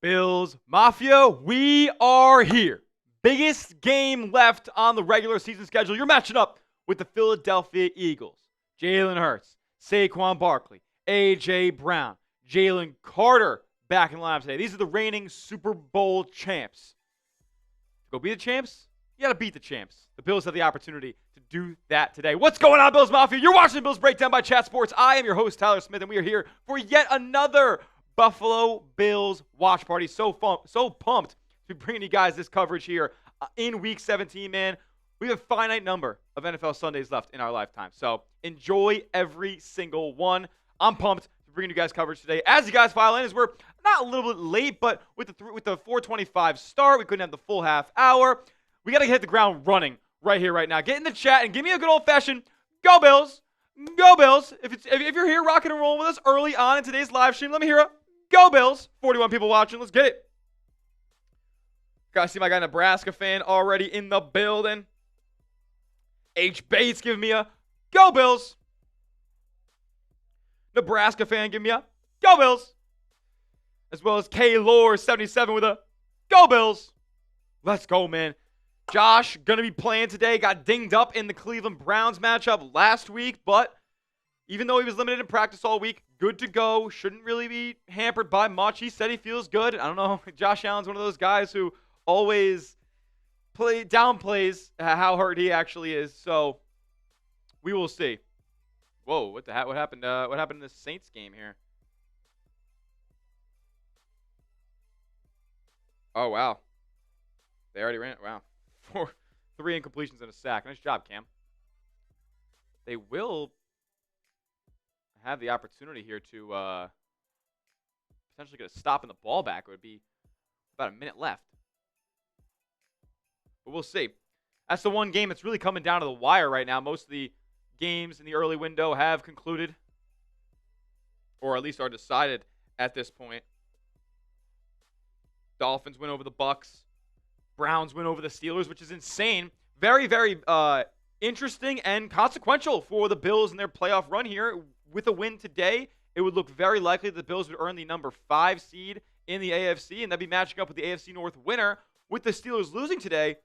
Bills Mafia, we are here. Biggest game left on the regular season schedule. You're matching up with the Philadelphia Eagles. Jalen Hurts, Saquon Barkley, A.J. Brown, Jalen Carter back in the lineup today. These are the reigning Super Bowl champs. Go be the champs? You got to beat the champs. The Bills have the opportunity to do that today. What's going on, Bills Mafia? You're watching the Bills Breakdown by Chat Sports. I am your host, Tyler Smith, and we are here for yet another Buffalo Bills watch party. So pumped to be bringing you guys this coverage here in Week 17, man. We have a finite number of NFL Sundays left in our lifetime, so enjoy every single one. I'm pumped to bring you guys coverage today. As you guys file in, as we're not a little bit late, but with the 4:25 start, we couldn't have the full half hour. We got to hit the ground running right here, right now. Get in the chat and give me a good old-fashioned "Go Bills, Go Bills." If you're here rocking and rolling with us early on in today's live stream, let me hear a "Go Bills." 41 people watching. Let's get it. Gotta see my guy Nebraska fan already in the building. H. Bates giving me a "Go Bills." Nebraska fan giving me a "Go Bills." As well as K. Lore 77 with a "Go Bills." Let's go, man. Josh gonna be playing today. Got dinged up in the Cleveland Browns matchup last week, but even though he was limited in practice all week, good to go. Shouldn't really be hampered by much. He said he feels good. I don't know. Josh Allen's one of those guys who always downplays how hurt he actually is. So we will see. Whoa, what the heck? What happened? What happened in this Saints game here? Oh wow, they already ran it. Wow, 3 incompletions and a sack. Nice job, Cam. They will have the opportunity here to potentially get a stop in the ball back. It would be about a minute left. But we'll see. That's the one game that's really coming down to the wire right now. Most of the games in the early window have concluded, or at least are decided at this point. Dolphins win over the Bucks. Browns win over the Steelers, which is insane. Very, very interesting and consequential for the Bills in their playoff run here. With a win today, it would look very likely that the Bills would earn the number 5 seed in the AFC, and that'd be matching up with the AFC North winner. With the Steelers losing today,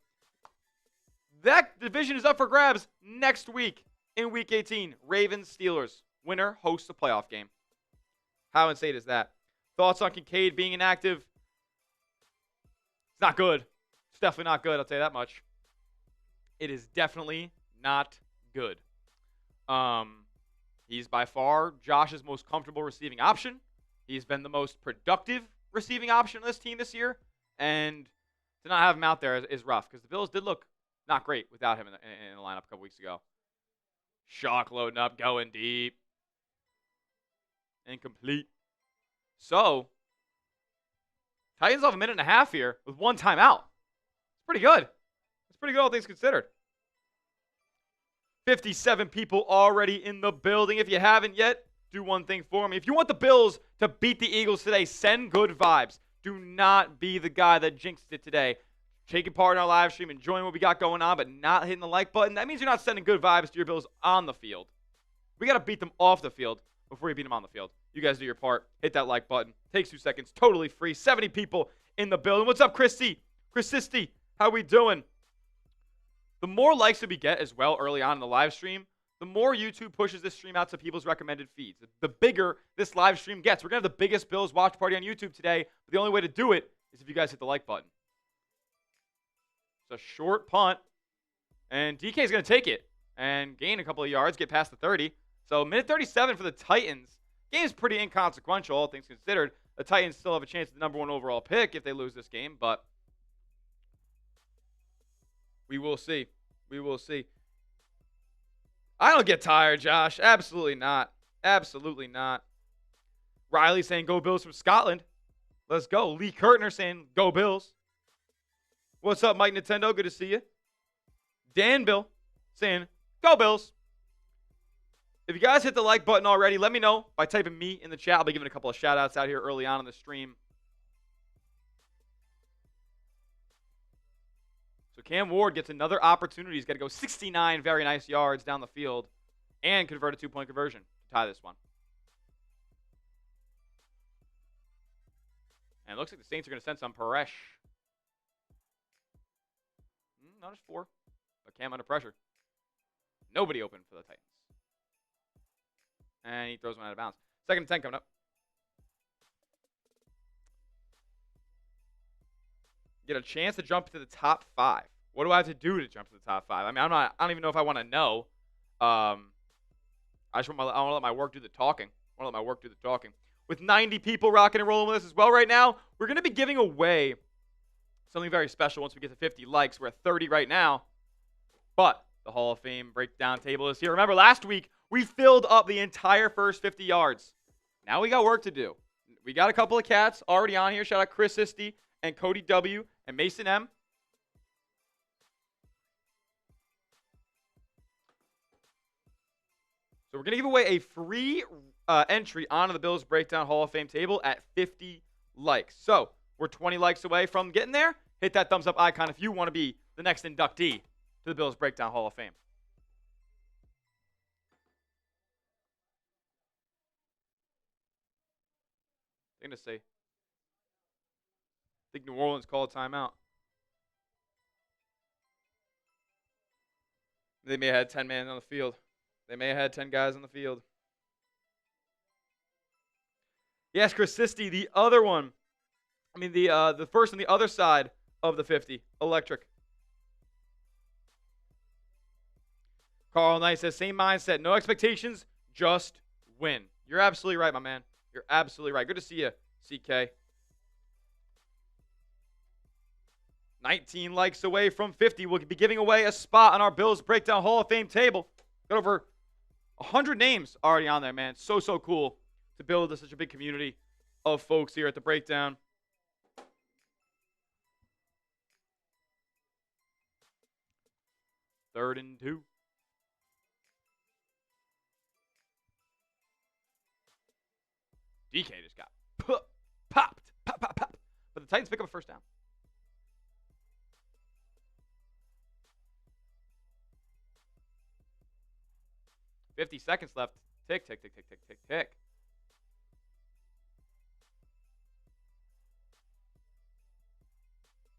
that division is up for grabs next week in Week 18. Ravens-Steelers. Winner hosts the playoff game. How insane is that? Thoughts on Kincaid being inactive? It's not good. It's definitely not good, I'll tell you that much. It is definitely not good. He's by far Josh's most comfortable receiving option. He's been the most productive receiving option on this team this year. And to not have him out there is rough, because the Bills did look not great without him in the lineup a couple weeks ago. Shock loading up, going deep. Incomplete. So, Titans have a minute and a half here with 1 timeout. It's pretty good. It's pretty good, all things considered. 57 people already in the building. If you haven't yet, do one thing for me. If you want the Bills to beat the Eagles today, send good vibes. Do not be the guy that jinxed it today. Taking part in our live stream, enjoying what we got going on, but not hitting the like button. That means you're not sending good vibes to your Bills on the field. We got to beat them off the field before we beat them on the field. You guys do your part. Hit that like button. Takes 2 seconds. Totally free. 70 people in the building. What's up, Christy? Christy, how we doing? The more likes that we get as well early on in the live stream, the more YouTube pushes this stream out to people's recommended feeds. The bigger this live stream gets. We're going to have the biggest Bills watch party on YouTube today, but the only way to do it is if you guys hit the like button. It's a short punt, and DK is going to take it and gain a couple of yards, get past the 30. So minute 37 for the Titans. Game's pretty inconsequential, all things considered. The Titans still have a chance at the number 1 overall pick if they lose this game, but we will see. We will see. I don't get tired, Josh. Absolutely not. Absolutely not. Riley saying, go Bills from Scotland. Let's go. Lee Kurtner saying, go Bills. What's up, Mike Nintendo? Good to see you. Dan Bill saying, go Bills. If you guys hit the like button already, let me know by typing me in the chat. I'll be giving a couple of shout-outs out here early on in the stream. So Cam Ward gets another opportunity. He's got to go 69 very nice yards down the field and convert a two-point conversion to tie this one. And it looks like the Saints are going to send some Paresh. Not just 4, but Cam under pressure. Nobody open for the Titans. And he throws one out of bounds. 2nd and 10 coming up. Get a chance to jump to the top 5. What do I have to do to jump to the top 5? I mean, I don't even know if I want to know. I want to let my work do the talking. With 90 people rocking and rolling with us as well right now, we're going to be giving away something very special once we get to 50 likes. We're at 30 right now. But the Hall of Fame breakdown table is here. Remember, last week, we filled up the entire first 50 yards. Now we got work to do. We got a couple of cats already on here. Shout out Chris Sisti and Cody W. and Mason M. So we're going to give away a free entry onto the Bills Breakdown Hall of Fame table at 50 likes. So we're 20 likes away from getting there. Hit that thumbs up icon if you want to be the next inductee to the Bills Breakdown Hall of Fame. I'm going to say, I think New Orleans called a timeout. They may have had 10 men on the field. They may have had 10 guys on the field. Yes, Chris Sisti, the other one. I mean, the first on the other side of the 50. Electric. Carl Knight says, same mindset. No expectations, just win. You're absolutely right, my man. You're absolutely right. Good to see you, CK. 19 likes away from 50. We'll be giving away a spot on our Bills Breakdown Hall of Fame table. Got over 100 names already on there, man. So cool to build such a big community of folks here at the Breakdown. Third and 2. DK just got popped. Pop. But the Titans pick up a first down. $50 seconds left. Tick.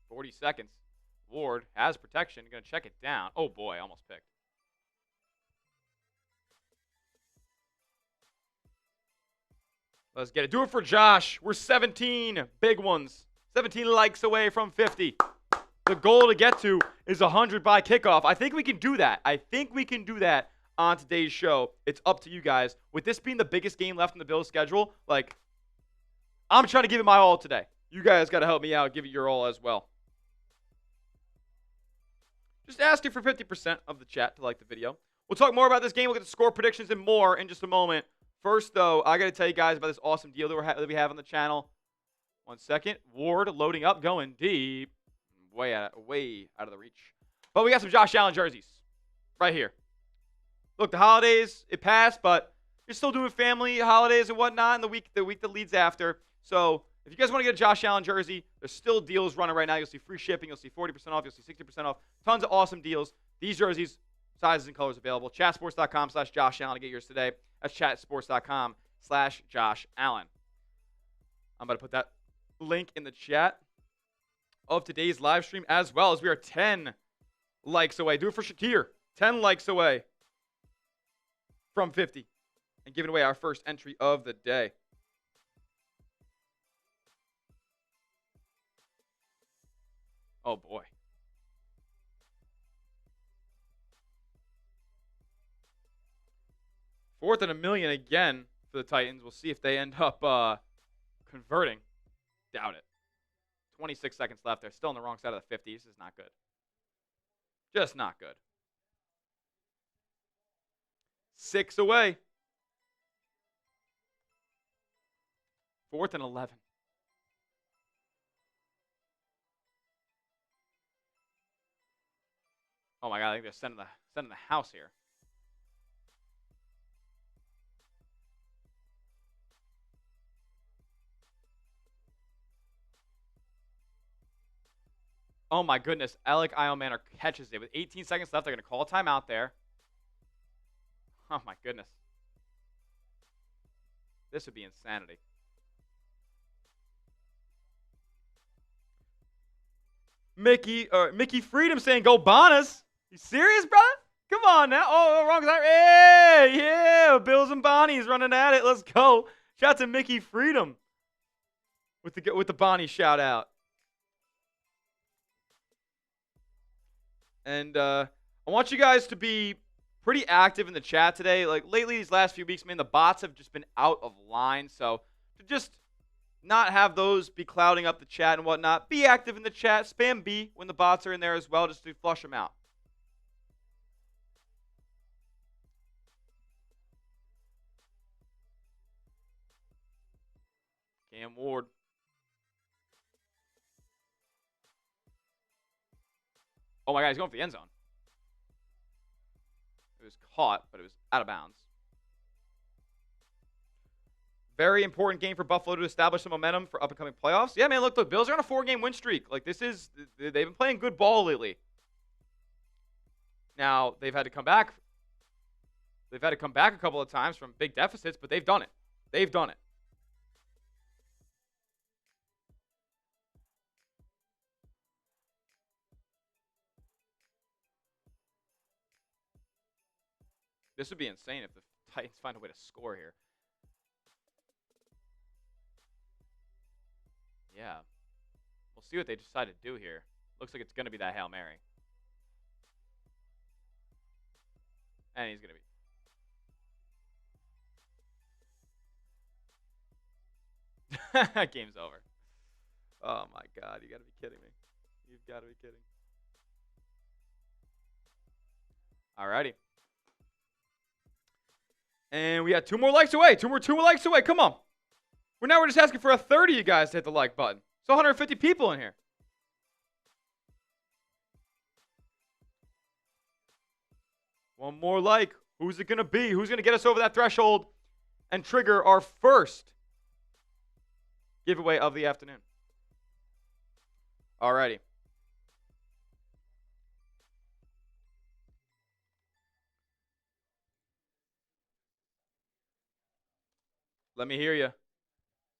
40 seconds. Ward has protection. Going to check it down. Oh, boy. Almost picked. Let's get it. Do it for Josh. We're 17 big ones. 17 likes away from 50. The goal to get to is 100 by kickoff. I think we can do that. On today's show. It's up to you guys. With this being the biggest game left in the Bills' schedule, like, I'm trying to give it my all today. You guys got to help me out. Give it your all as well. Just asking for 50% of the chat to like the video. We'll talk more about this game. We'll get the score predictions and more in just a moment. First, though, I got to tell you guys about this awesome deal that we have on the channel. 1 second. Ward loading up, going deep. Way out of the reach. But we got some Josh Allen jerseys right here. Look, the holidays, it passed, but you're still doing family holidays and whatnot in the week that leads after. So if you guys want to get a Josh Allen jersey, there's still deals running right now. You'll see free shipping. You'll see 40% off. You'll see 60% off. Tons of awesome deals. These jerseys, sizes and colors available. Chatsports.com/Josh Allen to get yours today. That's chatsports.com/Josh Allen. I'm about to put that link in the chat of today's live stream as well, as we are 10 likes away. Do it for Shakir. 10 likes away from 50 and giving away our first entry of the day. Oh, boy. Fourth and 1 million again for the Titans. We'll see if they end up converting. Doubt it. 26 seconds left. They're still on the wrong side of the 50. This is not good. Just not good. 6 away. 4th and 11. Oh my God, I think they're sending the house here. Oh my goodness, Alec Eilmanor catches it with 18 seconds left. They're gonna call a timeout there. Oh my goodness, this would be insanity. Mickey Freedom saying go Bonnas. You serious, brother? Come on now. Oh, wrong side. Hey, yeah, Bills and Bonnies running at it. Let's go. Shout out to Mickey Freedom with the Bonnie shout out. And I want you guys to be pretty active in the chat today. Like lately, these last few weeks, man, the bots have just been out of line. So to just not have those be clouding up the chat and whatnot, be active in the chat. Spam B when the bots are in there as well, just to flush them out. Cam Ward. Oh my God, he's going for the end zone. It was caught, but it was out of bounds. Very important game for Buffalo to establish some momentum for up-and-coming playoffs. Yeah, man, look, Bills are on a 4-game win streak. Like, they've been playing good ball lately. Now, they've had to come back. They've had to come back a couple of times from big deficits, but they've done it. They've done it. This would be insane if the Titans find a way to score here. Yeah. We'll see what they decide to do here. Looks like it's going to be that Hail Mary. And he's going to be. Game's over. Oh, my God. You got to be kidding me. You've got to be kidding. Alrighty. And we got 2 more likes away. Two more likes away. Come on. We're just asking for a 30 of you guys to hit the like button. It's 150 people in here. One more like. Who's it going to be? Who's going to get us over that threshold and trigger our first giveaway of the afternoon? Alrighty. Let me hear you.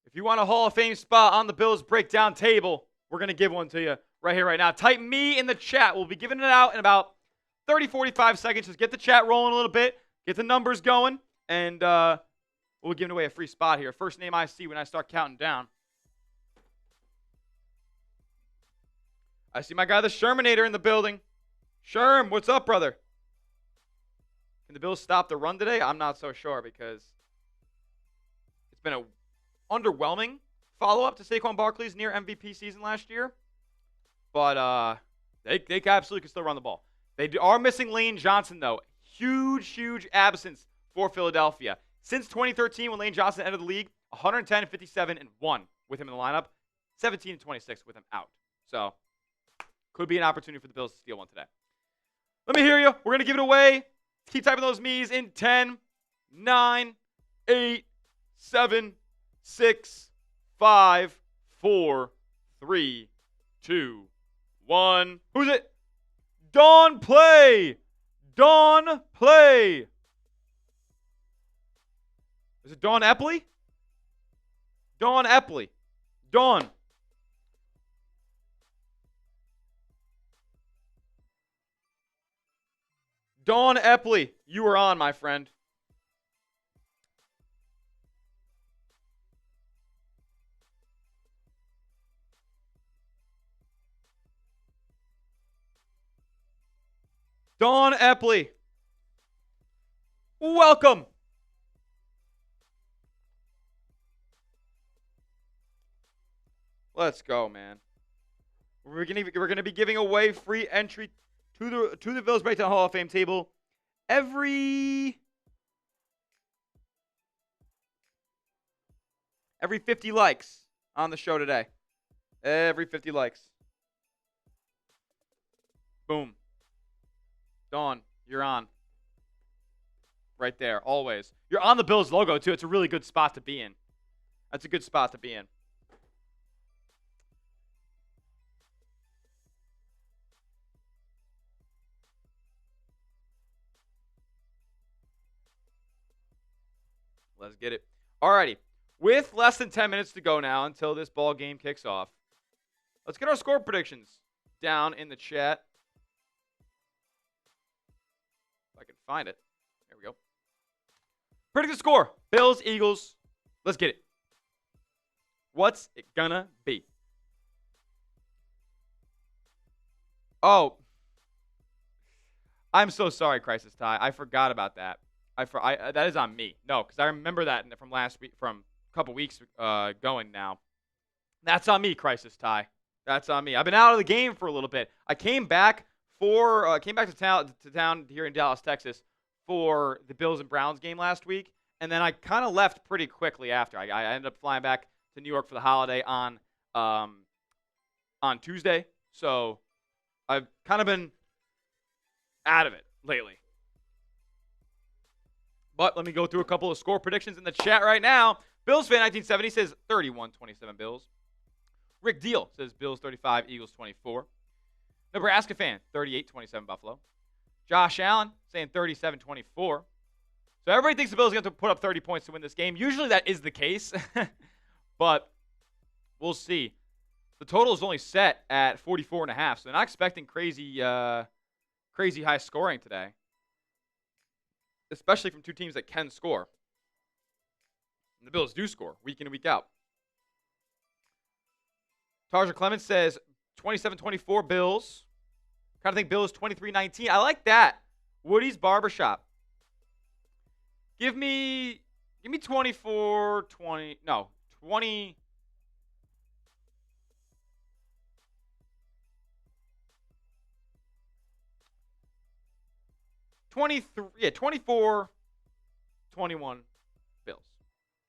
If you want a Hall of Fame spot on the Bills breakdown table, we're going to give one to you right here, right now. Type me in the chat. We'll be giving it out in about 30, 45 seconds. Just get the chat rolling a little bit. Get the numbers going. And we'll be giving away a free spot here. First name I see when I start counting down. I see my guy, the Shermanator, in the building. Sherm, what's up, brother? Can the Bills stop the run today? I'm not so sure because it's been a underwhelming follow-up to Saquon Barkley's near MVP season last year. But they absolutely can still run the ball. They are missing Lane Johnson, though. Huge absence for Philadelphia. Since 2013, when Lane Johnson entered the league, 110, 57, and 1 with him in the lineup. 17 and 26 with him out. So, could be an opportunity for the Bills to steal one today. Let me hear you. We're going to give it away. Keep typing those me's in 10, 9, 8, 7, 6, 5, 4, 3, 2, 1. Who's it? Dawn Play. Dawn Play. Is it Dawn Epley? Dawn Epley. Dawn. Dawn Epley, you are on, my friend. Dawn Epley. Welcome. Let's go, man. We're gonna be giving away free entry to the Bills Breakdown Hall of Fame table every 50 likes on the show today. Every 50 likes. Boom. Dawn, you're on. Right there, always. You're on the Bills logo, too. It's a really good spot to be in. That's a good spot to be in. Let's get it. Alrighty. With less than 10 minutes to go now until this ball game kicks off, let's get our score predictions down in the chat. If I can find it. There we go. Predict the score. Bills, Eagles. Let's get it. What's it gonna be? Oh. I'm so sorry, Crisis Ty. I forgot about that. That is on me. No, because I remember that from last week, from a couple weeks going now. That's on me, Crisis Ty. That's on me. I've been out of the game for a little bit. I came back to town here in Dallas, Texas, for the Bills and Browns game last week, and then I kind of left pretty quickly after. I ended up flying back to New York for the holiday on Tuesday, so I've kind of been out of it lately. But let me go through a couple of score predictions in the chat right now. Bills fan 1970 says 31-27 Bills. Rick Deal says Bills 35, Eagles 24. Nebraska fan 38-27 Buffalo. Josh Allen saying 37-24. So everybody thinks the Bills are going to put up 30 points to win this game. Usually that is the case, but we'll see. The total is only set at 44.5, so they're not expecting crazy high scoring today, especially from two teams that can score. And the Bills do score week in and week out. Tarja Clemens says 27-24 Bills. Kind of think Bills 23-19. I like that. Woody's Barbershop. Give me 24-20. No, 20. 23, yeah, 24-21 Bills.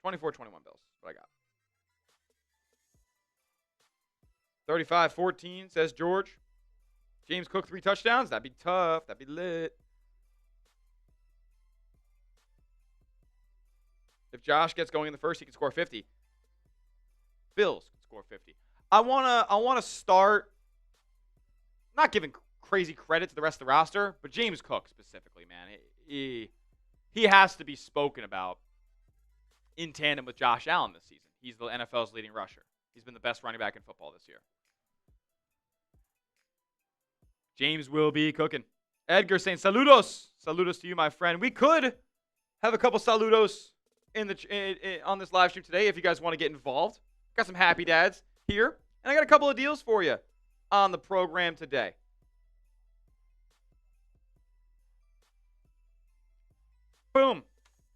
24-21 Bills. That's what I got. 35-14 says George. James Cook 3 touchdowns. That'd be tough. That'd be lit. If Josh gets going in the first, he can score 50. Bills can score 50. I wanna start not giving crazy credit to the rest of the roster, but James Cook specifically, man. He has to be spoken about in tandem with Josh Allen this season. He's the NFL's leading rusher. He's been the best running back in football this year. James will be cooking. Edgar saying, saludos. Saludos to you, my friend. We could have a couple saludos on this live stream today if you guys want to get involved. Got some happy dads here. And I got a couple of deals for you on the program today. Boom.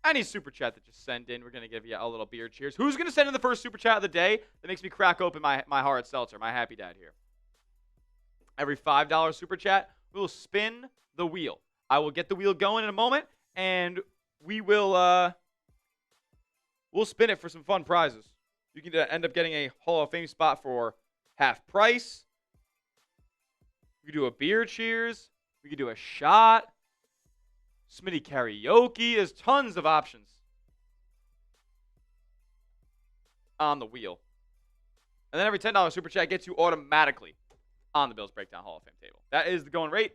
Any super chat that just send in, we're going to give you a little beer cheers. Who's going to send in the first super chat of the day that makes me crack open my hard seltzer, my happy dad here? Every $5 super chat, we will spin the wheel. I will get the wheel going in a moment, and we will we'll spin it for some fun prizes. You can end up getting a Hall of Fame spot for half price. We could do a beer cheers. We could do a shot. Smitty karaoke. There's tons of options on the wheel. And then every $10 super chat gets you automatically on the Bills Breakdown Hall of Fame table. That is the going rate.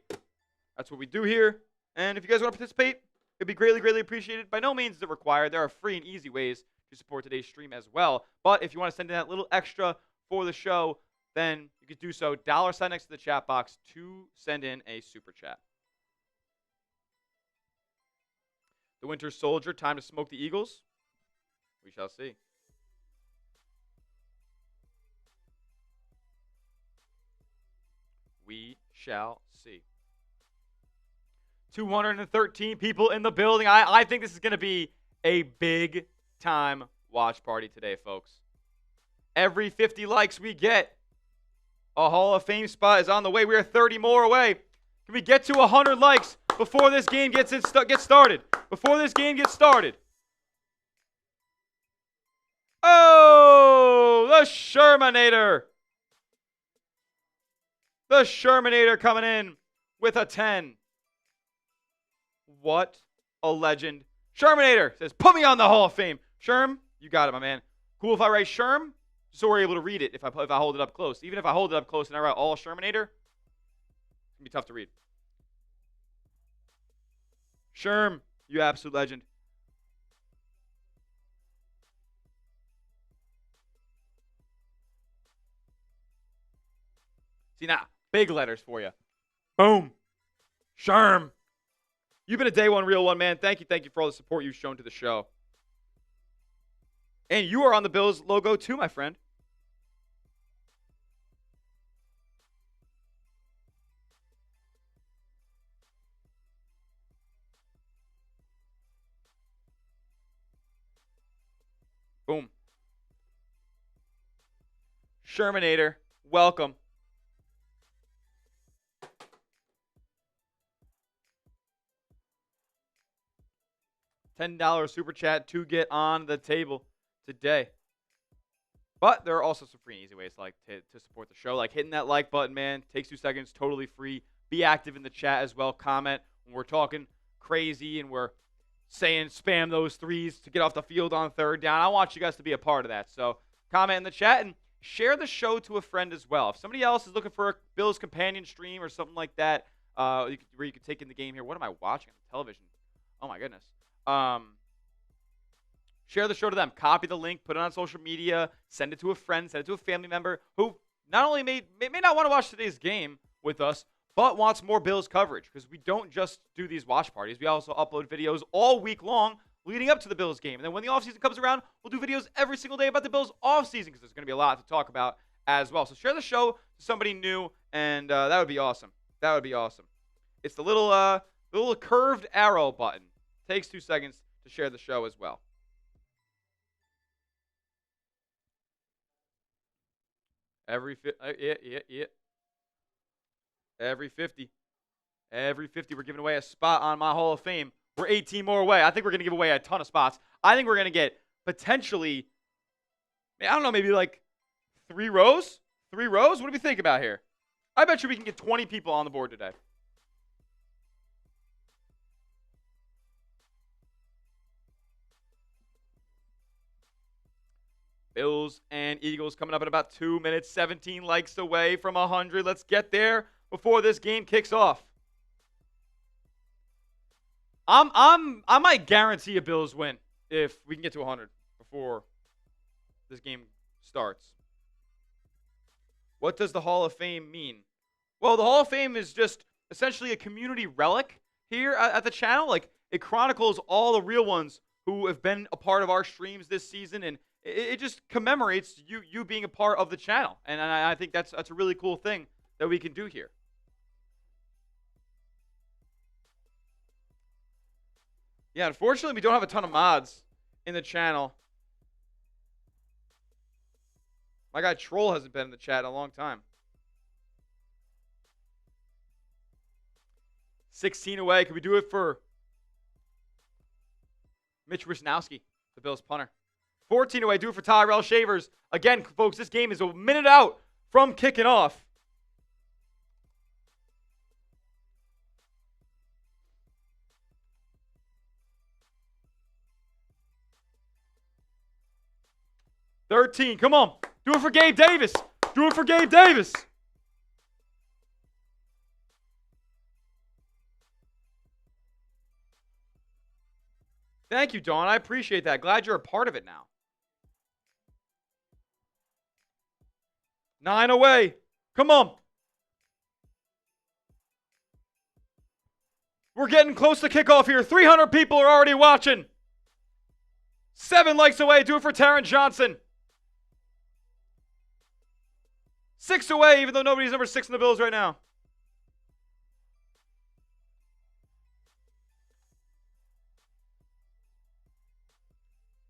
That's what we do here. And if you guys want to participate, it'd be greatly, greatly appreciated. By no means is it required. There are free and easy ways to support today's stream as well. But if you want to send in that little extra for the show, then you could do so. $sign next to the chat box to send in a super chat. The Winter Soldier, time to smoke the Eagles. We shall see. We shall see. 213 people in the building. I think this is going to be a big time watch party today, folks. Every 50 likes we get, a Hall of Fame spot is on the way. We are 30 more away. Can we get to 100 likes before this game gets started? Before this game gets started. Oh, the Shermanator. The Shermanator coming in with a 10. What a legend. Shermanator says, put me on the Hall of Fame. Sherm, you got it, my man. Cool if I write Sherm, so we're able to read it if I hold it up close. Even if I hold it up close and I write all Shermanator, it's going to be tough to read. Sherm, you absolute legend. See now, big letters for you. Boom. Sherm. You've been a day one real one, man. Thank you for all the support you've shown to the show. And you are on the Bills logo too, my friend. Boom. Shermanator, welcome. $10 super chat to get on the table today. But there are also some free and easy ways to support the show, like hitting that like button, man. Takes 2 seconds, totally free. Be active in the chat as well. Comment when we're talking crazy and we're saying spam those threes to get off the field on third down. I want you guys to be a part of that. So comment in the chat and share the show to a friend as well. If somebody else is looking for a Bills companion stream or something like that, where you could take in the game here. What am I watching on television? Oh my goodness. Share the show to them. Copy the link, put it on social media, send it to a friend, send it to a family member who not only may not want to watch today's game with us, but wants more Bills coverage, because we don't just do these watch parties. We also upload videos all week long leading up to the Bills game. And then when the offseason comes around, we'll do videos every single day about the Bills offseason, because there's going to be a lot to talk about as well. So share the show to somebody new, and that would be awesome. That would be awesome. It's the little curved arrow button. Takes 2 seconds to share the show as well. Every 50, we're giving away a spot on my Hall of Fame. We're 18 more away. I think we're going to give away a ton of spots. I think we're going to get potentially, I don't know, maybe like 3 rows? 3 rows? What do we think about here? I bet you we can get 20 people on the board today. Bills and Eagles coming up in about 2 minutes, 17 likes away from 100. Let's get there before this game kicks off. I might guarantee a Bills win if we can get to 100 before this game starts. What does the Hall of Fame mean? Well, the Hall of Fame is just essentially a community relic here at the channel. Like, it chronicles all the real ones who have been a part of our streams this season, and it just commemorates you being a part of the channel. And I think that's a really cool thing that we can do here. Yeah, unfortunately, we don't have a ton of mods in the channel. My guy Troll hasn't been in the chat in a long time. 16 away. Can we do it for Mitch Wisnowski, the Bills punter? 14 away. Do it for Tyrell Shavers. Again, folks, this game is a minute out from kicking off. $13. Come on. Do it for Gabe Davis. Do it for Gabe Davis. Thank you, Dawn. I appreciate that. Glad you're a part of it now. 9 away. Come on. We're getting close to kickoff here. 300 people are already watching. 7 likes away. Do it for Taron Johnson. 6 away, even though nobody's number 6 in the Bills right now.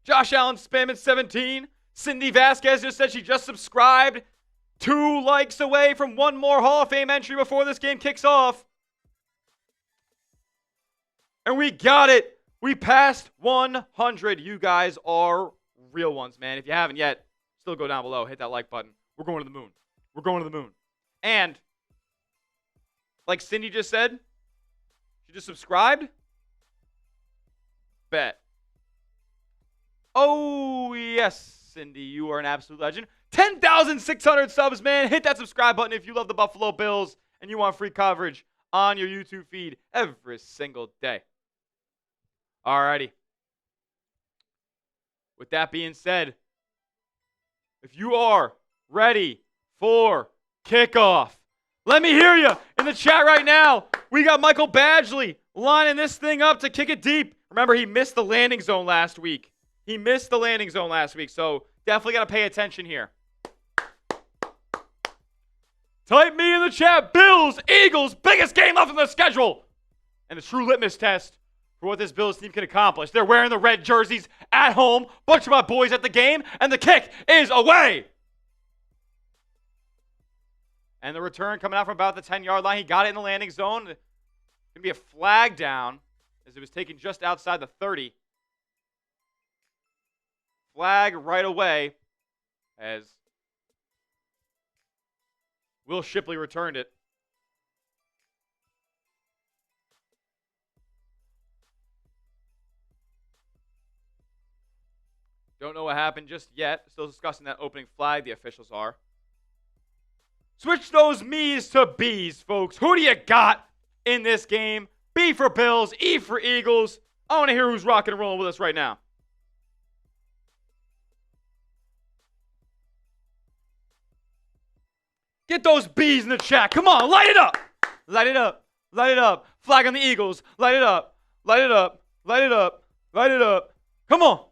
Josh Allen spamming 17. Cindy Vasquez just said she just subscribed. 2 likes away from 1 more Hall of Fame entry before this game kicks off. And we got it. We passed 100. You guys are real ones, man. If you haven't yet, still go down below. Hit that like button. We're going to the moon. We're going to the moon. And like Cindy just said, she just subscribed. bet. Oh, yes, Cindy, you are an absolute legend. 10,600 subs, man. Hit that subscribe button if you love the Buffalo Bills and you want free coverage on your YouTube feed every single day. Alrighty. With that being said, if you are ready for kickoff, let me hear you in the chat right now. We got Michael Badgley lining this thing up to kick it deep. Remember, he missed the landing zone last week. So definitely got to pay attention here. Type me in the chat. Bills, Eagles, biggest game left in the schedule. And the true litmus test for what this Bills team can accomplish. They're wearing the red jerseys at home. Bunch of my boys at the game. And the kick is away. And the return coming out from about the 10-yard line. He got it in the landing zone. Going to be a flag down as it was taken just outside the 30. Flag right away as Will Shipley returned it. Don't know what happened just yet. Still discussing that opening flag, the officials are. Switch those me's to B's, folks. Who do you got in this game? B for Bills, E for Eagles. I want to hear who's rocking and rolling with us right now. Get those B's in the chat. Come on, light it up. Light it up. Light it up. Flag on the Eagles. Light it up. Light it up. Light it up. Light it up. Come on.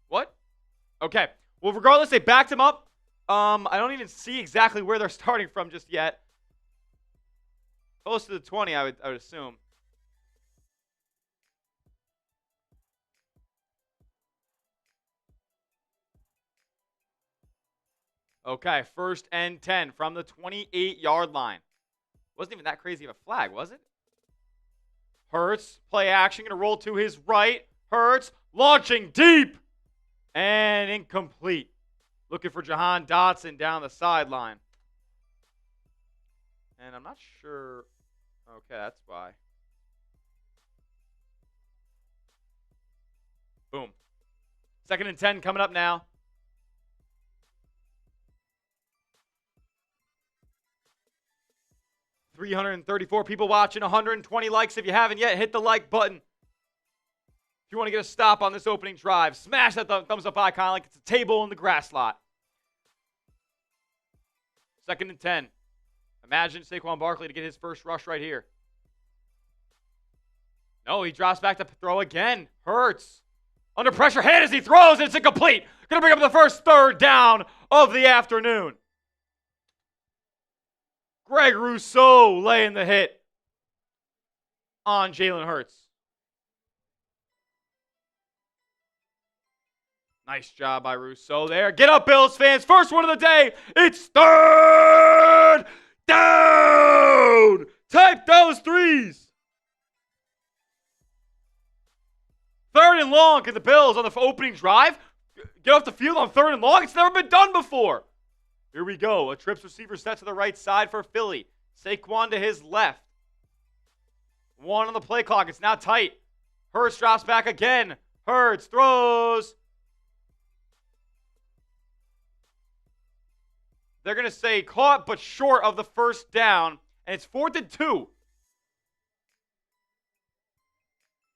What? Okay. Well, regardless, they backed him up. I don't even see exactly where they're starting from just yet. Close to the 20, I would assume. Okay, 1st and 10 from the 28-yard line. Wasn't even that crazy of a flag, was it? Hurts, play action, going to roll to his right. Hurts, launching deep. And incomplete. Looking for Jahan Dotson down the sideline. And I'm not sure. Okay, that's why. Boom. 2nd and 10 coming up now. $334 people watching, 120 likes. If you haven't yet, hit the like button. If you want to get a stop on this opening drive, smash that thumbs up icon like it's a table in the grass lot. 2nd and 10. Imagine Saquon Barkley to get his first rush right here. No, he drops back to throw again. Hurts. Under pressure, hit as he throws, and it's incomplete. Going to bring up the first 3rd down of the afternoon. Greg Rousseau laying the hit on Jalen Hurts. Nice job by Rousseau there. Get up, Bills fans. First one of the day. It's 3rd down. Type those threes. 3rd and long. Can the Bills on the opening drive get off the field on 3rd and long? It's never been done before. Here we go. A trips receiver set to the right side for Philly. Saquon to his left. 1 on the play clock. It's now tight. Hurts drops back again. Hurts throws. They're going to say caught but short of the 1st down. And it's 4th and 2.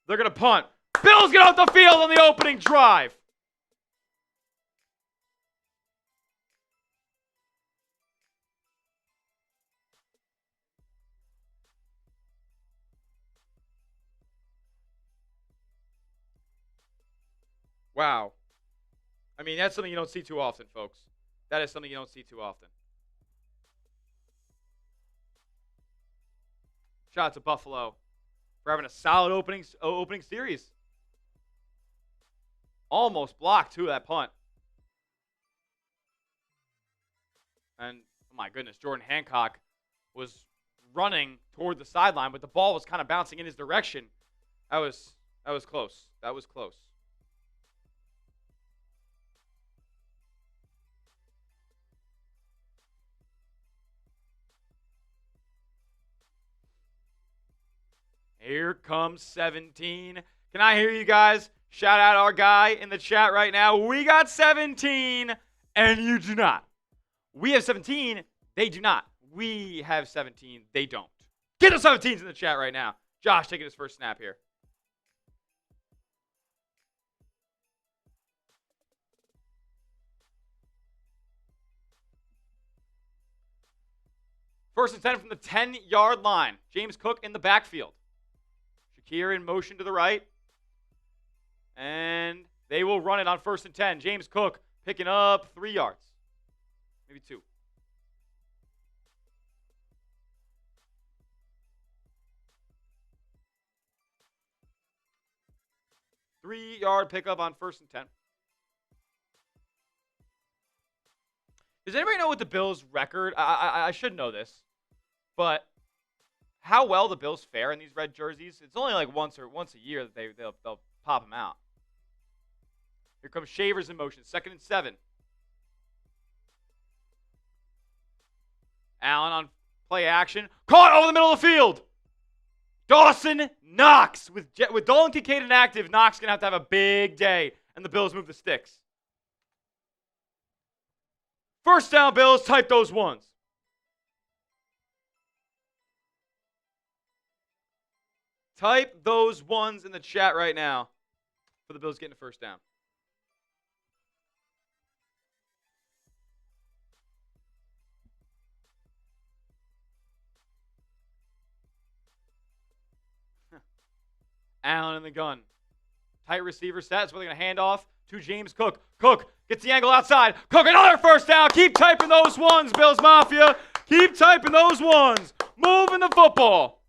They're going to punt. Bills get off the field on the opening drive. Wow. I mean, that's something you don't see too often, folks. That is something you don't see too often. Shout out to Buffalo for having a solid opening series. Almost blocked, too, that punt. And, oh my goodness, Jordan Hancock was running toward the sideline, but the ball was kind of bouncing in his direction. That was close. That was close. Here comes 17. Can I hear you guys? Shout out our guy in the chat right now. We got 17, and you do not. We have 17. They do not. We have 17. They don't. Get the 17s in the chat right now. Josh taking his first snap here. First and 10 from the 10-yard line. James Cook in the backfield. Shakir in motion to the right. And they will run it on first and 10. James Cook picking up 3 yards. Maybe 2. Three-yard pickup on first and 10. Does anybody know what the Bills' record? I should know this, but how well the Bills fare in these red jerseys? It's only like once a year that they'll pop them out. Here comes Shavers in motion. 2nd and 7. Allen on play action. Caught over the middle of the field. Dawson Knox. With Dolan Kincaid inactive, Knox going to have a big day. And the Bills move the sticks. First down, Bills. Type those ones. Type those ones in the chat right now for the Bills getting a first down. Allen in the gun. Tight receiver set. So they're going to hand off to James Cook. Cook gets the angle outside. Cook, another first down. Keep typing those ones, Bills Mafia. Keep typing those ones. Moving the football.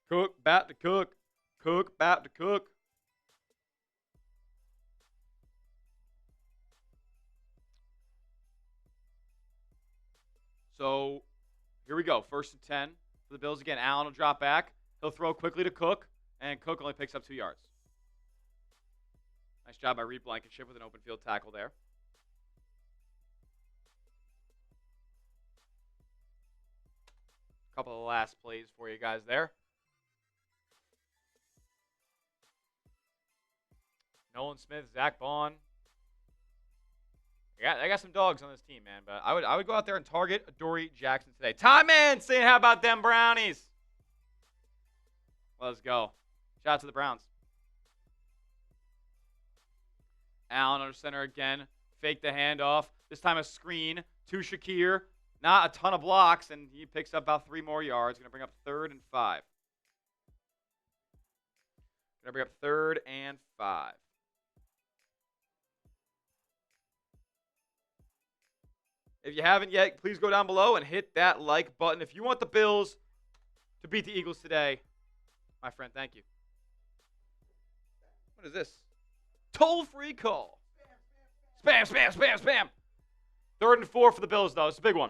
Cook, bat to Cook. Cook, bat to Cook. So, here we go. First and 10 for the Bills again. Allen will drop back. He'll throw quickly to Cook, and Cook only picks up 2 yards. Nice job by Reed Blankenship with an open field tackle there. A couple of the last plays for you guys there. Nolan Smith, Zach Bond. I got some dogs on this team, man, but I would go out there and target Adoree Jackson today. Time in saying, how about them Brownies? Let's go. Shout out to the Browns. Allen under center again. Fake the handoff. This time a screen to Shakir. Not a ton of blocks, and he picks up about 3 more yards. Going to bring up 3rd and 5. Going to bring up 3rd and 5. If you haven't yet, please go down below and hit that like button. If you want the Bills to beat the Eagles today, my friend, thank you. What is this? Toll-free call. Spam, spam, spam, spam. 3rd and 4 for the Bills, though. It's a big one.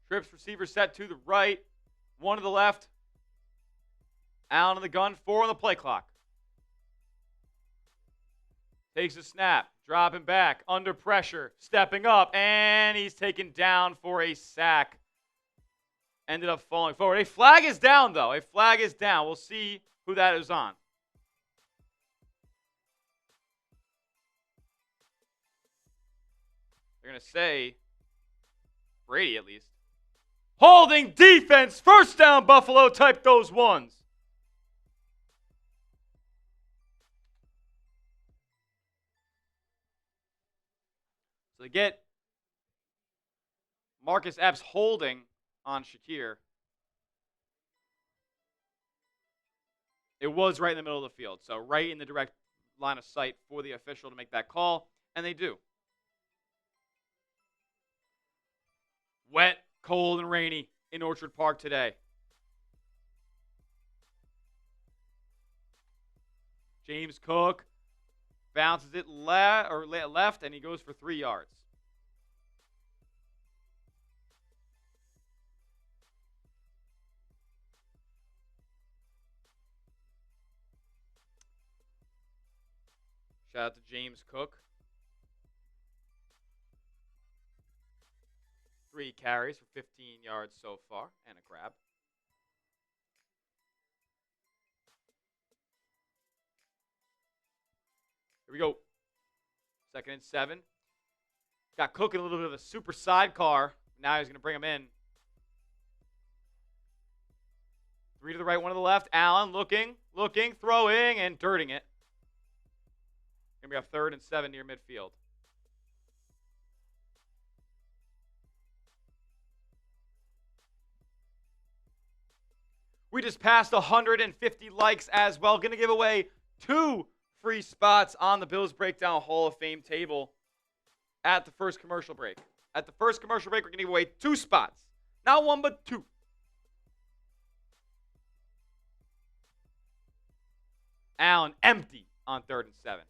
Trips receiver set to the right. 1 to the left. Allen in the gun. 4 on the play clock. Takes a snap. Dropping back. Under pressure. Stepping up. And he's taken down for a sack. Ended up falling forward. A flag is down, though. A flag is down. We'll see who that is on. They're going to say Brady, at least. Holding defense. First down, Buffalo. Type those ones. So they get Marcus Epps holding on Shakir. It was right in the middle of the field. So right in the direct line of sight for the official to make that call. And they do. Wet, cold, and rainy in Orchard Park today. James Cook bounces it left, and he goes for 3 yards. Shout out to James Cook. 3 carries for 15 yards so far and a grab. Here we go. 2nd and 7. Got Cook in a little bit of a super sidecar. Now he's going to bring him in. 3 to the right, 1 to the left. Allen looking, throwing, and dirting it. Going to be a 3rd and 7 near midfield. We just passed 150 likes as well. Going to give away 2 free spots on the Bills Breakdown Hall of Fame table at the first commercial break. At the first commercial break, we're going to give away 2 spots. Not 1, but 2. Allen empty on 3rd and 7.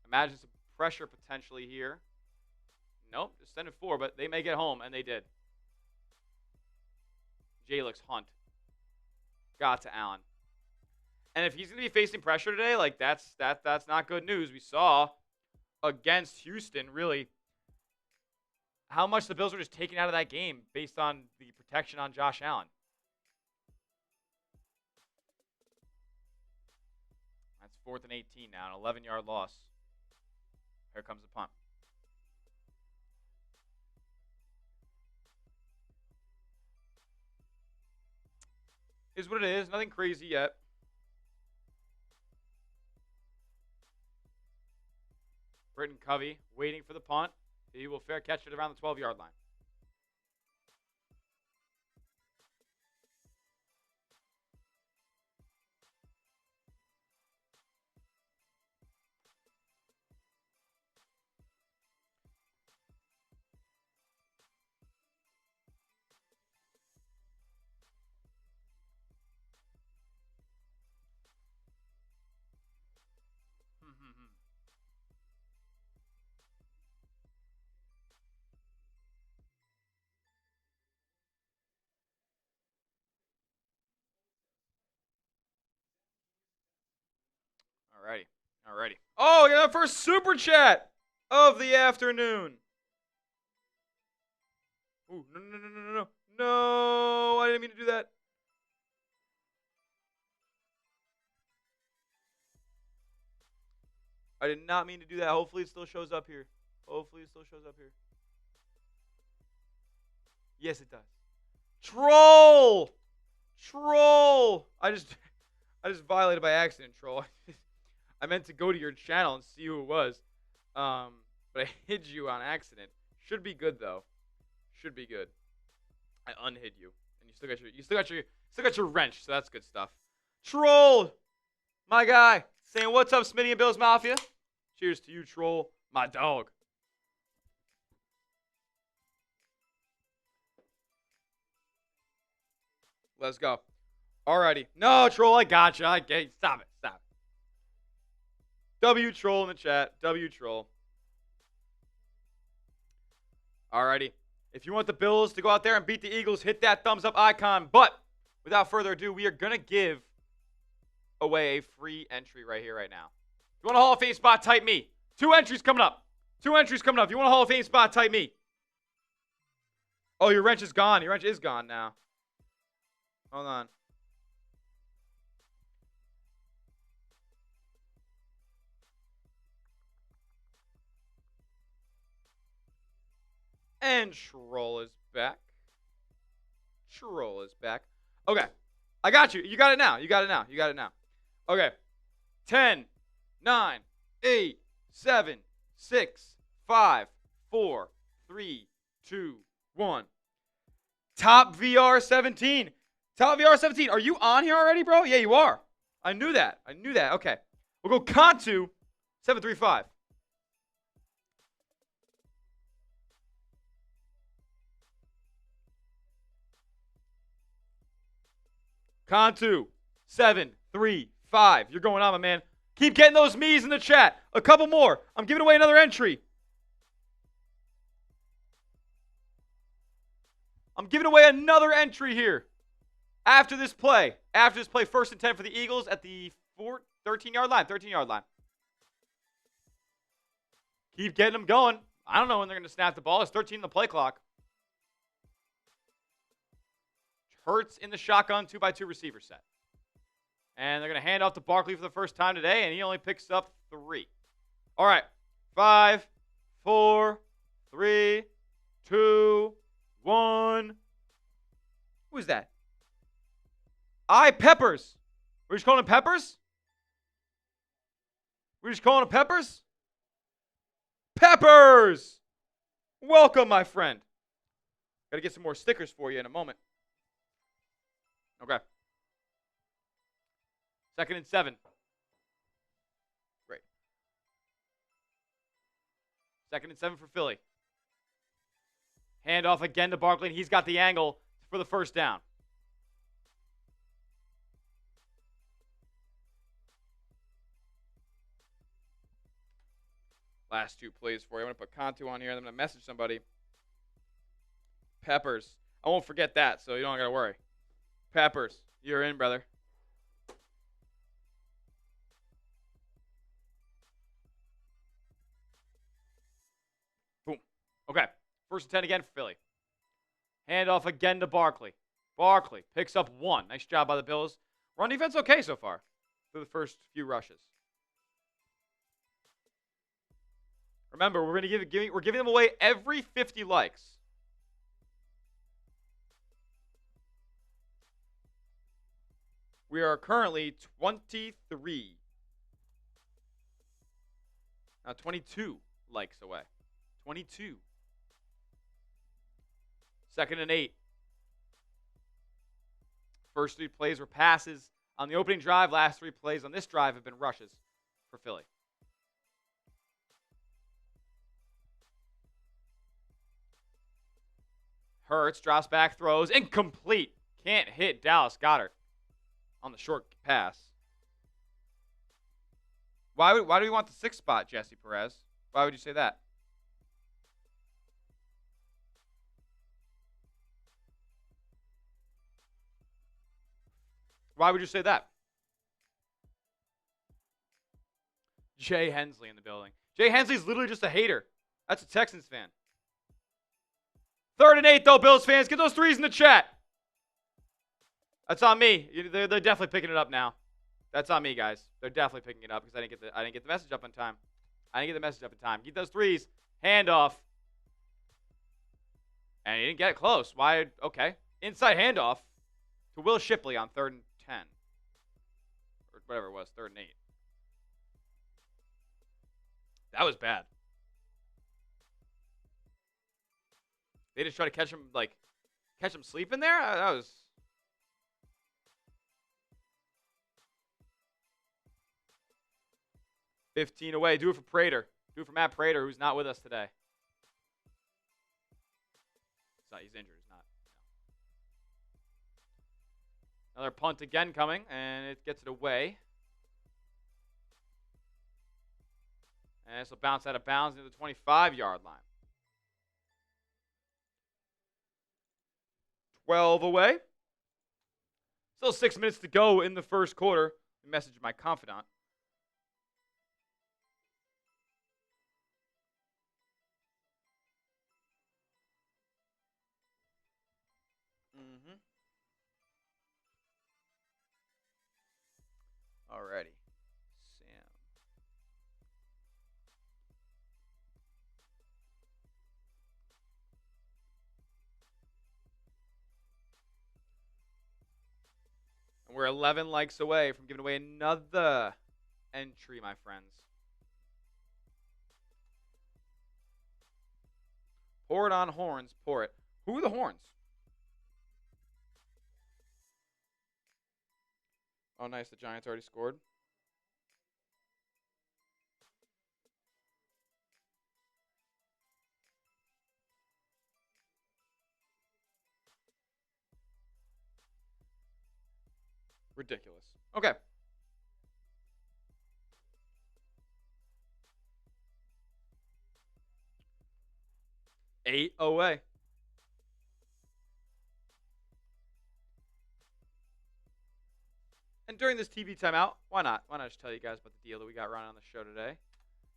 Imagine some pressure potentially here. Nope, just send it 4, but they may get home, and they did. Jalix Hunt got to Allen. And if he's going to be facing pressure today, like that's not good news. We saw against Houston, really, how much the Bills were just taken out of that game based on the protection on Josh Allen. That's 4th and 18 now, an 11-yard loss. Here comes the punt. Is what it is. Nothing crazy yet. Britton Covey waiting for the punt. He will fair catch it around the 12-yard line. Alrighty. Oh, we got our first super chat of the afternoon. Ooh, no. No, I didn't mean to do that. I did not mean to do that. Hopefully it still shows up here. Yes, it does. Troll! I just violated by accident, troll. I meant to go to your channel and see who it was. But I hid you on accident. Should be good though. Should be good. I unhid you. And you still got your wrench, so that's good stuff. Troll! My guy. Saying what's up, Smitty and Bills Mafia. Cheers to you, troll. My dog. Let's go. Alrighty. No, troll, I gotcha. I get you. Stop it. W troll in the chat. W troll. Alrighty. If you want the Bills to go out there and beat the Eagles, hit that thumbs up icon. But without further ado, we are going to give away a free entry right here, right now. If you want a Hall of Fame spot, type me. 2 entries coming up. If you want a Hall of Fame spot, type me. Oh, your wrench is gone. Your wrench is gone now. Hold on. And troll is back. Okay. I got you. You got it now. Okay. 10, 9, 8, 7, 6, 5, 4, 3, 2, 1. Top VR 17. Top VR 17. Are you on here already, bro? Yeah, you are. I knew that. Okay. We'll go Kantu 735. Kantu 735. You're going on, my man. Keep getting those me's in the chat. A couple more. I'm giving away another entry. Here. After this play. 1st and 10 for the Eagles at the 13-yard line. 13-yard line. Keep getting them going. I don't know when they're going to snap the ball. It's 13 in the play clock. Hurts in the shotgun 2x2 receiver set. And they're going to hand off to Barkley for the first time today, and he only picks up 3. All right. 5, 4, 3, 2, 1. Who is that? Peppers. We're just calling him Peppers? We're just calling him Peppers? Peppers! Welcome, my friend. Got to get some more stickers for you in a moment. Okay. 2nd and 7. Great. 2nd and 7 for Philly. Handoff again to Barkley, and he's got the angle for the first down. Last 2 plays for you. I'm going to put Contu on here, and I'm going to message somebody. Peppers. I won't forget that, so you don't got to worry. Peppers, you're in, brother. Boom. Okay. 1st and 10 again for Philly. Handoff again to Barkley. Barkley picks up 1. Nice job by the Bills. Run defense okay so far for the first few rushes. Remember, we're giving them away every 50 likes. We are currently 23. Now 22 likes away. 22. 2nd and 8. First 3 plays were passes on the opening drive. Last 3 plays on this drive have been rushes for Philly. Hurts drops back, throws, incomplete. Can't hit Dallas Goedert on the short pass. Why do we want the 6th spot, Jesse Perez? Why would you say that? Why would you say that? Jay Hensley in the building. Jay Hensley's literally just a hater. That's a Texans fan. 3rd and 8, though, Bills fans. Get those 3s in the chat. That's on me. They're definitely picking it up now. That's on me, guys. They're definitely picking it up because I didn't get the message up in time. Get those 3s. Handoff. And he didn't get it close. Why? Okay. Inside handoff to Will Shipley on 3rd and 10. Or whatever it was, 3rd and 8. That was bad. They just try to catch him sleeping there? That was... $15 away. Do it for Prater. Do it for Matt Prater, who's not with us today. He's injured. He's not. No. Another punt again coming, and it gets it away. And this will bounce out of bounds into the 25-yard line. 12 away. Still 6 minutes to go in the first quarter. Message my confidant. Alrighty. Sam. And we're 11 likes away from giving away another entry, my friends. Pour it on horns. Pour it. Who are the horns? Oh, nice. The Giants already scored. Ridiculous. Okay. Eight away. And during this TV timeout, why not? Why not just tell you guys about the deal that we got running on the show today?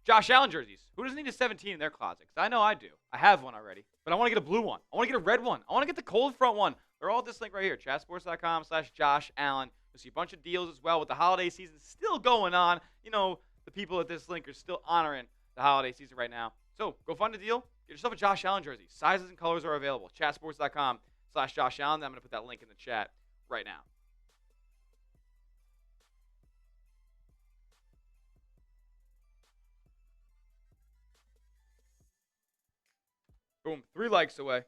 Josh Allen jerseys. Who doesn't need a 17 in their closet? Because I know I do. I have one already. But I want to get a blue one. I want to get a red one. I want to get the cold front one. They're all at this link right here, chatsports.com/Josh Allen. You'll see a bunch of deals as well with the holiday season still going on. You know, the people at this link are still honoring the holiday season right now. So go find a deal. Get yourself a Josh Allen jersey. Sizes and colors are available. Chatsports.com/Josh Allen. I'm going to put that link in the chat right now. Boom. 3 likes away.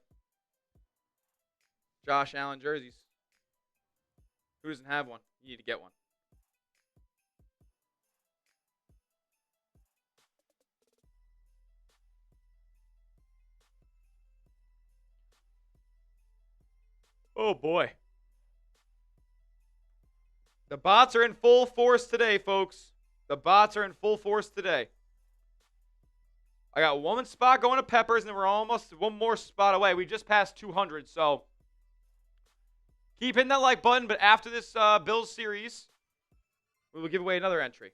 Josh Allen jerseys. Who doesn't have one? You need to get one. Oh, boy. The bots are in full force today, folks. The bots are in full force today. I got one spot going to Peppers, and then we're almost one more spot away. We just passed 200, so keep hitting that like button. But after this Bills series, we will give away another entry.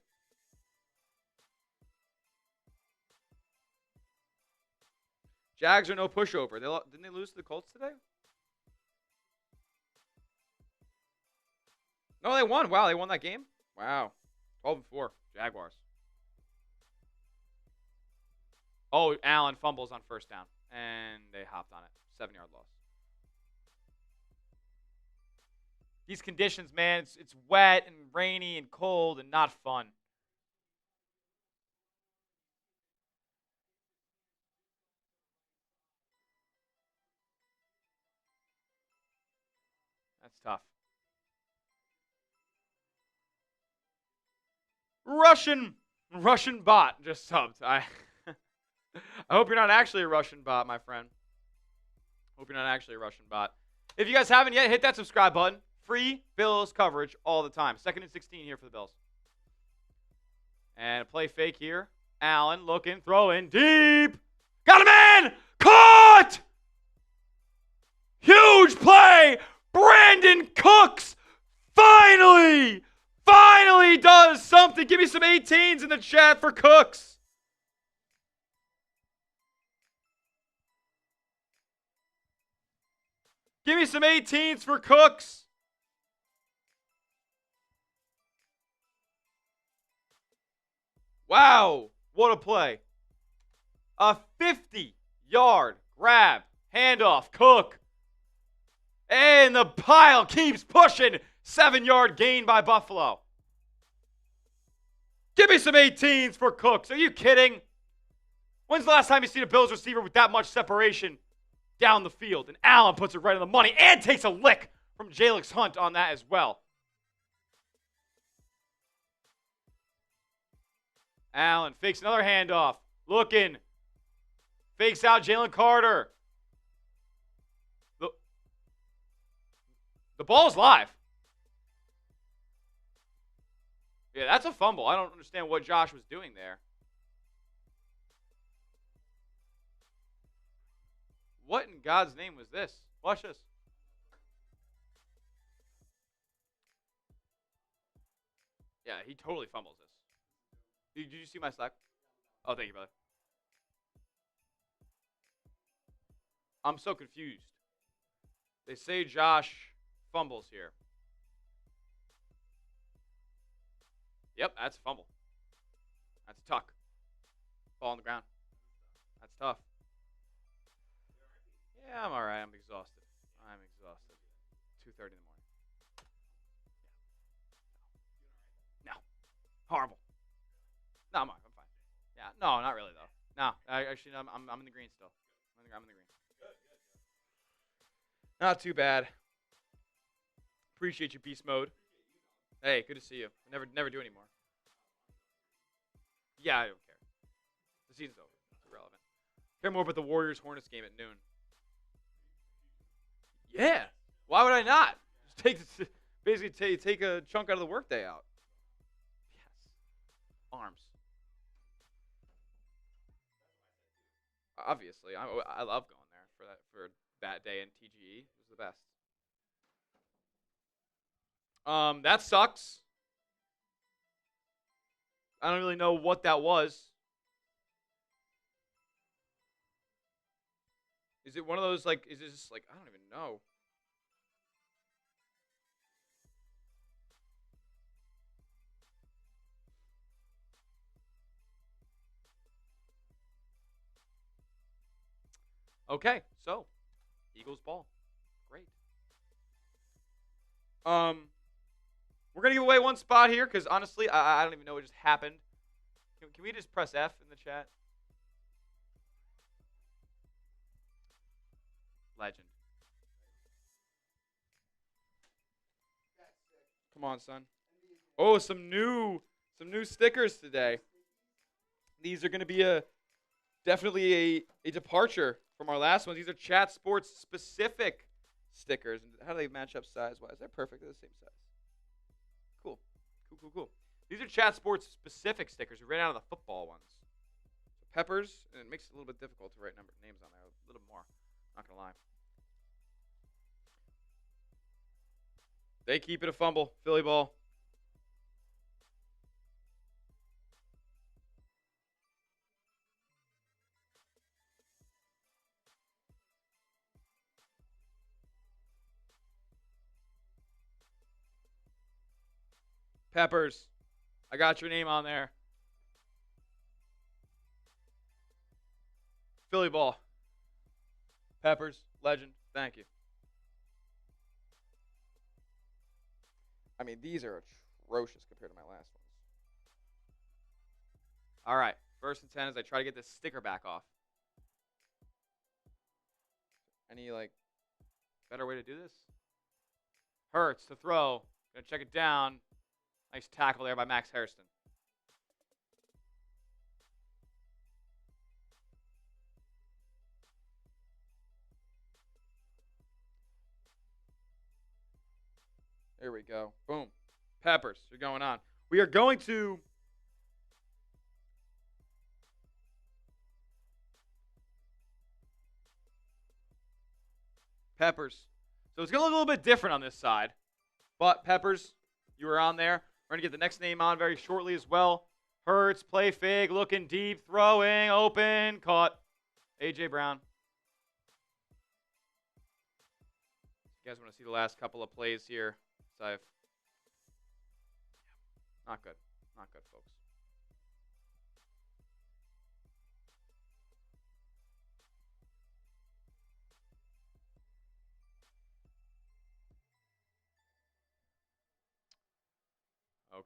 Jags are no pushover. Didn't they lose to the Colts today? No, they won. Wow, they won that game? Wow. 12-4. Jaguars. Oh, Allen fumbles on first down. And they hopped on it. 7-yard loss. These conditions, man, it's wet and rainy and cold and not fun. That's tough. Russian bot just subbed. I hope you're not actually a Russian bot, my friend. Hope you're not actually a Russian bot. If you guys haven't yet, hit that subscribe button. Free Bills coverage all the time. 2nd and 16 here for the Bills. And a play fake here. Allen looking, throwing deep. Got him in! Caught! Huge play! Brandon Cooks finally does something. Give me some 18s in the chat for Cooks. Give me some 18s for Cooks. Wow, what a play. A 50-yard grab, handoff, Cook. And the pile keeps pushing. 7-yard gain by Buffalo. Give me some 18s for Cooks. Are you kidding? When's the last time you seen a Bills receiver with that much separation down the field? And Allen puts it right on the money and takes a lick from Jalix Hunt on that as well. Allen fakes another handoff. Looking. Fakes out Jalen Carter. The ball's live. Yeah, that's a fumble. I don't understand what Josh was doing there. What in God's name was this? Watch this. Yeah, he totally fumbles this. Did you see my Slack? Oh, thank you, brother. I'm so confused. They say Josh fumbles here. Yep, that's a fumble. That's a tuck. Ball on the ground. That's tough. Yeah, I'm all right. I'm exhausted. 2:30 in the morning. No. Horrible. No, I'm fine. Yeah, no, not really though. No, actually, I'm in the green still. I'm in the green. Not too bad. Appreciate you, beast mode. Hey, good to see you. Never do anymore. Yeah, I don't care. The season's over. It's irrelevant. Care more about the Warriors Hornets game at noon. Yeah. Why would I not? Just basically take a chunk out of the workday out. Yes. Arms. Obviously, I love going there for that day in TGE. It was the best. That sucks. I don't really know what that was. Is it one of those, like, is this, like, I don't even know. Okay, so, Eagles ball. Great. We're going to give away one spot here, because, honestly, I don't even know what just happened. Can we just press F in the chat? Legend. Come on, son. Oh, some new stickers today. These are going to be definitely a departure from our last ones. These are Chat Sports specific stickers. How do they match up size-wise? They're perfect. They're the same size. Cool. These are Chat Sports specific stickers. We ran out of the football ones. So Peppers, and it makes it a little bit difficult to write names on there. A little more. Not going to lie. They keep it a fumble. Philly ball. Peppers. I got your name on there. Philly ball. Peppers. Legend. Thank you. I mean, these are atrocious compared to my last ones. All right. First and 10 as I try to get this sticker back off. Any, like, better way to do this? Hurts to throw. Gonna check it down. Nice tackle there by Max Hairston. There we go. Boom. Peppers, you're going on. We are going to Peppers. So it's going to look a little bit different on this side. But Peppers, you were on there. We're going to get the next name on very shortly as well. Hurts, play fake, looking deep, throwing, open, caught. A.J. Brown. You guys want to see the last couple of plays here? So I've... Not good. Not good, folks.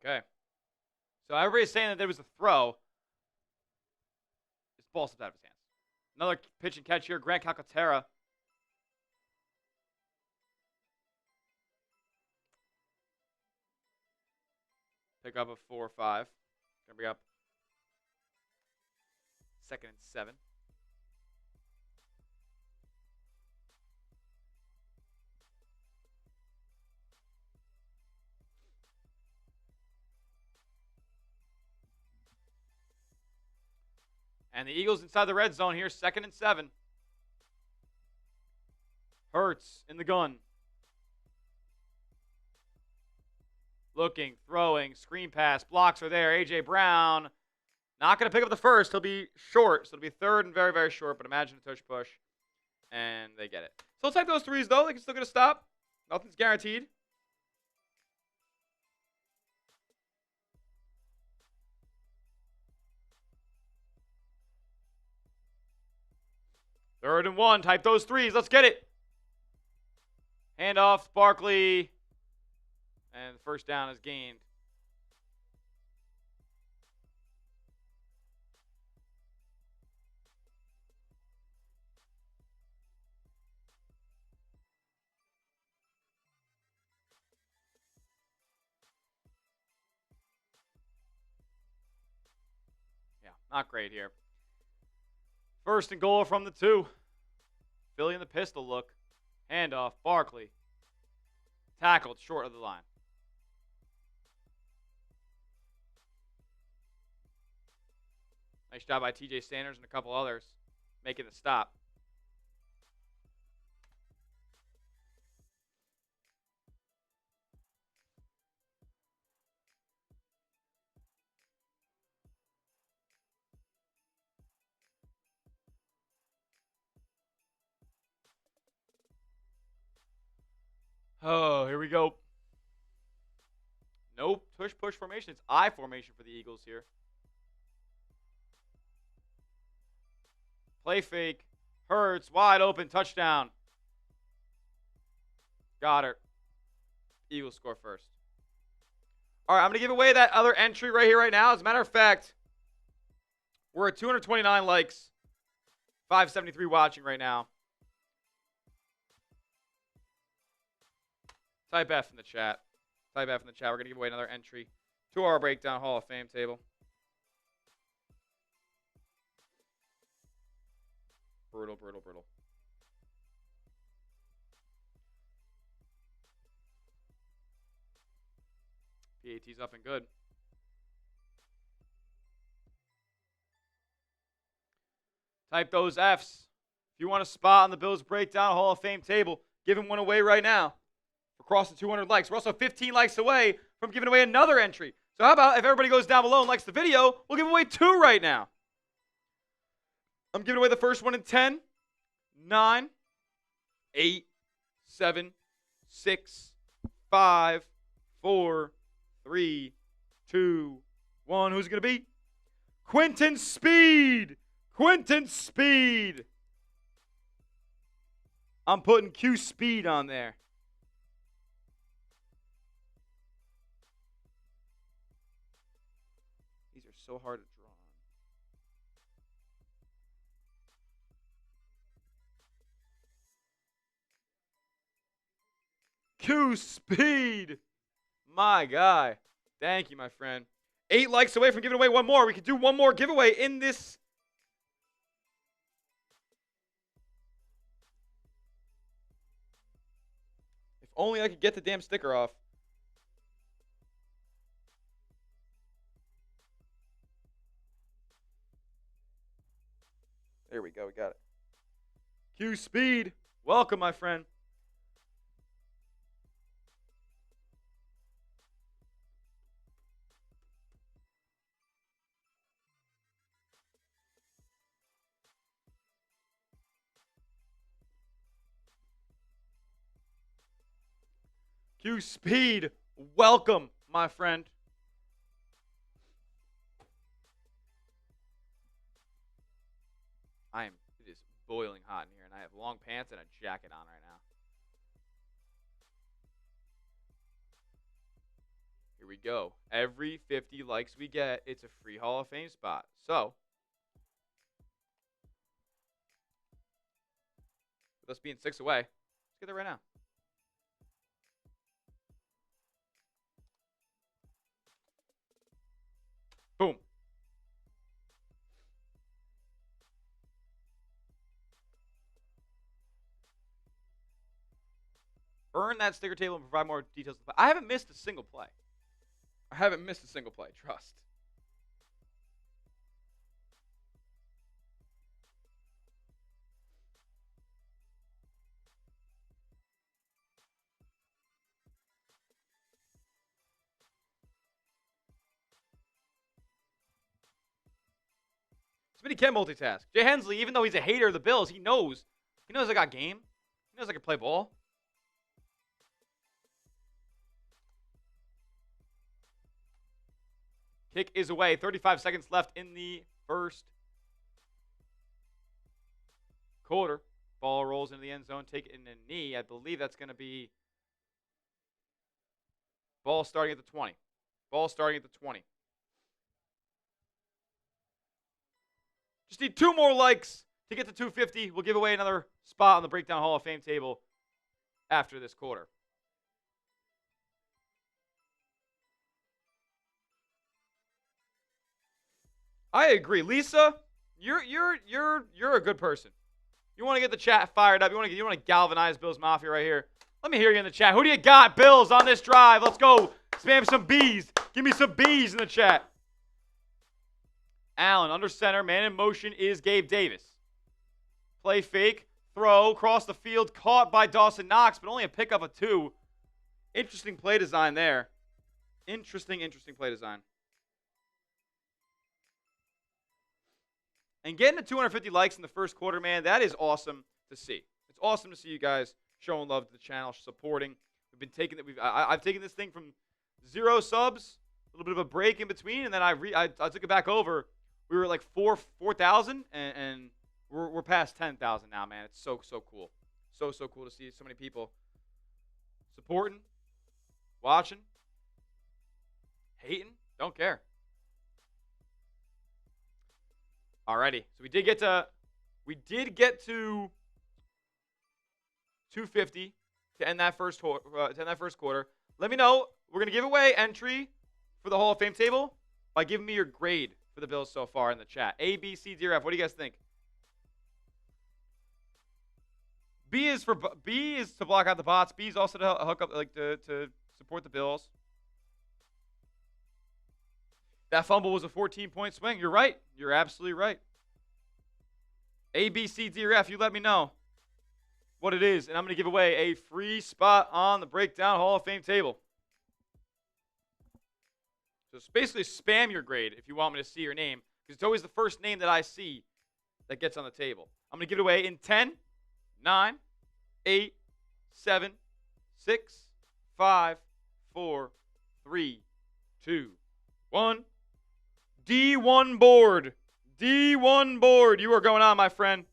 Okay. So everybody's saying that there was a throw. This ball slipped out of his hands. Another pitch and catch here. Grant Calcaterra. Pick up a 4 or 5. Gonna be up 2nd and 7. And the Eagles inside the red zone here, 2nd and 7. Hurts in the gun. Looking, throwing, screen pass, blocks are there. A.J. Brown not going to pick up the first. He'll be short, so it'll be 3rd and very, very short, but imagine a tush push, and they get it. So let's take those threes, though. They can still get a stop. Nothing's guaranteed. Third and 1. Type those threes. Let's get it. Handoff, Barkley. And the first down is gained. Yeah, not great here. 1st and goal from the 2. Philly in the pistol look. Handoff, Barkley. Tackled short of the line. Nice job by T.J. Sanders and a couple others making the stop. Oh, here we go. Nope. Push formation. It's I formation for the Eagles here. Play fake. Hurts. Wide open. Touchdown. Got her. Eagles score first. All right, I'm going to give away that other entry right here, right now. As a matter of fact, we're at 229 likes. 573 watching right now. Type F in the chat. Type F in the chat. We're going to give away another entry to our Breakdown Hall of Fame table. Brutal, brutal, brutal. PAT's up and good. Type those Fs. If you want a spot on the Bills Breakdown Hall of Fame table, giving one away right now. We're crossing 200 likes. We're also 15 likes away from giving away another entry. So how about if everybody goes down below and likes the video, we'll give away 2 right now. I'm giving away the first one in 10, 9, 8, 7, 6, 5, 4, 3, 2, 1. Who's it going to be? Quentin Speed. Quentin Speed. I'm putting Q Speed on there. These are so hard to draw on. Q Speed. My guy. Thank you, my friend. 8 likes away from giving away one more. We could do one more giveaway in this. If only I could get the damn sticker off. There we go. We got it. Q Speed. Welcome, my friend. Q Speed, welcome, my friend. It is boiling hot in here, and I have long pants and a jacket on right now. Here we go. Every 50 likes we get, it's a free Hall of Fame spot. So, with us being 6 away, let's get there right now. Boom. Earn that sticker table and provide more details. I haven't missed a single play. I haven't missed a single play. Trust. Smitty can multitask. Jay Hensley, even though he's a hater of the Bills, he knows I got game. He knows I can play ball. Kick is away. 35 seconds left in the first quarter. Ball rolls into the end zone. Take it in a knee. I believe that's going to be ball starting at the 20. Ball starting at the 20. Just need 2 more likes to get to 250. We'll give away another spot on the Breakdown Hall of Fame table after this quarter. I agree, Lisa. You're a good person. You want to get the chat fired up. You want to galvanize Bills Mafia right here. Let me hear you in the chat. Who do you got, Bills, on this drive? Let's go. Spam some B's. Give me some B's in the chat. Allen under center. Man in motion is Gabe Davis. Play fake. Throw across the field. Caught by Dawson Knox, but only a pickup of 2. Interesting play design there. Interesting play design. And getting to 250 likes in the first quarter, man, that is awesome to see. It's awesome to see you guys showing love to the channel, supporting. We've been taking that. I've taken this thing from 0 subs, a little bit of a break in between, and then I took it back over. We were like 4,000, and we're past 10,000 now, man. It's so cool, so cool to see so many people supporting, watching, hating, don't care. Alrighty, so we did get to 250 to end that first quarter. Let me know. We're gonna give away entry for the Hall of Fame table by giving me your grade for the Bills so far in the chat. A, B, C, D, or F. What do you guys think? B is to block out the bots. B is also to hook up, like to support the Bills. That fumble was a 14-point swing. You're right. You're absolutely right. A, B, C, D, or F. You let me know what it is, and I'm going to give away a free spot on the Breakdown Hall of Fame table. So it's basically spam your grade if you want me to see your name, because it's always the first name that I see that gets on the table. I'm going to give it away in 10, 9, 8, 7, 6, 5, 4, 3, 2, 1. D1 board. D1 board. You are going on, my friend.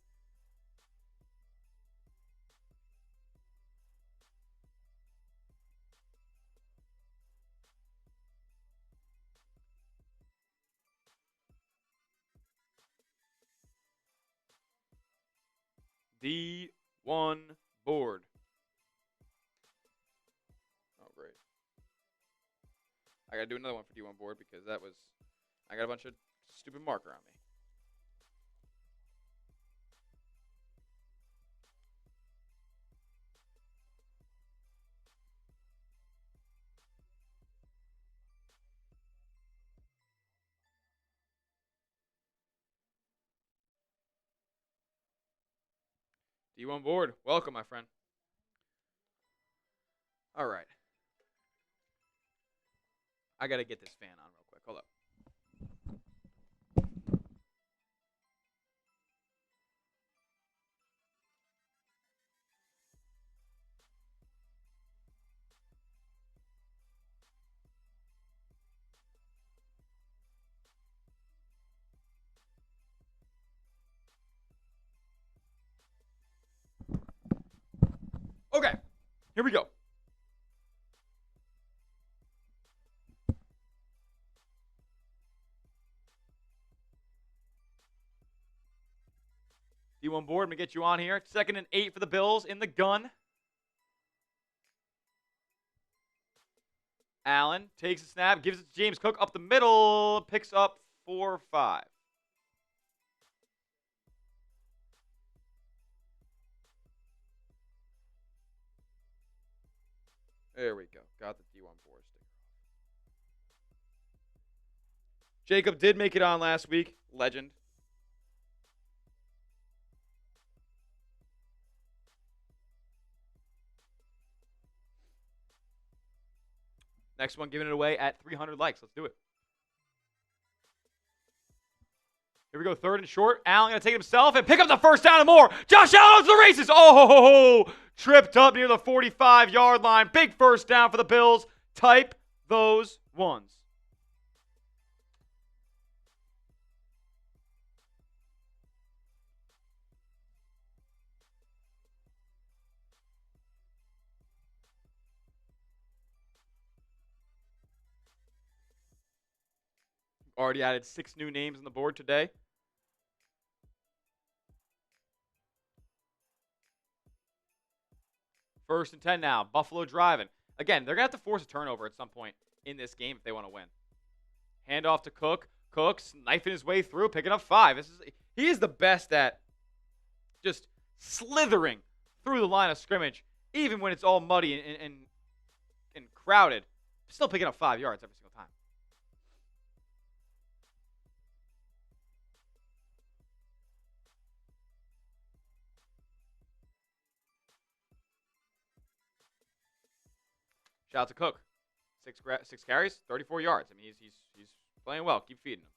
D1 board. Oh, great. I got to do another one for D1 board because I got a bunch of stupid marker on me. D1 board. Welcome, my friend. All right. I got to get this fan on real quick. Hold up. Okay. Here we go. D1 board, I'm going to get you on here. 2nd and 8 for the Bills in the gun. Allen takes a snap, gives it to James Cook up the middle, picks up 4-5. There we go. Got the D1 board sticker. Jacob did make it on last week. Legend. Next one, giving it away at 300 likes. Let's do it. Here we go, 3rd and short. Allen going to take it himself and pick up the first down and more. Josh Allen to the races. Oh, tripped up near the 45-yard line. Big first down for the Bills. Type those ones. Already added 6 new names on the board today. First and 10 now. Buffalo driving. Again, they're going to have to force a turnover at some point in this game if they want to win. Handoff to Cook. Cook's knifing his way through, picking up 5. He is the best at just slithering through the line of scrimmage, even when it's all muddy and crowded. Still picking up 5 yards every single time. Shout out to Cook. 6 carries, 34 yards. I mean, he's playing well. Keep feeding him.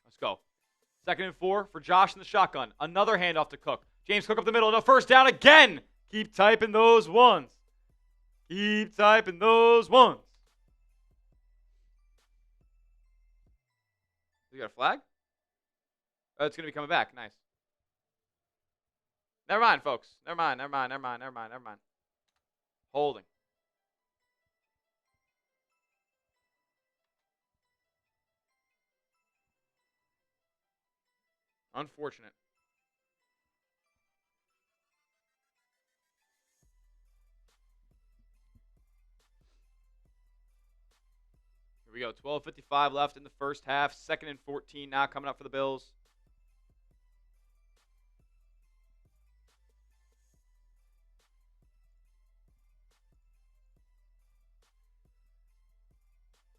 Let's go. 2nd and 4 for Josh in the shotgun. Another handoff to Cook. James Cook up the middle. No, first down again. Keep typing those ones. Keep typing those ones. You got a flag? Oh, it's going to be coming back. Nice. Never mind, folks. Never mind. Holding. Unfortunate. Here we go. 12:55 left in the first half. 2nd and 14 now coming up for the Bills.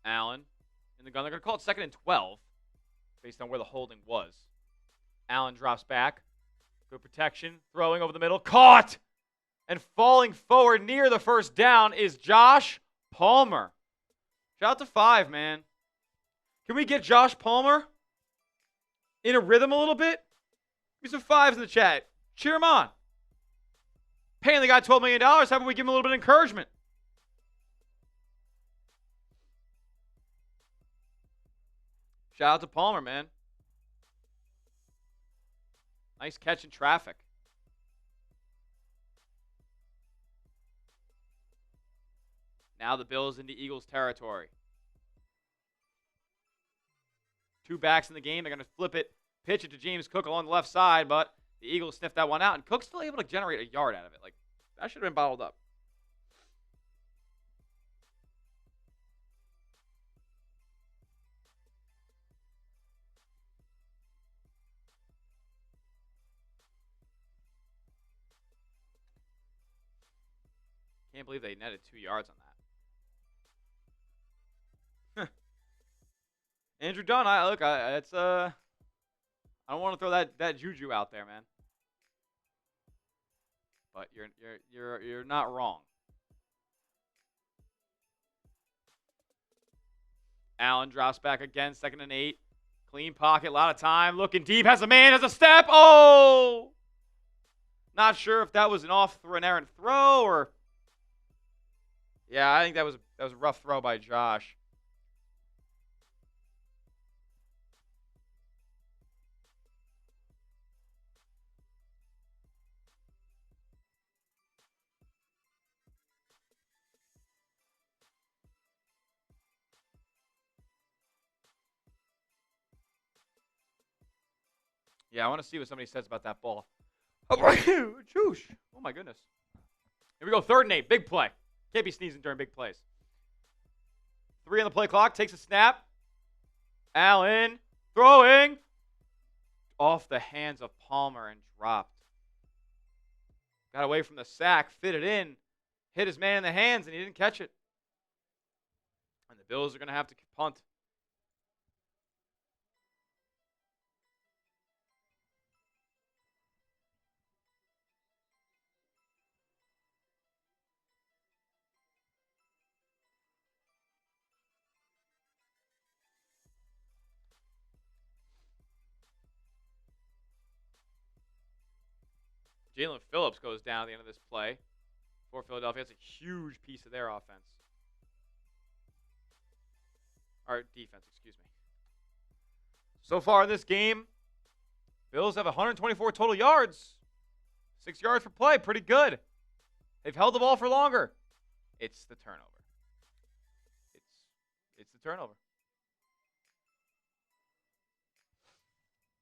Allen in the gun. They're going to call it 2nd and 12 based on where the holding was. Allen drops back. Good protection. Throwing over the middle. Caught! And falling forward near the first down is Josh Palmer. Shout out to 5, man. Can we get Josh Palmer in a rhythm a little bit? Give me some 5s in the chat. Cheer him on. Paying the guy $12 million. How about we give him a little bit of encouragement? Shout out to Palmer, man. Nice catch in traffic. Now the Bills into Eagles territory. 2 backs in the game. They're going to flip it, pitch it to James Cook along the left side, but the Eagles sniffed that one out, and Cook's still able to generate a yard out of it. Like, that should have been bottled up. Can't believe they netted 2 yards on that. Andrew Dunn, I don't want to throw that juju out there, man. But you're not wrong. Allen drops back again, 2nd and 8. Clean pocket, a lot of time. Looking deep, has a man, has a step. Oh! Not sure if that was an an errant throw or. Yeah, I think that was a rough throw by Josh. Yeah, I want to see what somebody says about that ball. Oh my goodness. Here we go, 3rd and 8, big play. Can't be sneezing during big plays. 3 on the play clock, takes a snap. Allen, throwing. Off the hands of Palmer and dropped. Got away from the sack, fit it in, hit his man in the hands, and he didn't catch it. And the Bills are going to have to punt. Jalen Phillips goes down at the end of this play for Philadelphia. That's a huge piece of their offense. Or defense, excuse me. So far in this game, Bills have 124 total yards. 6 yards per play, pretty good. They've held the ball for longer. It's the turnover. It's the turnover.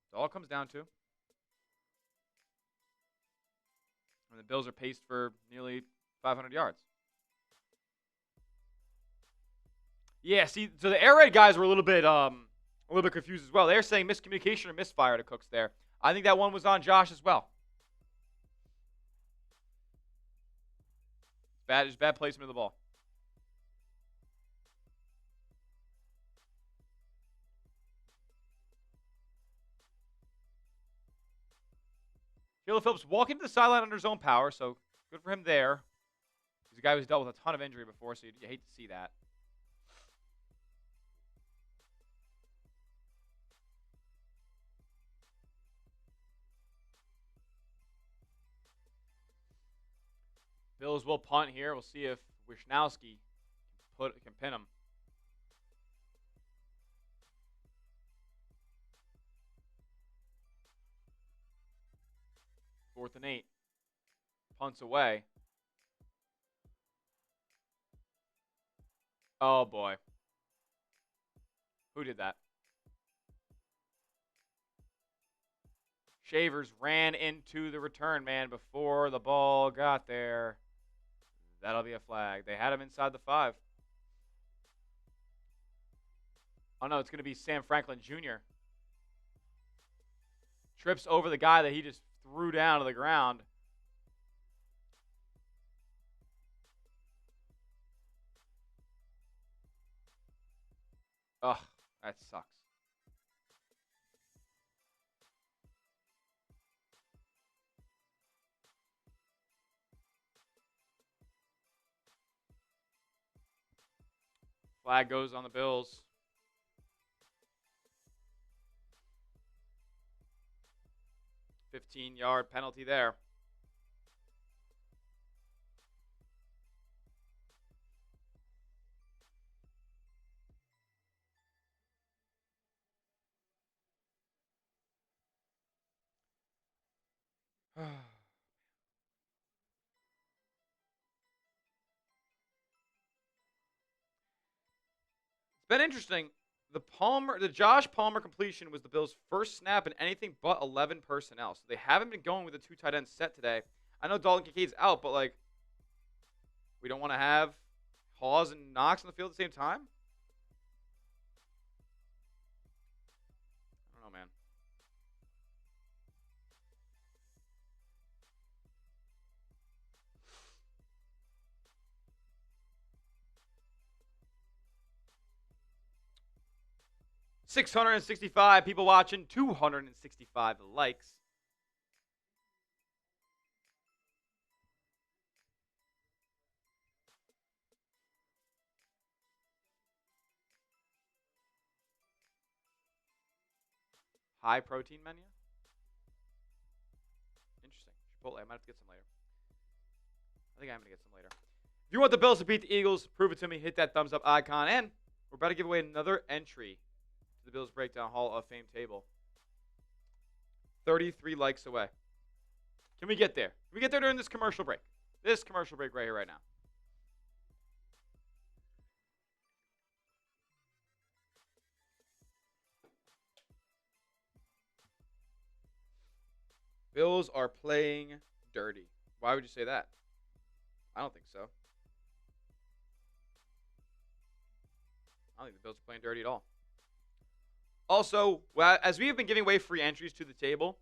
That's all it comes down to. And the Bills are paced for nearly 500 yards. Yeah, see, so the air raid guys were a little bit confused as well. They're saying miscommunication or misfire to Cooks there. I think that one was on Josh as well. Just bad placement of the ball. Jalen Phillips walking to the sideline under his own power, so good for him there. He's a guy who's dealt with a ton of injury before, so you hate to see that. Bills will punt here. We'll see if Wisnowski can pin him. Fourth and 8. Punts away. Oh, boy. Who did that? Shavers ran into the return man before the ball got there. That'll be a flag. They had him inside the 5. Oh, no, it's going to be Sam Franklin Jr. Trips over the guy that he just threw down to the ground. Ugh, that sucks. Flag goes on the Bills. $15-yard penalty there. It's been interesting. The Josh Palmer completion was the Bills' first snap in anything but 11 personnel. So they haven't been going with a 2 tight end set today. I know Dalton Kincaid's out, but like, we don't want to have Hawes and Knox on the field at the same time. I don't know, man. $665 people watching, 265 likes. High protein menu. Interesting. Chipotle. I might have to get some later. I think I'm going to get some later. If you want the Bills to beat the Eagles, prove it to me. Hit that thumbs up icon. And we're about to give away another entry to the Bills Breakdown Hall of Fame table. 33 likes away. Can we get there? Can we get there during this commercial break? This commercial break right here, right now. Bills are playing dirty. Why would you say that? I don't think so. I don't think the Bills are playing dirty at all. Also, as we have been giving away free entries to the table,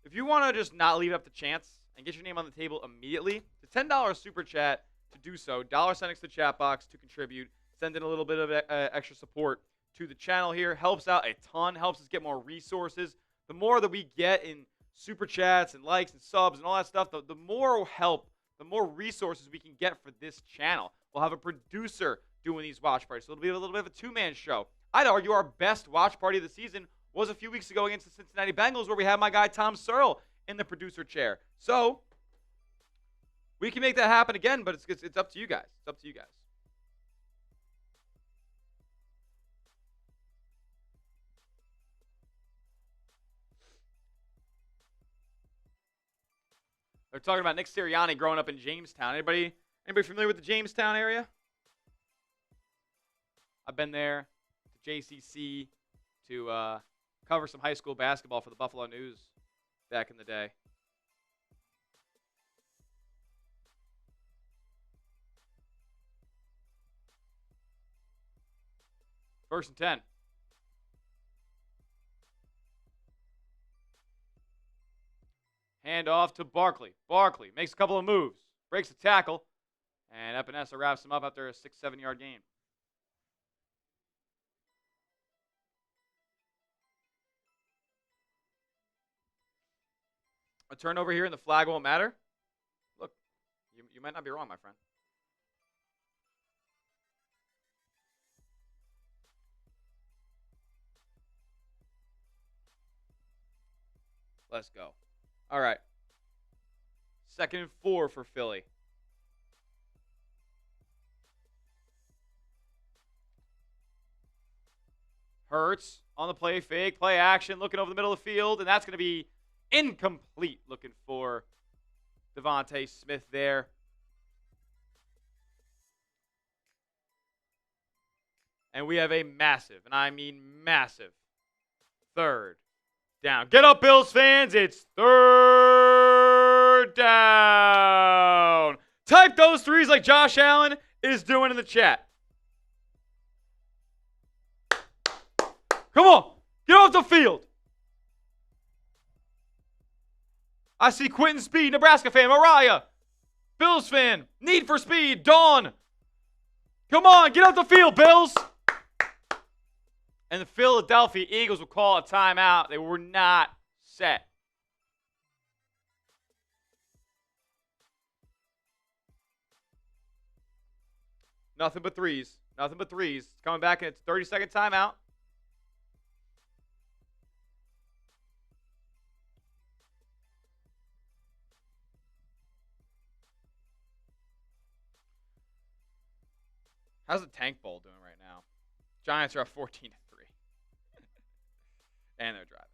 if you want to just not leave it up to chance and get your name on the table immediately, the $10 super chat to do so, $sign next to the chat box to contribute, send in a little bit of extra support to the channel here. Helps out a ton, helps us get more resources. The more that we get in super chats and likes and subs and all that stuff, the more help, the more resources we can get for this channel. We'll have a producer doing these watch parties, so it'll be a little bit of a two-man show. I'd argue our best watch party of the season was a few weeks ago against the Cincinnati Bengals, where we had my guy Tom Searle in the producer chair. So we can make that happen again, but it's up to you guys. It's up to you guys. They're talking about Nick Sirianni growing up in Jamestown. Anybody familiar with the Jamestown area? I've been there to JCC to cover some high school basketball for the Buffalo News back in the day. First and 10. Hand off to Barkley. Barkley makes a couple of moves, breaks a tackle, and Epinesa wraps him up after a 6-7 yard gain. A turnover here and the flag won't matter? Look, you might not be wrong, my friend. Let's go. All right. 2nd and 4 for Philly. Hurts on the play fake, play action, looking over the middle of the field, and that's going to be incomplete. Looking for Devontae Smith there. And we have a massive, and I mean massive, third down. Get up, Bills fans. It's third down. Type those threes like Josh Allen is doing in the chat. Come on. Get off the field. I see Quentin Speed, Nebraska fan, Mariah, Bills fan, Need for Speed, Dawn. Come on, get off the field, Bills. And the Philadelphia Eagles will call a timeout. They were not set. Nothing but threes. Nothing but threes. It's coming back in its 30-second timeout. How's the Tank Bowl doing right now? Giants are up 14-3. And they're driving.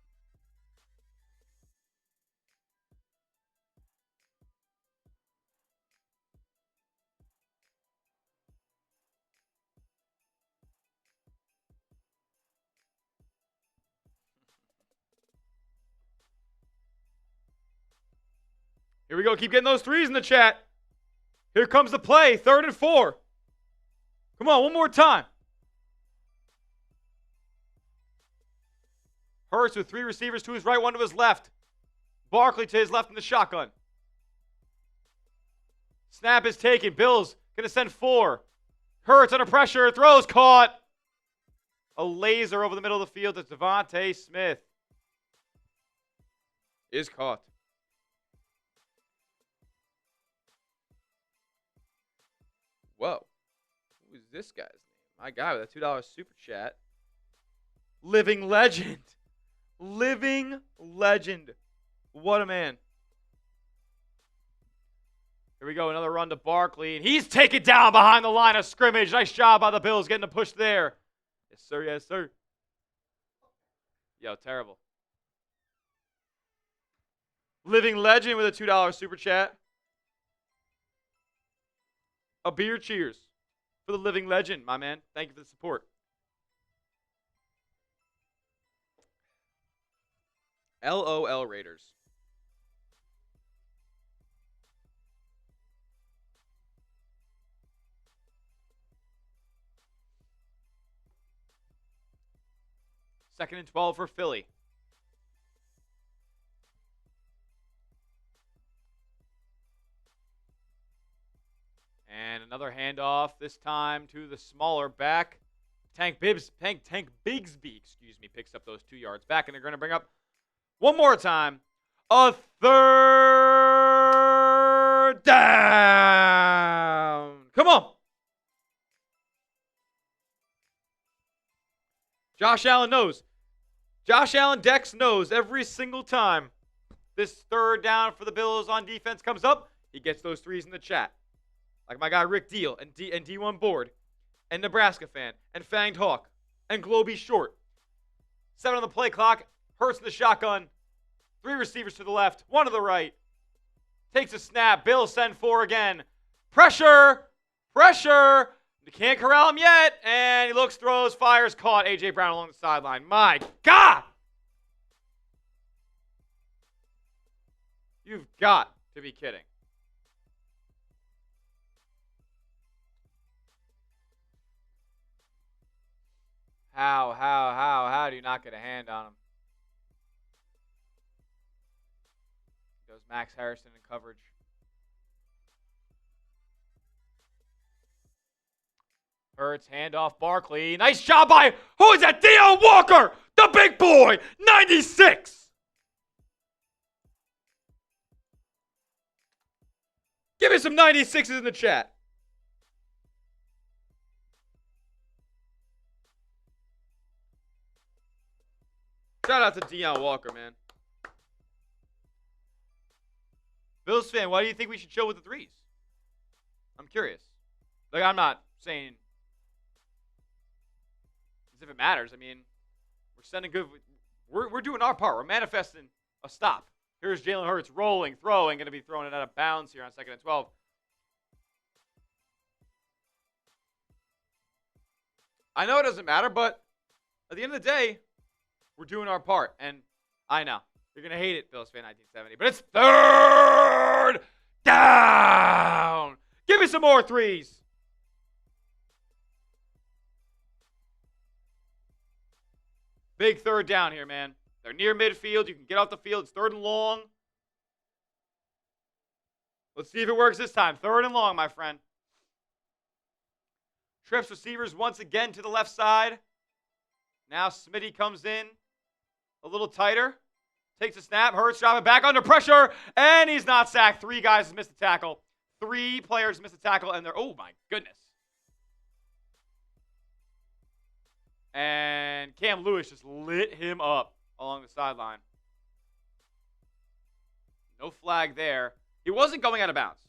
Here we go. Keep getting those threes in the chat. Here comes the play. 3rd and 4. Come on, one more time. Hurts with 3 receivers to his right, 1 to his left. Barkley to his left in the shotgun. Snap is taken. Bills going to send 4. Hurts under pressure. Throws caught. A laser over the middle of the field. It's Devontae Smith. Is caught. Whoa. Who is this guy's name? My guy with a $2 super chat. Living legend. Living legend. What a man. Here we go. Another run to Barkley. And he's taken down behind the line of scrimmage. Nice job by the Bills getting a push there. Yes, sir. Yes, sir. Yo, terrible. Living legend with a $2 super chat. A beer cheers for the living legend, my man. Thank you for the support. LOL Raiders. Second and 12 for Philly. And another handoff, this time to the smaller back. Tank Bigsby, picks up those 2 yards back, and they're going to bring up one more time a 3rd down. Come on. Josh Allen knows. Josh Allen Dex knows every single time this 3rd down for the Bills on defense comes up, he gets those threes in the chat. Like my guy Rick Deal and D1 Board and Nebraska fan and Fanged Hawk and Globy Short. 7 on the play clock. Hurts in the shotgun. 3 receivers to the left, 1 to the right. Takes a snap. Bills send 4 again. Pressure. Pressure. They can't corral him yet. And he looks, throws, fires, caught. A.J. Brown along the sideline. My God. You've got to be kidding. How do you not get a hand on him? Goes Max Harrison in coverage. Hurts, handoff, Barkley. Nice job by, who is that? Deion Walker, the big boy, 96. Give me some 96s in the chat. Shout out to Deion Walker, man. Bills fan, why do you think we should chill with the threes? I'm curious. Like, I'm not saying as if it matters. I mean, We're sending good. We're doing our part. We're manifesting a stop. Here's Jalen Hurts rolling, throwing, going to be throwing it out of bounds here on 2nd and 12. I know it doesn't matter, but at the end of the day, we're doing our part. And I know you're going to hate it, Bills fan 1970, but it's 3rd down. Give me some more threes. Big 3rd down here, man. They're near midfield. You can get off the field. It's 3rd and long. Let's see if it works this time. 3rd and long, my friend. Trips receivers once again to the left side. Now Smitty comes in a little tighter. Takes a snap. Hurts dropping back under pressure. And he's not sacked. 3 guys missed a tackle. 3 players missed a tackle. And they're, oh my goodness. And Cam Lewis just lit him up along the sideline. No flag there. He wasn't going out of bounds.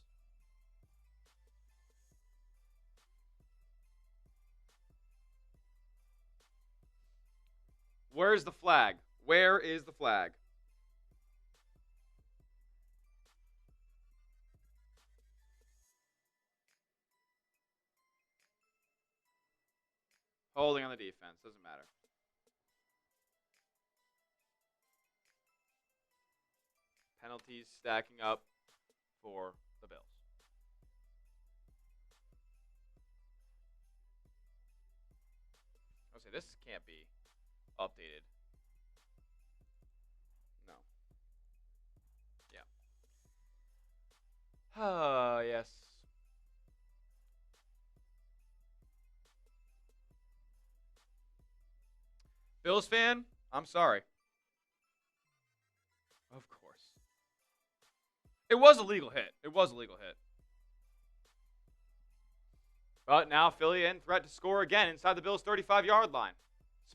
Where's the flag? Where is the flag? Holding on the defense. Doesn't matter. Penalties stacking up for the Bills. I'll say this can't be updated. No. Yeah. Yes. Bills fan, I'm sorry. Of course. It was a legal hit. It was a legal hit. But now Philly in threat to score again inside the Bills' 35-yard line.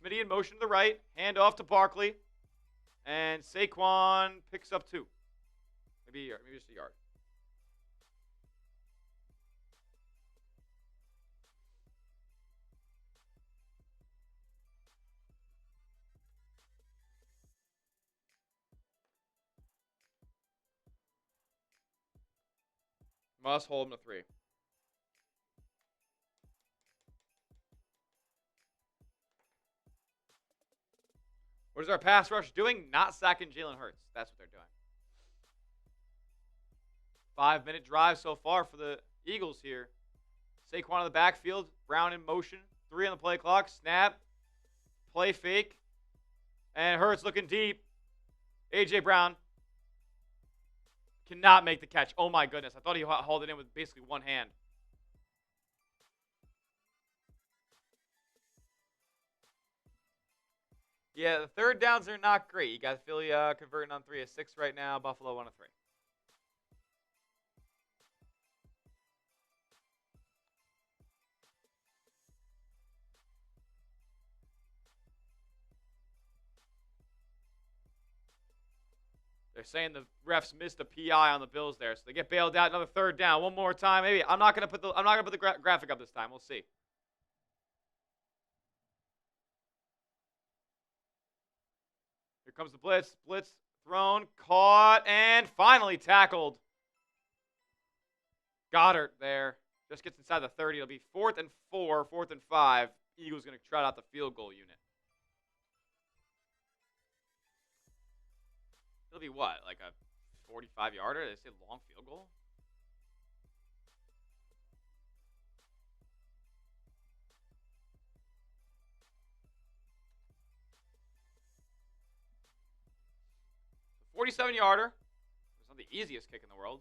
Smitty in motion to the right. Hand off to Barkley. And Saquon picks up 2. Maybe just a yard. Must hold him to 3. What is our pass rush doing? Not sacking Jalen Hurts. That's what they're doing. 5-minute drive so far for the Eagles here. Saquon in the backfield. Brown in motion. 3 on the play clock. Snap. Play fake. And Hurts looking deep. A.J. Brown cannot make the catch. Oh, my goodness. I thought he hauled it in with basically one hand. Yeah, the 3rd downs are not great. You got Philly converting on 3 of 6 right now. Buffalo 1 of 3. They're saying the refs missed a PI on the Bills there, so they get bailed out. Another 3rd down. One more time, maybe. I'm not gonna put the graphic up this time. We'll see. Here comes the blitz. Blitz thrown, caught, and finally tackled. Goddard there. Just gets inside the 30. It'll be 4th and 4, 4th and 5. Eagles going to trot out the field goal unit. It'll be what? Like a 45-yarder? They say long field goal? A 47-yarder. It's not the easiest kick in the world.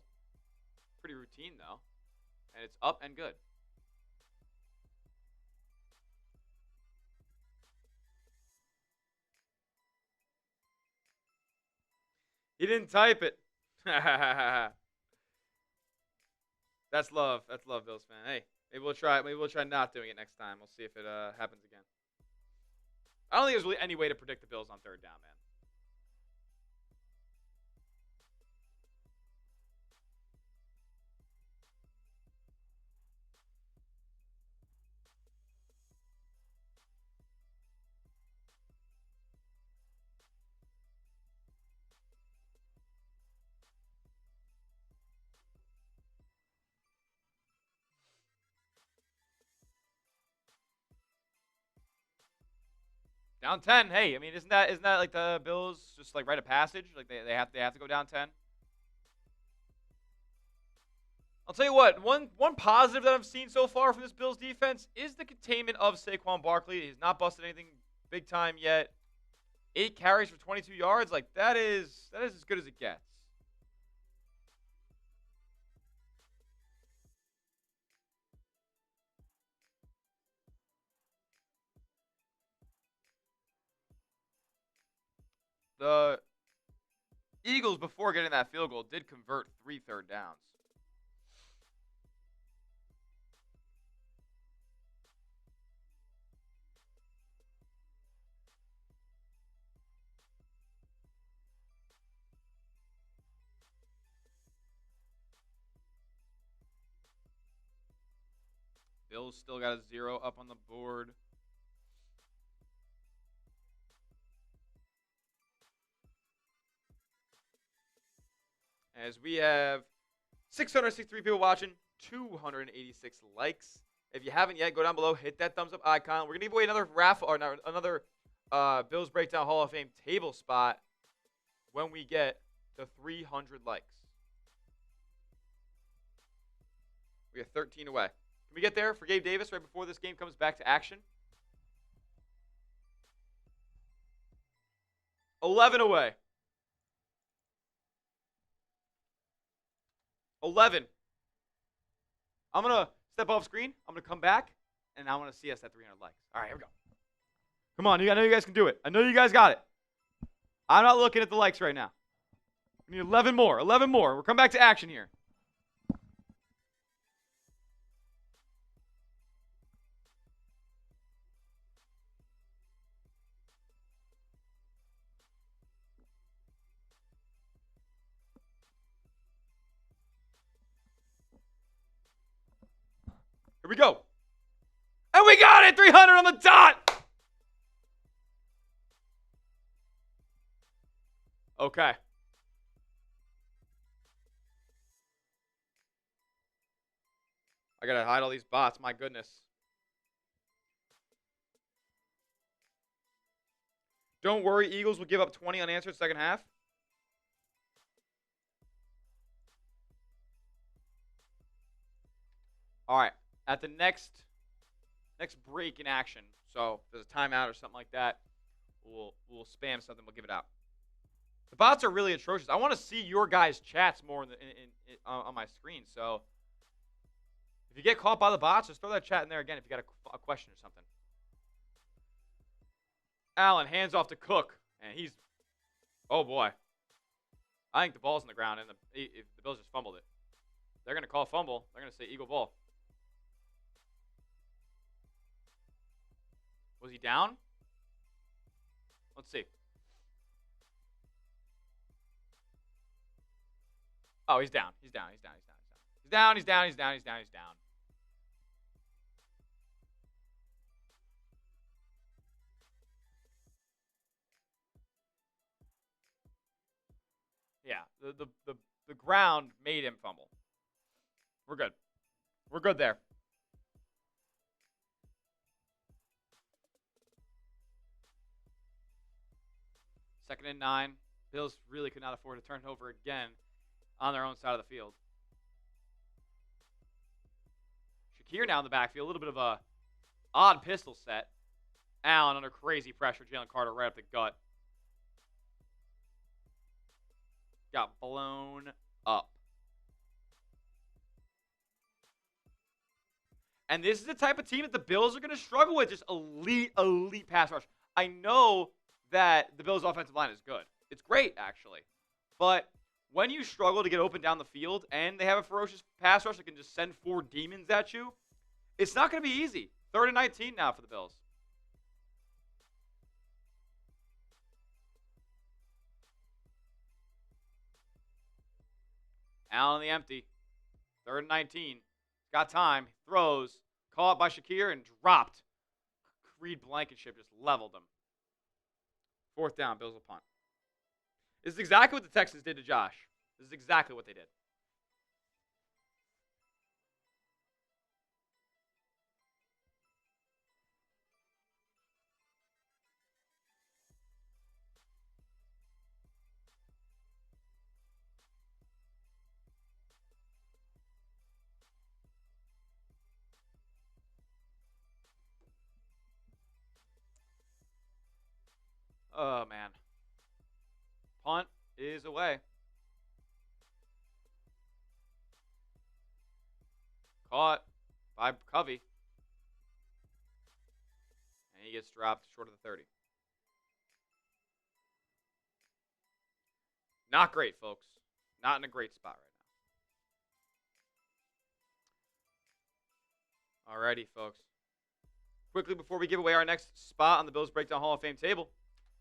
Pretty routine, though. And it's up and good. He didn't type it. That's love. That's love, Bills fan. Hey, maybe we'll try. Maybe we'll try not doing it next time. We'll see if it happens again. I don't think there's really any way to predict the Bills on 3rd down, man. Down 10. Hey, I mean, isn't that like the Bills just like rite of passage? Like they have to go down 10. I'll tell you what. One positive that I've seen so far from this Bills defense is the containment of Saquon Barkley. He's not busted anything big time yet. 8 carries for 22 yards. Like that is as good as it gets. The Eagles, before getting that field goal, did convert 3 third downs. Bills still got a 0 up on the board. As we have 663 people watching, 286 likes. If you haven't yet, go down below, hit that thumbs up icon. We're gonna give away another raffle or another Bills Breakdown Hall of Fame table spot when we get to 300 likes. We are 13 away. Can we get there for Gabe Davis right before this game comes back to action? 11 away. 11. I'm going to step off screen. I'm going to come back, and I want to see us at 300 likes. All right, here we go. Come on. I know you guys can do it. I know you guys got it. I'm not looking at the likes right now. We need 11 more. 11 more. We're coming back to action here. Here we go. And we got it! 300 on the dot! Okay. I gotta hide all these bots, my goodness. Don't worry, Eagles will give up 20 unanswered second half. All right. At the next break in action, so if there's a timeout or something like that, we'll spam something, we'll give it out. The bots are really atrocious. I want to see your guys' chats more on my screen. So if you get caught by the bots, just throw that chat in there again if you got a question or something. Allen hands off to Cook, and he's, oh boy. I think the ball's on the ground, and the Bills just fumbled it. They're gonna call fumble. They're gonna say Eagle ball. Was he down? Let's see. Oh, he's down. He's down. He's down. He's down. He's down. He's down. He's down. He's down. He's down. Yeah, the ground made him fumble. We're good. We're good there. Second and 9. Bills really could not afford to turn it over again on their own side of the field. Shakir now in the backfield. A little bit of a odd pistol set. Allen under crazy pressure. Jalen Carter right up the gut. Got blown up. And this is the type of team that the Bills are going to struggle with. Just elite pass rush. I know that the Bills' offensive line is good. It's great, actually. But when you struggle to get open down the field and they have a ferocious pass rush that can just send 4 demons at you, it's not going to be easy. 3rd and 19 now for the Bills. Allen in the empty. 3rd and 19. Got time. Throws. Caught by Shakir and dropped. Reed Blankenship just leveled him. 4th down. Bills will punt. This is exactly what the Texans did to Josh. This is exactly what they did. Oh, man. Punt is away. Caught by Covey. And he gets dropped short of the 30. Not great, folks. Not in a great spot right now. Alrighty, folks. Quickly, before we give away our next spot on the Bills Breakdown Hall of Fame table,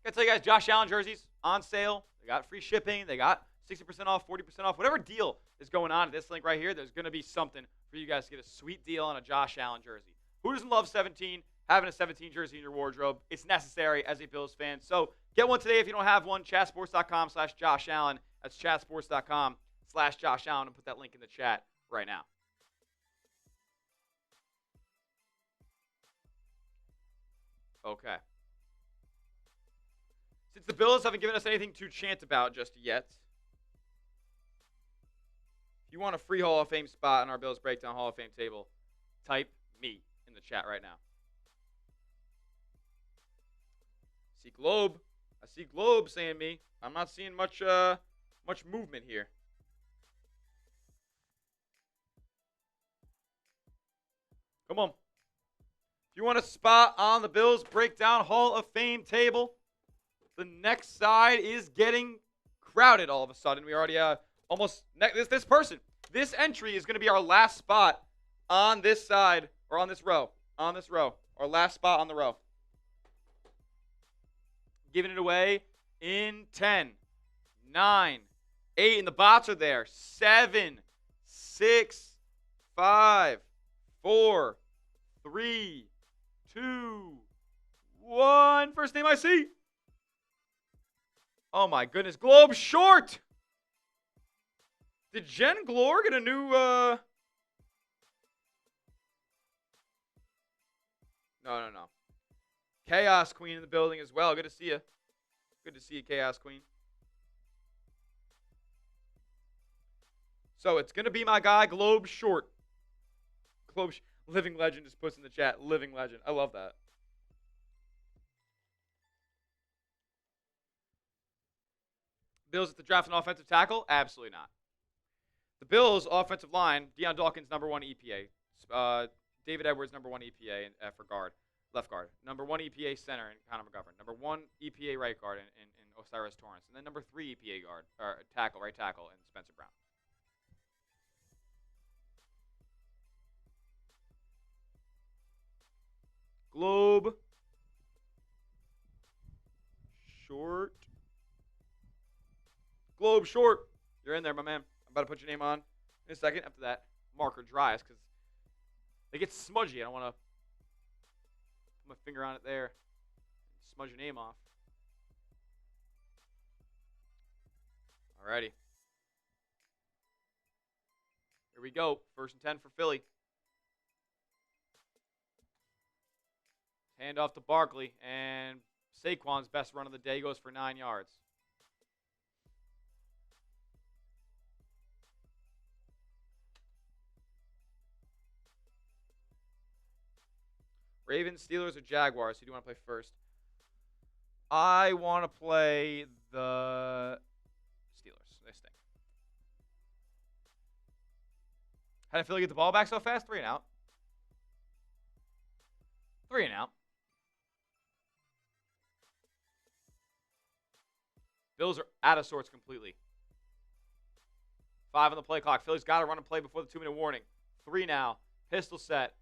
I gotta tell you guys, Josh Allen jerseys on sale. They got free shipping. They got 60% off, 40% off. Whatever deal is going on at this link right here, there's going to be something for you guys to get a sweet deal on a Josh Allen jersey. Who doesn't love 17? Having a 17 jersey in your wardrobe, it's necessary as a Bills fan. So get one today if you don't have one. Chatsports.com/Josh Allen. That's chatsports.com/Josh Allen. And put that link in the chat right now. Okay. Since the Bills haven't given us anything to chant about just yet, if you want a free Hall of Fame spot on our Bills Breakdown Hall of Fame table, type me in the chat right now. I see Globe saying me. I'm not seeing much movement here. Come on. If you want a spot on the Bills Breakdown Hall of Fame table, the next side is getting crowded all of a sudden. We already almost this person. This entry is going to be our last spot on this side or on this row. On this row. Our last spot on the row. Giving it away in 10, 9, 8, and the bots are there. 7, 6, 5, 4, 3, 2, 1. First name I see. Oh my goodness. Globe short. Did Jen Glore get a new No. Chaos Queen in the building as well. Good to see you. Good to see you, Chaos Queen. So it's going to be my guy, Globe Short. Living Legend just puts in the chat. Living Legend. I love that. Bills at the draft an offensive tackle? Absolutely not. The Bills' offensive line, Deion Dawkins, #1 EPA. David Edwards, #1 EPA for guard. Left guard. #1 EPA center in Connor McGovern. #1 EPA right guard in Osiris Torrance. And then #3 EPA guard, or tackle, right tackle in Spencer Brown. Globe. Short. Globe Short. You're in there, my man. I'm about to put your name on in a second. After that marker dries because they get smudgy. I don't want to put my finger on it there and smudge your name off. Alrighty. Here we go. 1st and 10 for Philly. Hand off to Barkley, and Saquon's best run of the day goes for 9 yards. Ravens, Steelers, or Jaguars? Who do you want to play first? I want to play the Steelers. They stink. How did Philly get the ball back so fast? 3 and out. 3 and out. Bills are out of sorts completely. 5 on the play clock. Philly's got to run and play before the 2-minute warning. 3 now. Pistol set.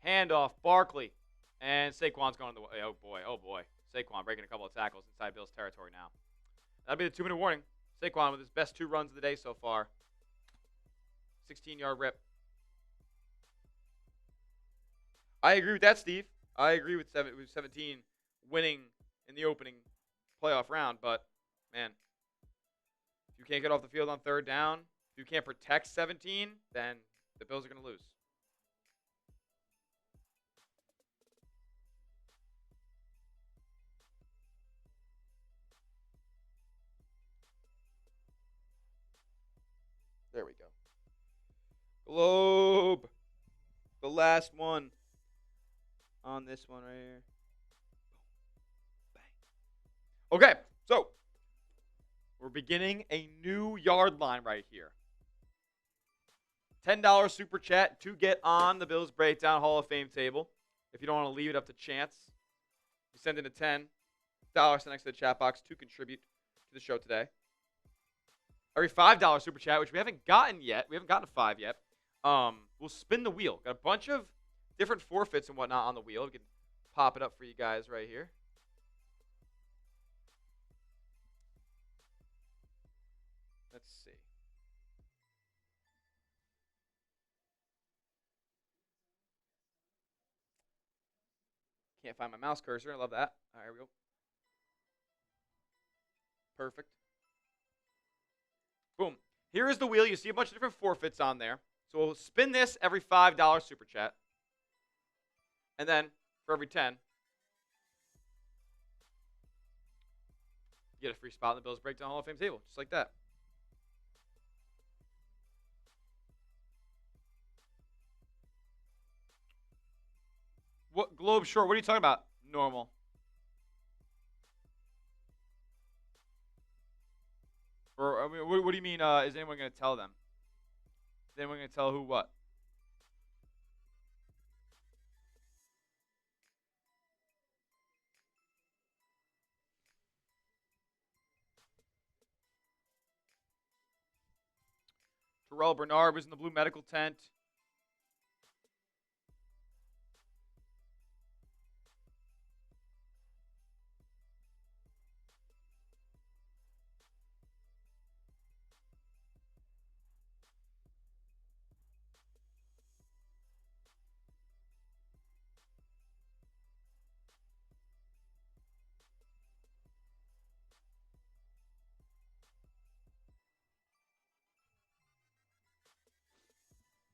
Handoff. Barkley. And Saquon's going the way. Oh, boy. Saquon breaking a couple of tackles inside Bills territory now. That'll be the 2-minute warning. Saquon with his best 2 runs of the day so far. 16-yard rip. I agree with that, Steve. I agree with 17 winning in the opening playoff round, but man, if you can't get off the field on 3rd down, if you can't protect 17, then the Bills are going to lose. There we go. Globe. The last one on this one right here. Bang. Okay, so we're beginning a new yard line right here. $10 super chat to get on the Bills Breakdown Hall of Fame table. If you don't want to leave it up to chance, you send in a $10 next to the chat box to contribute to the show today. Every $5 super chat, which we haven't gotten yet. We haven't gotten a 5 yet. We'll spin the wheel. Got a bunch of different forfeits and whatnot on the wheel. We can pop it up for you guys right here. Let's see. Can't find my mouse cursor. I love that. All right, here we go. Perfect. Boom. Here is the wheel. You see a bunch of different forfeits on there. So we'll spin this every $5 super chat. And then for every 10, you get a free spot in the Bills Breakdown Hall of Fame table. Just like that. What Globe Short? What are you talking about? Normal. Or I mean, what do you mean? Is anyone going to tell them? Is anyone going to tell who what? Terrell Bernard was in the blue medical tent.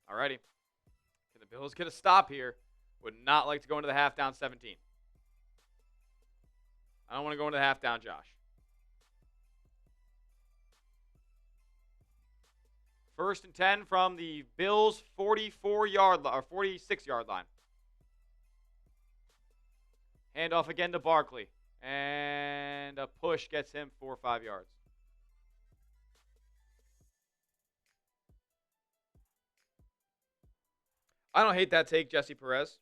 Alrighty. Can the Bills get a stop here? Would not like to go into the half down 17. I don't want to go into the half down, Josh. First and 10 from the Bills' 44-yard line or 46-yard line. Handoff again to Barkley. And a push gets him 4 or 5 yards. I don't hate that take, Jesse Perez.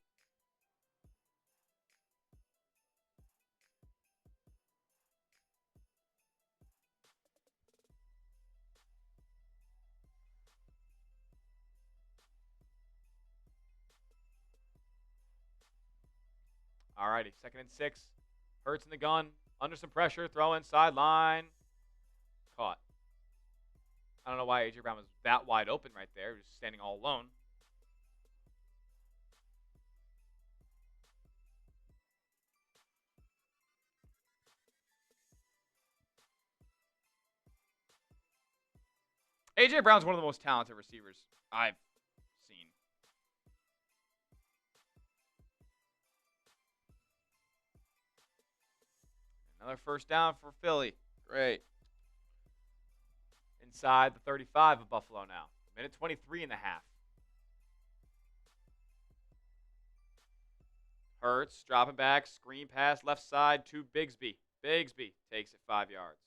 Alrighty, 2nd and 6. Hurts in the gun. Under some pressure. Throw in sideline. Caught. I don't know why A.J. Brown was that wide open right there. He was standing all alone. A.J. Brown's one of the most talented receivers I've seen. Another first down for Philly. Great. Inside the 35 of Buffalo now. Minute 23 and a half. Hurts, dropping back, screen pass left side to Bigsby. Bigsby takes it 5 yards.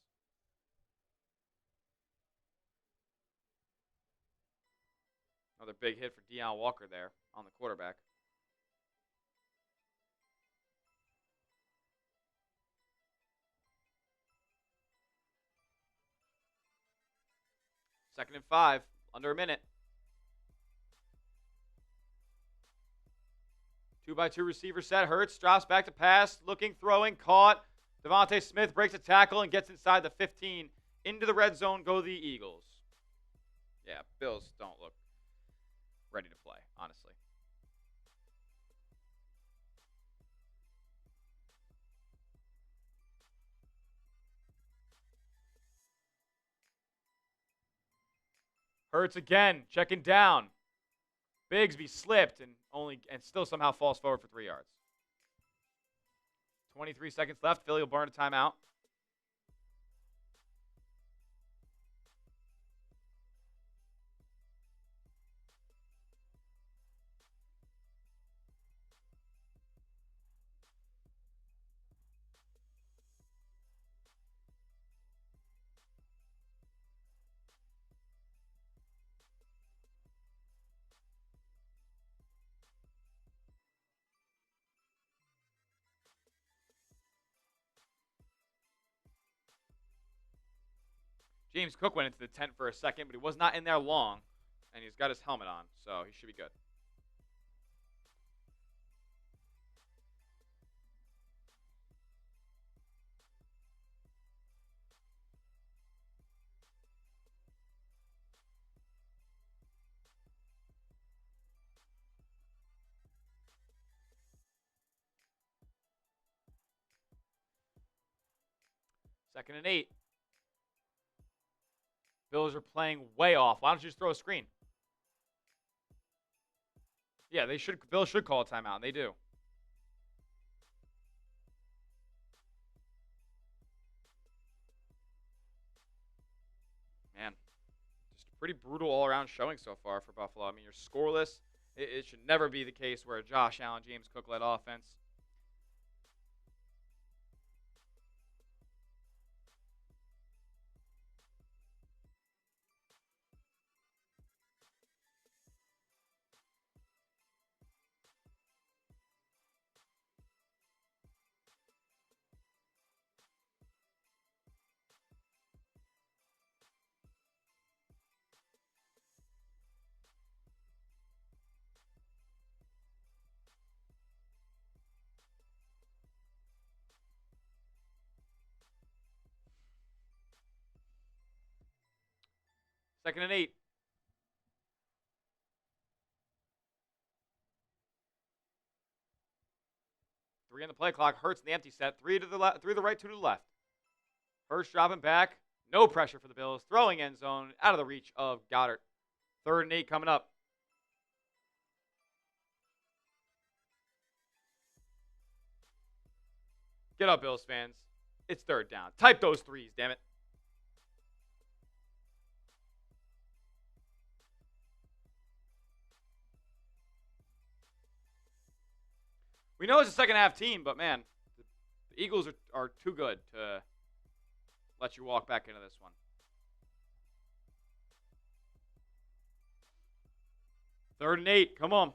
Another big hit for Deion Walker there on the quarterback. Second and 5, under a minute. 2-by-2 receiver set. Hurts drops back to pass, looking, throwing, caught. Devontae Smith breaks a tackle and gets inside the 15. Into the red zone go the Eagles. Yeah, Bills don't look ready to play, honestly. Hurts again, checking down. Bigsby slipped and still somehow falls forward for 3 yards. 23 seconds left. Philly will burn a timeout. James Cook went into the tent for a second, but he was not in there long. And he's got his helmet on, so he should be good. Second and 8. Bills are playing way off. Why don't you just throw a screen? Yeah, they should. Bills should call a timeout, and they do. Man, just a pretty brutal all-around showing so far for Buffalo. I mean, you're scoreless. It should never be the case where a Josh Allen, James Cook-led offense. Second and 8. Three on the play clock. Hurts in the empty set. Three to the left, 3 to the right, 2 to the left. Hurts dropping back. No pressure for the Bills. Throwing end zone out of the reach of Goddard. Third and 8 coming up. Get up, Bills fans. It's third down. Type those threes, damn it. We know it's a second half team, but man, the Eagles are too good to let you walk back into this one. Third and 8. Come on.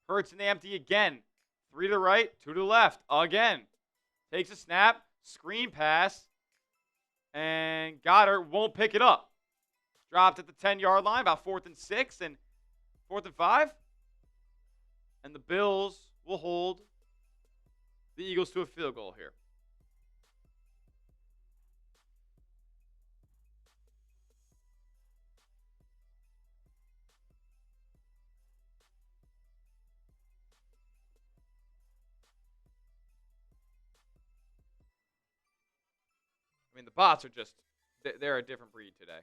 Hurts in the empty again. 3 to the right, 2 to the left. Again. Takes a snap. Screen pass. And Goddard won't pick it up. Dropped at the 10-yard line. About 4th and 6 and 4th and 5. And the Bills will hold the Eagles to a field goal here. I mean, the bots are just, they're a different breed today.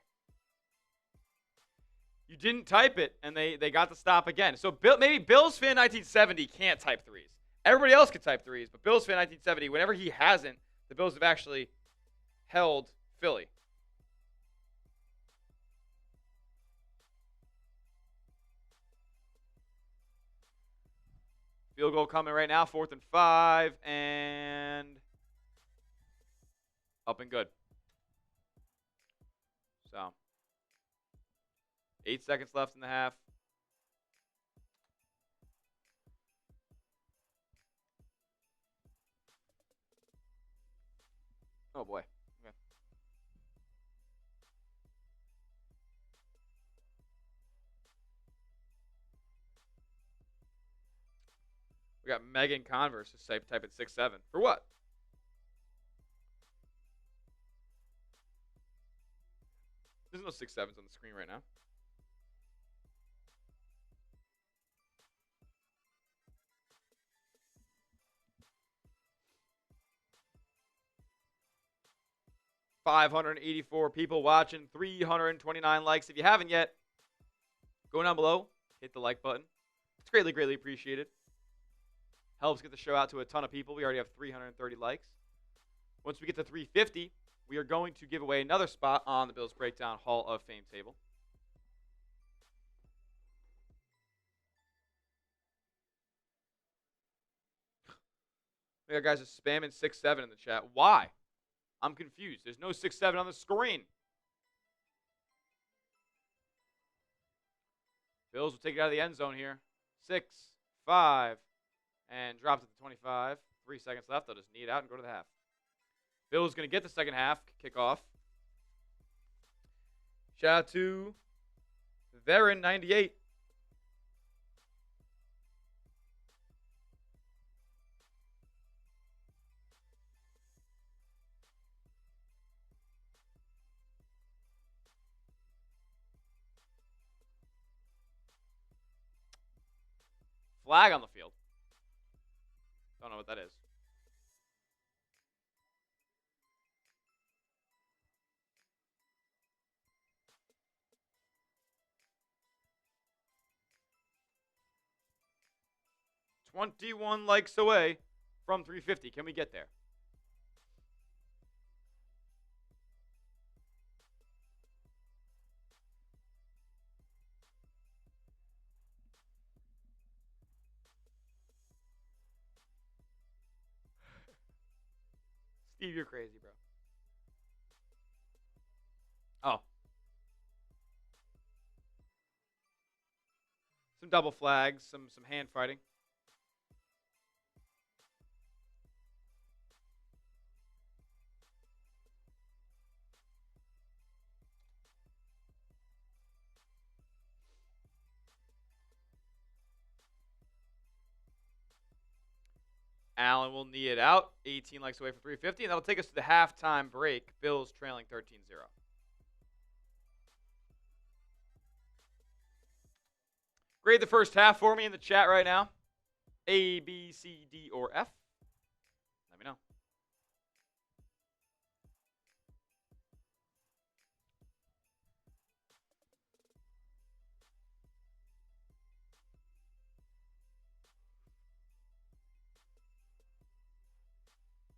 You didn't type it, and they got the stop again. So maybe Bills fan 1970 can't type threes. Everybody else can type threes, but Bills fan 1970, whenever he hasn't, the Bills have actually held Philly. Field goal coming right now, 4th and 5, and up and good. So 8 seconds left in the half. Oh, boy. Okay. We got Megan Converse just type at 6'7". For what? There's no 6'7s on the screen right now. $584 people watching, 329 likes. If you haven't yet, go down below, hit the like button. It's greatly, greatly appreciated. Helps get the show out to a ton of people. We already have 330 likes. Once we get to 350, we are going to give away another spot on the Bills Breakdown Hall of Fame table. We got guys just spamming 6'7" in the chat. Why? I'm confused. There's no 6'7" on the screen. Bills will take it out of the end zone here. 6, 5, and drops at the 25. 3 seconds left. They'll just knee it out and go to the half. Bills going to get the second half kickoff. Shout out to Veteran 98. Flag on the field. Don't know what that is. $21 likes away from 350. Can we get there? Steve, you're crazy, bro. Oh. Some double flags, some hand fighting. Allen will knee it out. 18 likes away from 350, and that'll take us to the halftime break. Bills trailing 13-0. Grade the first half for me in the chat right now. A, B, C, D, or F. Let me know.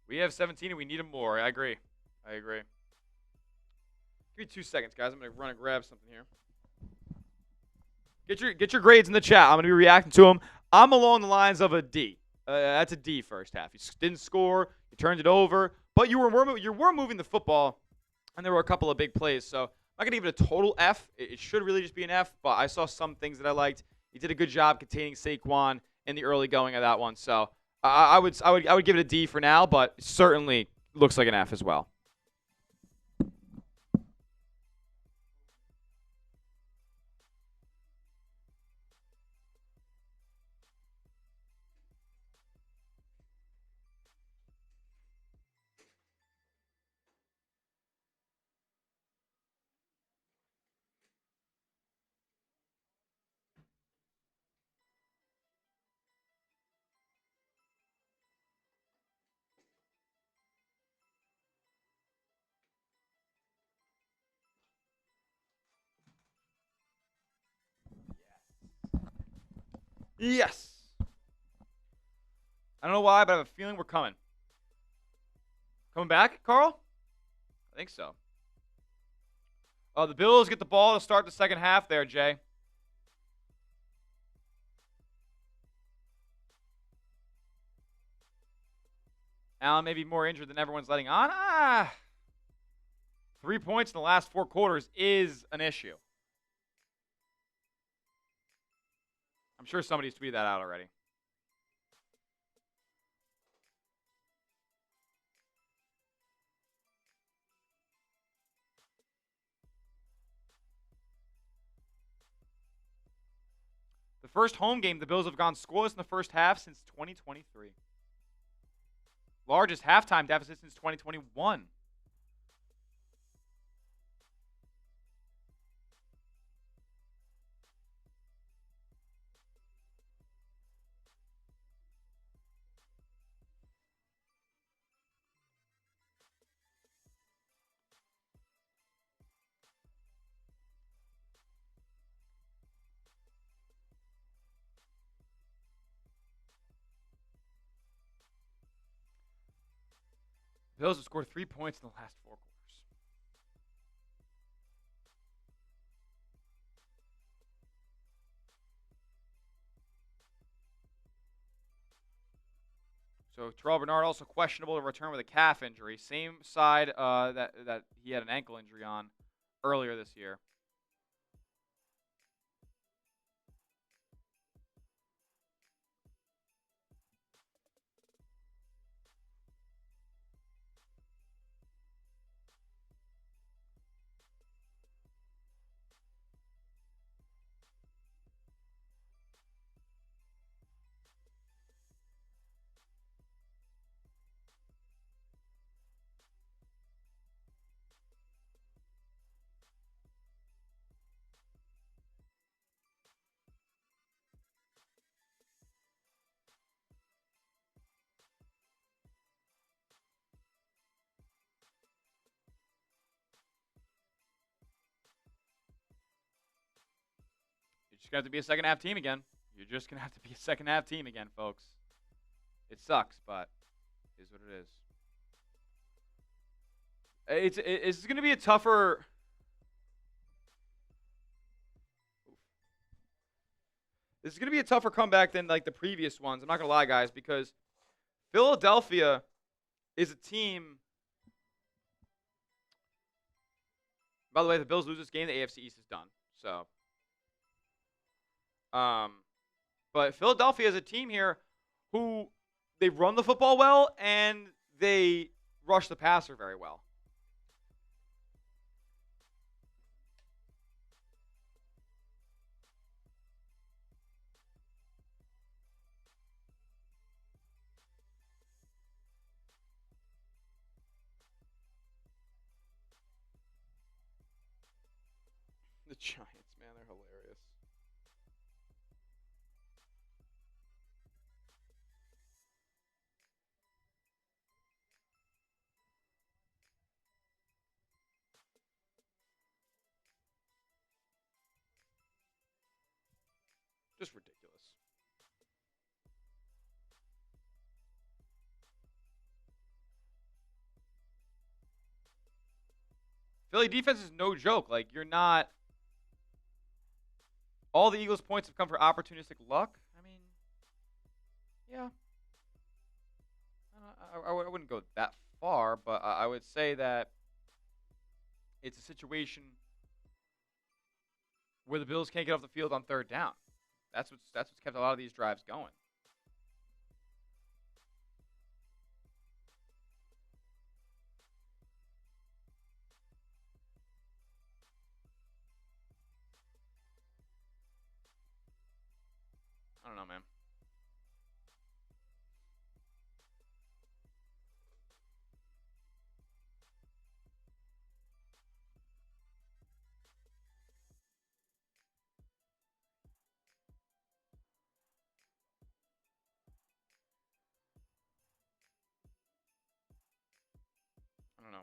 We have 17 and we need them more. I agree. Give me 2 seconds, guys. I'm going to run and grab something here. Get your grades in the chat. I'm going to be reacting to them. I'm along the lines of a D. That's a D first half. You didn't score. You turned it over. But you were moving the football, and there were a couple of big plays. So I'm not going to give it a total F. It should really just be an F, but I saw some things that I liked. You did a good job containing Saquon in the early going of that one. So I would give it a D for now, but certainly looks like an F as well. Yes. I don't know why, but I have a feeling we're coming. Coming back, Carl? I think so. The Bills get the ball to start the second half there, Jay. Allen may be more injured than everyone's letting on. 3 points in the last 4 quarters is an issue. I'm sure somebody's tweeted that out already. The first home game, the Bills have gone scoreless in the first half since 2023. Largest halftime deficit since 2021. The Bills have scored 3 points in the last 4 quarters. So Terrell Bernard also questionable to return with a calf injury. Same side that he had an ankle injury on earlier this year. just going to have to be a second half team again. You're just going to have to be a second half team again, folks. It sucks, but it is what it is. It's going to be a tougher. This is going to be a tougher comeback than like the previous ones. I'm not going to lie, guys, because Philadelphia is a team. By the way, if the Bills lose this game, the AFC East is done. So, but Philadelphia is a team here who they run the football well and they rush the passer very well. The Giants, man, they're hilarious. Just ridiculous. Philly defense is no joke. Like, you're not. All the Eagles' points have come for opportunistic luck. I mean, yeah. I wouldn't go that far, but I would say that it's a situation where the Bills can't get off the field on third down. That's what's kept a lot of these drives going. I don't know, man. I don't know.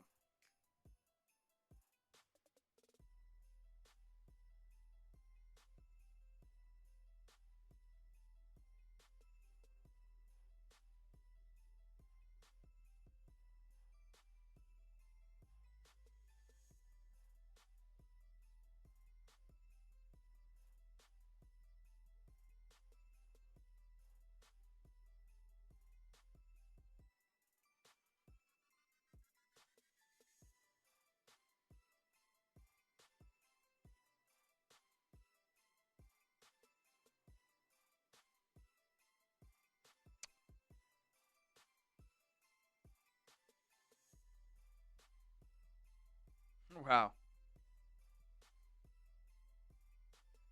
Wow.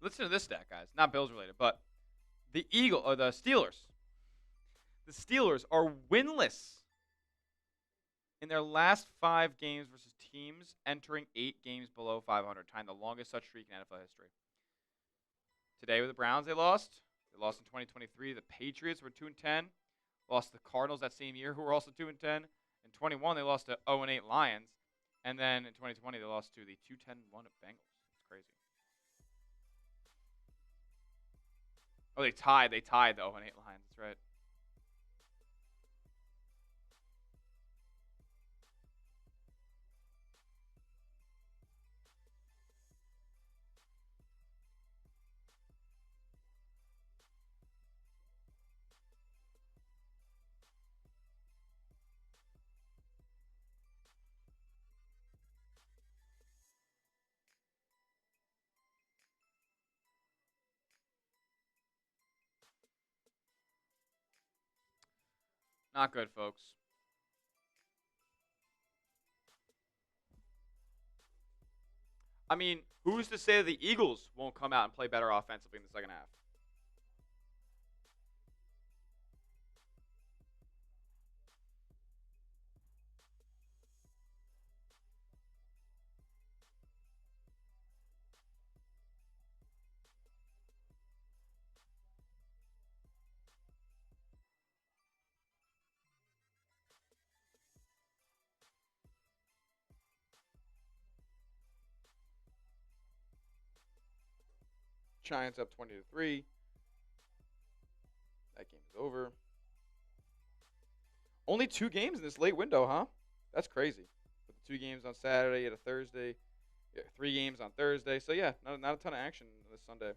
Listen to this stat, guys. Not Bills related, but the Steelers. The Steelers are winless in their last 5 games versus teams entering 8 games below 500, tying the longest such streak in NFL history. Today with the Browns, they lost. They lost in 2023. The Patriots were 2-10. Lost to the Cardinals that same year, who were also 2-10. In 21, they lost to 0-8 Lions. And then in 2020, they lost to the 2-10-1 Bengals. It's crazy. Oh, they tied. They tied the 0-8 Lions. That's right. Not good, folks. I mean, who's to say the Eagles won't come out and play better offensively in the second half? Giants up 20-3. That game is over. Only 2 games in this late window, huh? That's crazy. With the 2 games on Saturday and a Thursday. Yeah, 3 games on Thursday. So, yeah, not a ton of action this Sunday.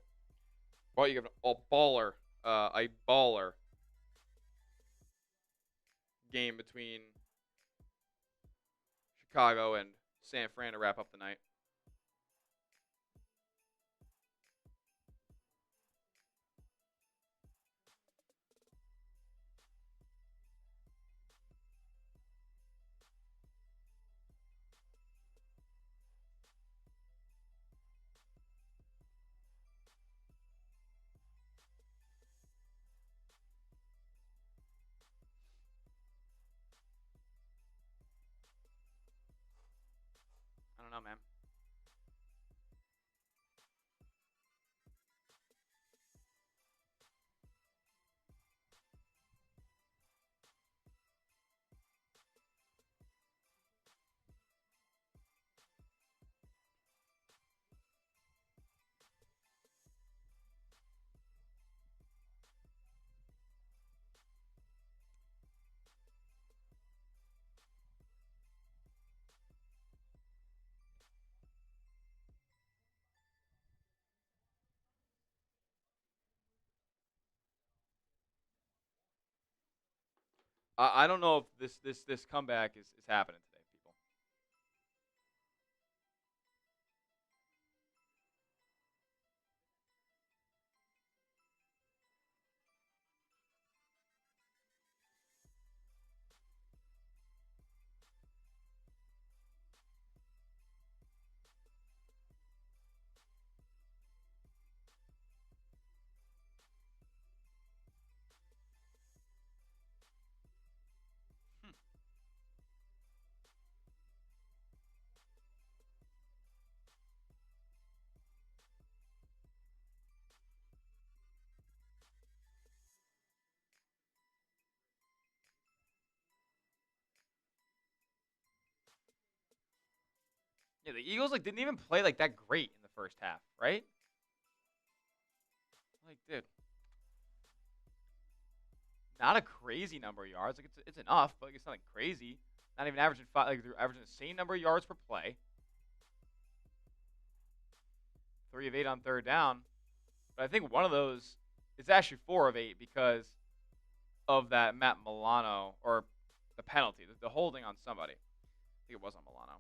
Well, you have a baller game between Chicago and San Fran to wrap up the night. I don't know, man. I don't know if this comeback is happening today, people. Yeah, the Eagles didn't even play that great in the first half, right? Dude, not a crazy number of yards. It's enough, but it's not crazy. Not even averaging 5. They're averaging the same number of yards per play. 3 of 8 on third down. But I think one of those is actually 4 of 8 because of that Matt Milano or the penalty, the holding on somebody. I think it was on Milano.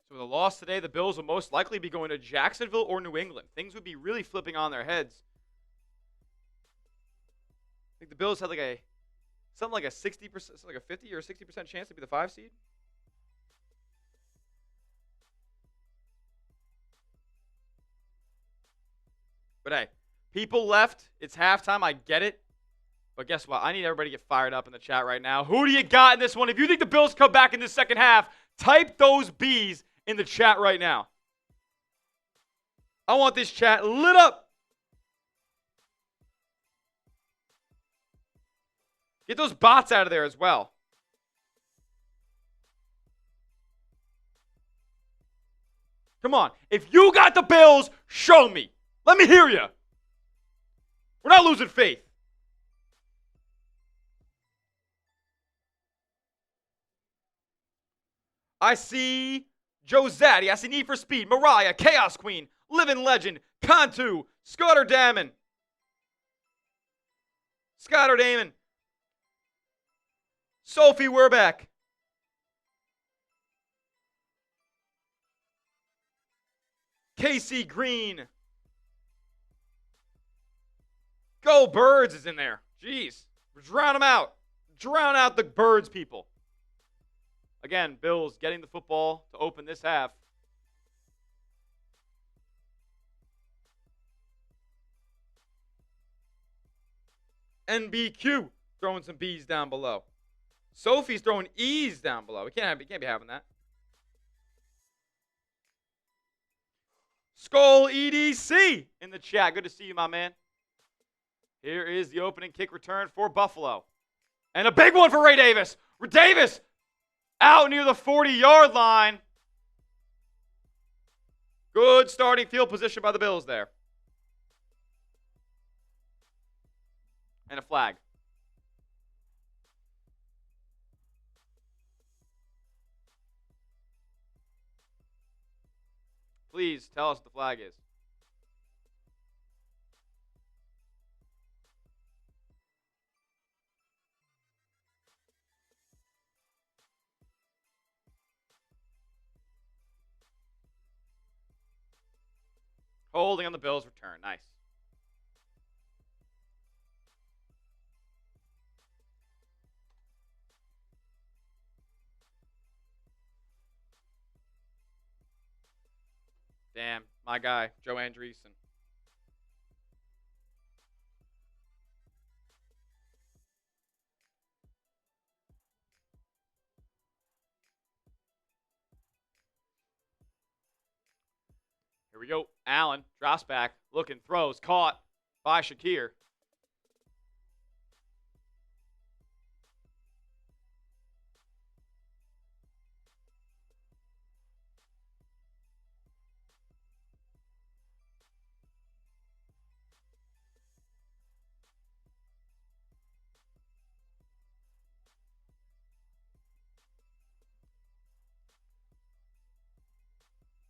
So with a loss today, the Bills will most likely be going to Jacksonville or New England. Things would be really flipping on their heads. I think the Bills had something like a 60%, like a 50 or 60% chance to be the 5 seed. But hey, people left. It's halftime. I get it. But guess what? I need everybody to get fired up in the chat right now. Who do you got in this one? If you think the Bills come back in the second half, type those B's in the chat right now. I want this chat lit up. Get those bots out of there as well. Come on. If you got the Bills, show me. Let me hear you. We're not losing faith. I see Josatti. I see Need for Speed, Mariah, Chaos Queen, Living Legend, Cantu, Scudder Damon. Scudder Damon. Sophie Werbeck. Casey Green. Go Birds is in there. Jeez. Drown them out. Drown out the Birds, people. Again, Bills getting the football to open this half. NBQ throwing some B's down below. Sophie's throwing E's down below. We can't be having that. Skull EDC in the chat. Good to see you, my man. Here is the opening kick return for Buffalo. And a big one for Ray Davis. Davis out near the 40-yard line. Good starting field position by the Bills there. And a flag. Please tell us what the flag is. Holding on the Bills' return. Nice. Damn, my guy, Joe Andreessen. Here we go. Allen drops back, looking, throws, caught by Shakir.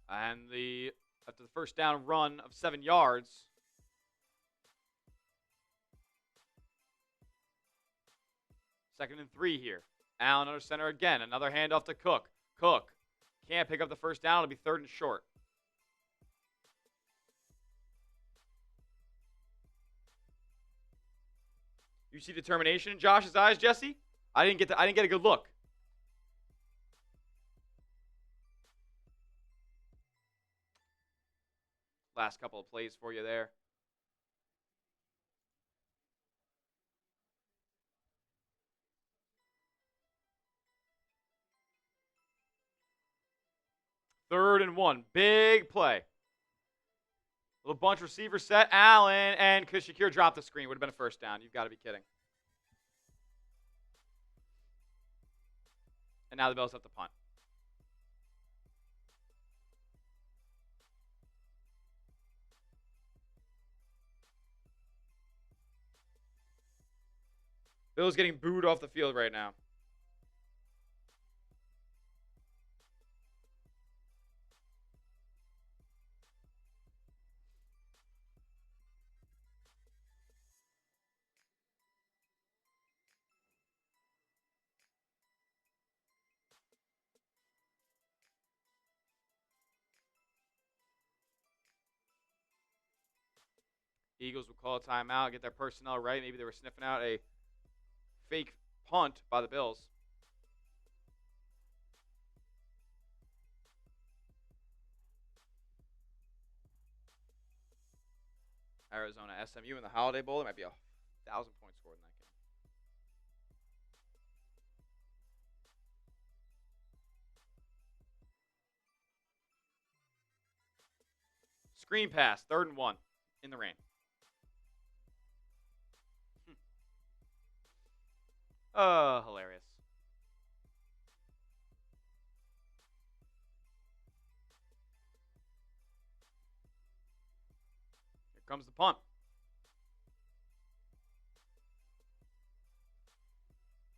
And after the first down run of 7 yards, second and 3 here. Allen under center again. Another handoff to Cook. Cook can't pick up the first down. It'll be 3rd and short. You see determination in Josh's eyes, Jesse? I didn't get a good look. Last couple of plays for you there. Third and 1. Big play. Little bunch receiver set. Allen and Shakir dropped the screen. Would have been a first down. You've got to be kidding. And now the Bills have to punt. Bills getting booed off the field right now. Eagles will call a timeout, get their personnel right. Maybe they were sniffing out a fake punt by the Bills. Arizona, SMU in the Holiday Bowl. There might be a 1,000-point score in that game. Screen pass, 3rd and 1 in the rain. Oh, hilarious. Here comes the punt.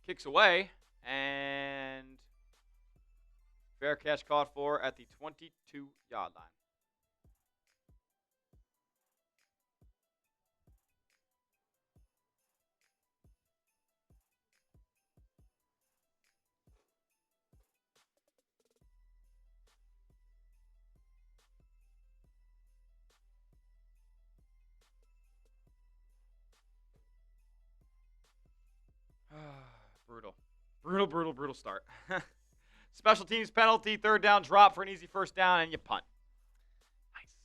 Kicks away, and fair catch caught for at the 22-yard line. Brutal start. Special teams penalty, third down drop for an easy first down, and you punt. Nice.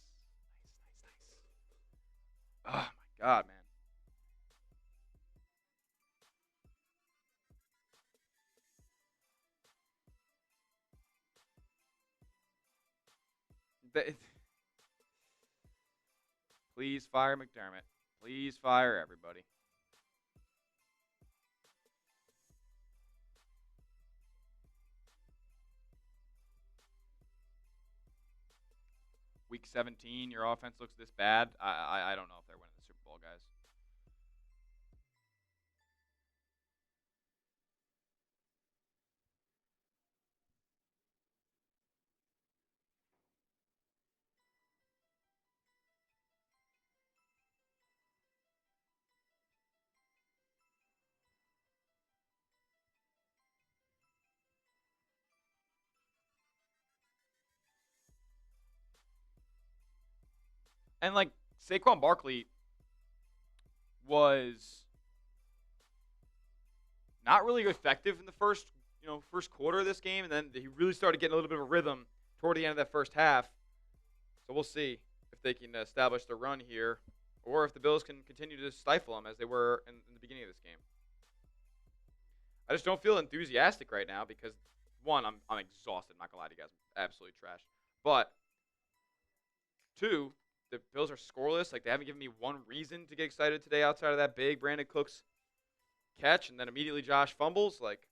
Oh, my God, man. Please fire McDermott. Please fire everybody. Week 17, your offense looks this bad. I don't know if they're winning the Super Bowl, guys. And, like, Saquon Barkley was not really effective in the first quarter of this game, and then he really started getting a little bit of a rhythm toward the end of that first half. So we'll see if they can establish the run here, or if the Bills can continue to stifle them as they were in the beginning of this game. I just don't feel enthusiastic right now because, one, I'm exhausted. I'm not going to lie to you guys. I'm absolutely trashed. But, two, the Bills are scoreless. Like, they haven't given me one reason to get excited today outside of that big Brandon Cooks catch, and then immediately Josh fumbles. Like,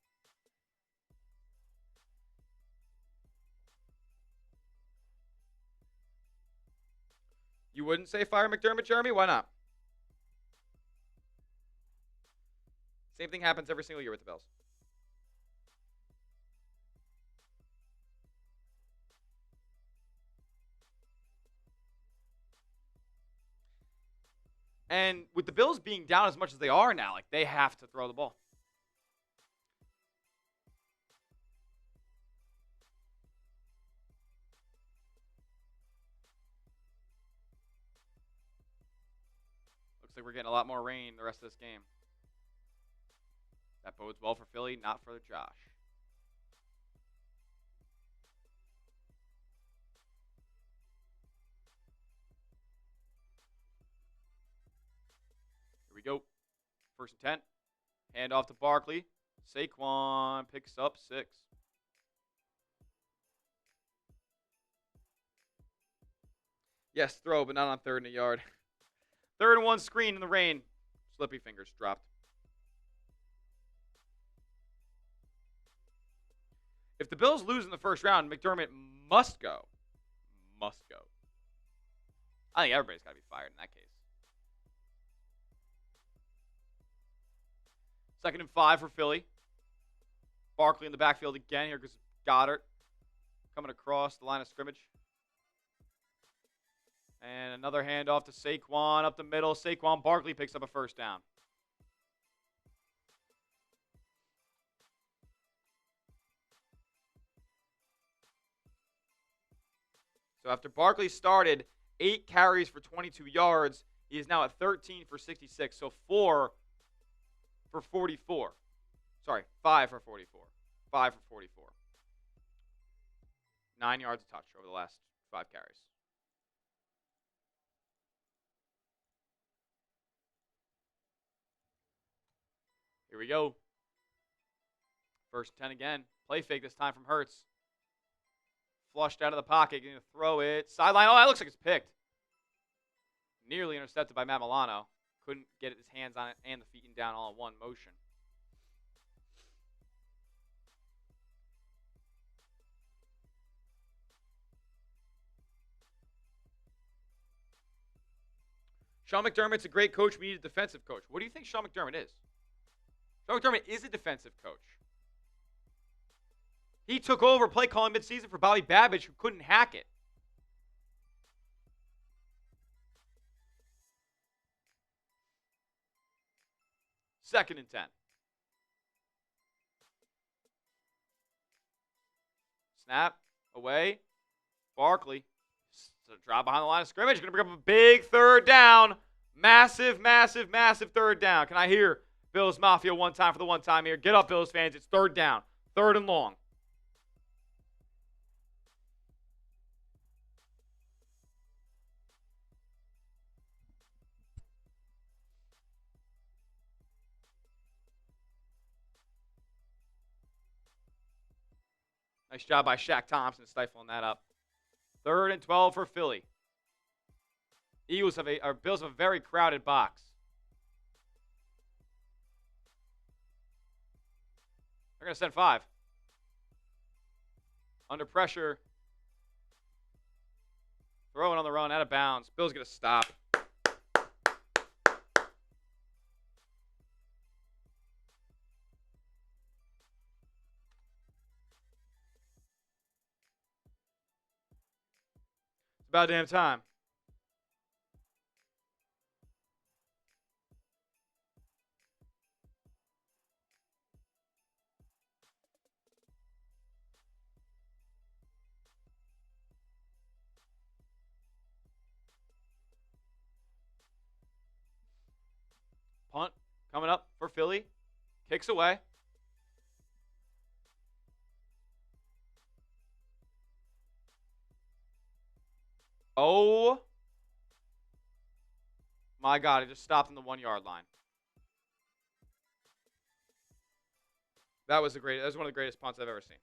you wouldn't say fire McDermott, Jeremy? Why not? Same thing happens every single year with the Bills. And with the Bills being down as much as they are now, like, they have to throw the ball. Looks like we're getting a lot more rain the rest of this game. That bodes well for Philly, not for Josh. Here we go. First and 10. Hand off to Barkley. Saquon picks up 6. Yes, throw, but not on 3rd and a yard. 3rd and 1 screen in the rain. Slippy fingers dropped. If the Bills lose in the first round, McDermott must go. Must go. I think everybody's got to be fired in that case. 2nd and 5 for Philly. Barkley in the backfield again. Here goes Goddard coming across the line of scrimmage. And another handoff to Saquon up the middle. Saquon Barkley picks up a first down. So after Barkley started 8 carries for 22 yards, he is now at 13 for 66. So 4 for 44. Sorry, 5 for 44. 5 for 44. 9 yards a touch over the last 5 carries. Here we go. First 10 again. Play fake this time from Hurts. Flushed out of the pocket. Going to throw it. Sideline. Oh, that looks like it's picked. Nearly intercepted by Matt Milano. Couldn't get his hands on it and the feet down all in one motion. Sean McDermott's a great coach. We need a defensive coach. What do you think Sean McDermott is? Sean McDermott is a defensive coach. He took over play calling midseason for Bobby Babbage, who couldn't hack it. Second and 10. Snap. Away. Barkley. So drop behind the line of scrimmage. Going to bring up a big 3rd down. Massive, massive, massive 3rd down. Can I hear Bills Mafia one time for the one time here. Get up, Bills fans. It's third down. Third and long. Nice job by Shaq Thompson stifling that up. 3rd and 12 for Philly. Bills have a very crowded box. They're going to send 5. Under pressure. Throwing on the run, out of bounds. Bills going to stop. It's about damn time. Punt coming up for Philly. Kicks away. Oh my God, it just stopped on the 1-yard line. That was one of the greatest punts I've ever seen.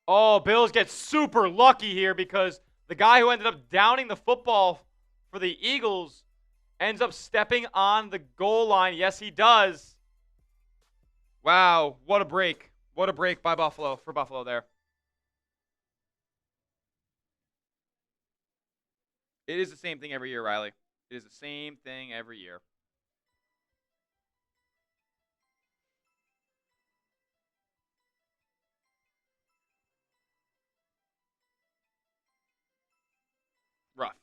Oh, Bills get super lucky here because the guy who ended up downing the football for the Eagles ends up stepping on the goal line. Yes, he does. Wow, what a break. What a break by Buffalo, for Buffalo there. It is the same thing every year, Riley. It is the same thing every year. Rough.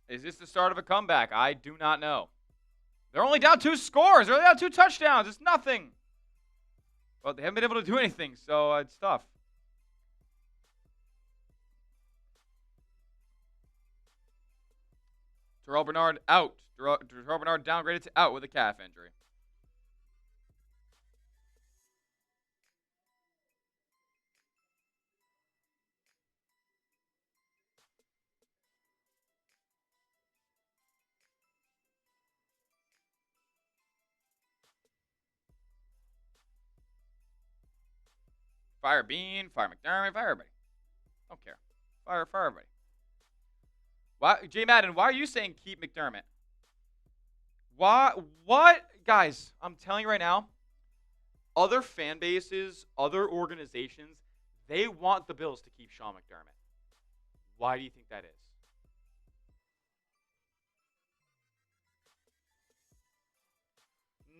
Is this the start of a comeback? I do not know. They're only down 2 scores. They're only down 2 touchdowns. It's nothing. But they haven't been able to do anything, so it's tough. Terrell Bernard out. Terrell Bernard downgraded to out with a calf injury. Fire Bean, fire McDermott, fire everybody. Don't care. Fire everybody. Why, J Madden, why are you saying keep McDermott? Why? What? Guys, I'm telling you right now, other fan bases, other organizations, they want the Bills to keep Sean McDermott. Why do you think that is?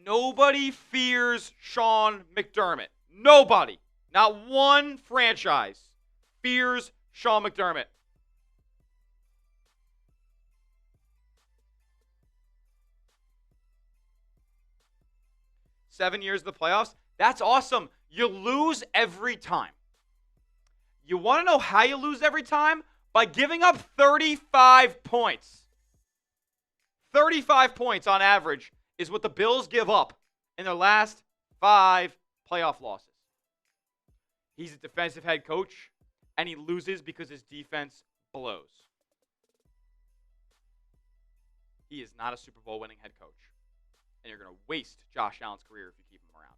Nobody fears Sean McDermott. Nobody. Not one franchise fears Sean McDermott. Seven years of the playoffs. That's awesome. You lose every time. You want to know how you lose every time? By giving up 35 points. 35 points on average is what the Bills give up in their last 5 playoff losses. He's a defensive head coach, and he loses because his defense blows. He is not a Super Bowl winning head coach. And you're going to waste Josh Allen's career if you keep him around.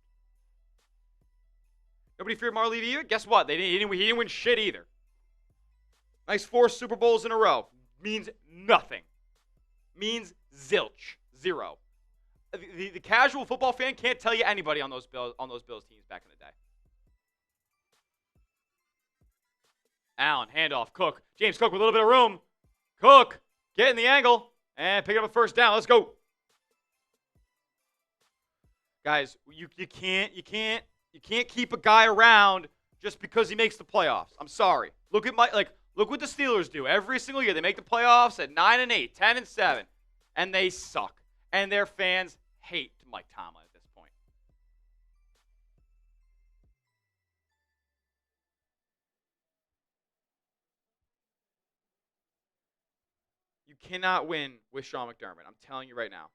Nobody feared Marley either? Guess what? He didn't win shit either. Nice 4 Super Bowls in a row. Means nothing. Means zilch. 0. The casual football fan can't tell you anybody on those Bills teams back in the day. Allen, handoff, Cook. James Cook with a little bit of room. Cook, get in the angle and pick up a first down. Let's go. Guys, you can't keep a guy around just because he makes the playoffs. I'm sorry. Look what the Steelers do every single year. They make the playoffs at 9-8, 10-7, and they suck. And their fans hate to Mike Tomlin at this point. You cannot win with Sean McDermott. I'm telling you right now.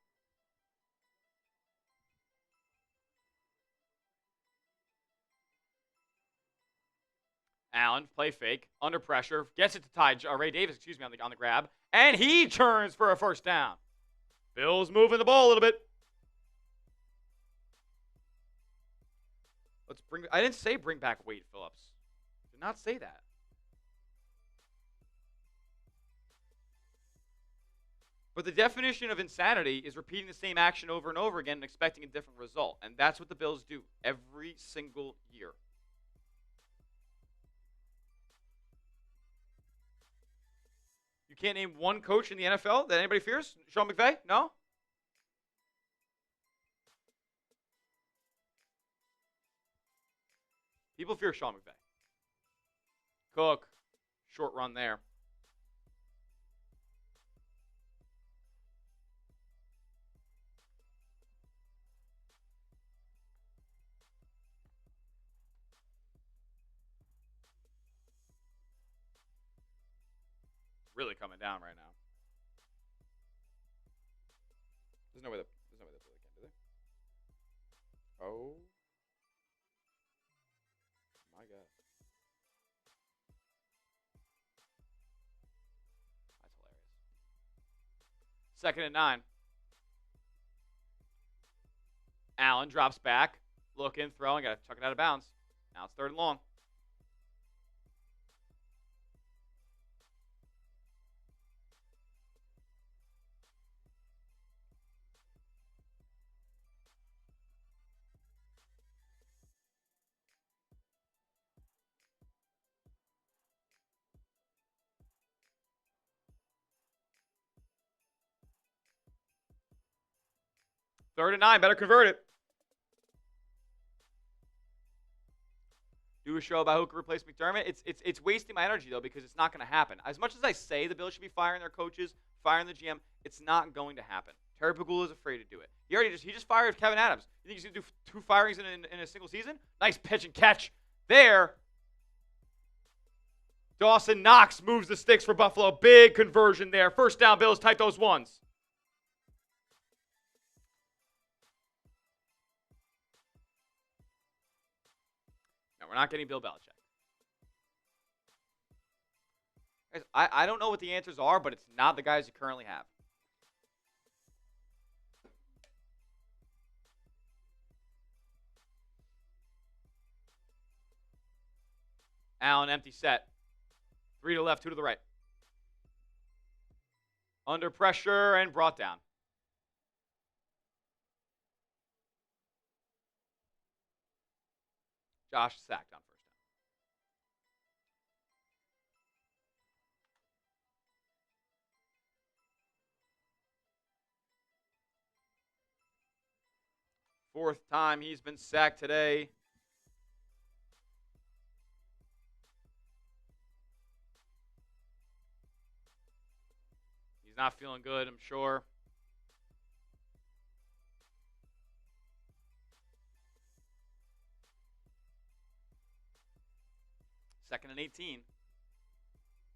Allen, play fake, under pressure, gets it to Ray Davis, on the grab, and he turns for a first down. Bills moving the ball a little bit. I didn't say bring back Wade Phillips. Did not say that. But the definition of insanity is repeating the same action over and over again and expecting a different result. And that's what the Bills do every single year. You can't name one coach in the NFL that anybody fears? Sean McVay? No? People fear Sean McVay. Cook, short run there. Really coming down right now. There's no way that Billy can, do they? Oh. My God. That's hilarious. 2nd and 9. Allen drops back. Looking, throwing. Got to chuck it out of bounds. Now it's 3rd and long. Third and 9, better convert it. Do a show about who can replace McDermott. It's wasting my energy, though, because it's not going to happen. As much as I say the Bills should be firing their coaches, firing the GM, it's not going to happen. Terry Pagula is afraid to do it. He just fired Kevin Adams. You think he's going to do 2 firings in a single season? Nice pitch and catch there. Dawson Knox moves the sticks for Buffalo. Big conversion there. First down, Bills. Tight those ones. We're not getting Bill Belichick. Guys, I don't know what the answers are, but it's not the guys you currently have. Allen, empty set. 3 to the left, 2 to the right. Under pressure and brought down. Josh sacked on 1st down. 4th time he's been sacked today. He's not feeling good, I'm sure. Second and 18.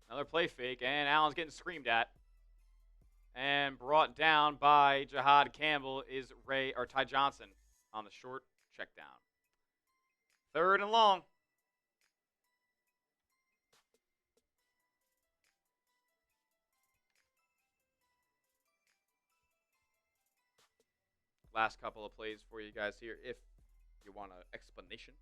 Another play fake, and Allen's getting screamed at. And brought down by Jahad Campbell is Ty Johnson on the short check down. 3rd and long. Last couple of plays for you guys here if you want an explanation.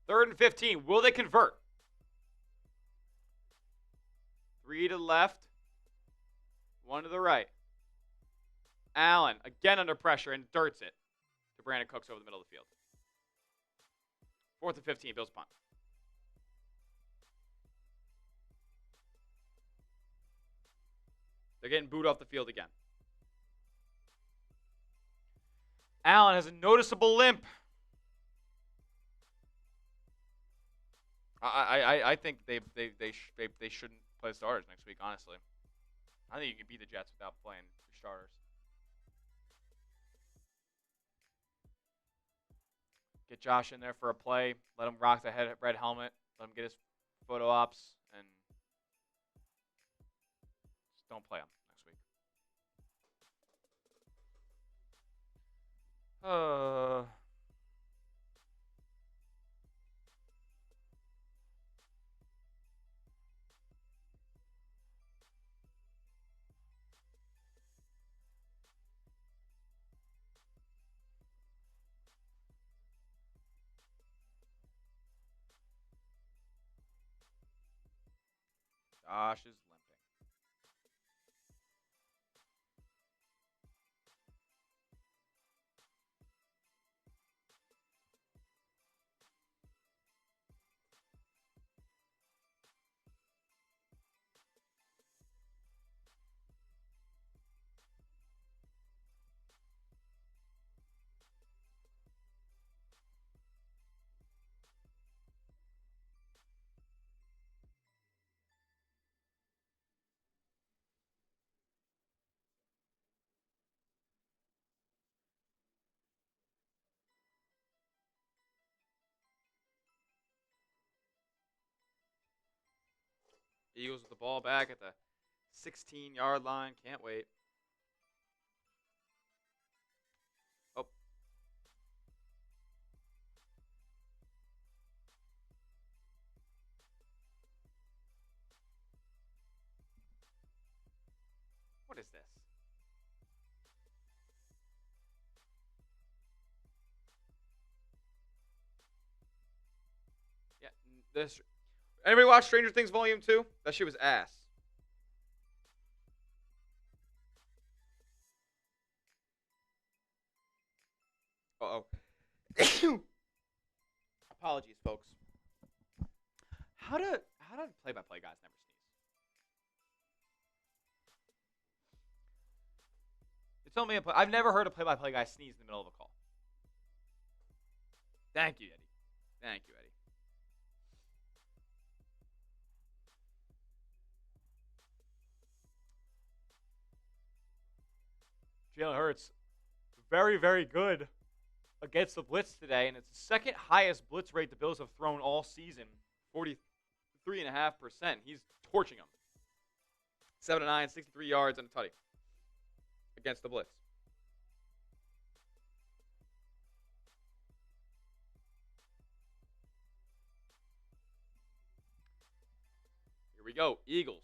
Third and 15. Will they convert? 3 to the left. 1 to the right. Allen, again under pressure, and dirts it to Brandon Cooks over the middle of the field. 4th and 15. Bills punt. They're getting booed off the field again. Allen has a noticeable limp. I think they shouldn't play starters next week. Honestly, I think you can beat the Jets without playing your starters. Get Josh in there for a play. Let him rock the red helmet. Let him get his photo ops, and just don't play him next week. Josh is limping. Eagles with the ball back at the 16-yard line. Can't wait. Oh, what is this? Yeah, this. Anybody watch Stranger Things Volume 2? That shit was ass. Uh-oh. Apologies, folks. How do play-by-play guys never sneeze? It's only I've never heard a play-by-play guy sneeze in the middle of a call. Thank you, Eddie. Thank you, Eddie. Jalen Hurts, very, very good against the blitz today, and it's the second highest blitz rate the Bills have thrown all season, 43.5%. He's torching them. 7-9, 63 yards and a tutty against the blitz. Here we go, Eagles.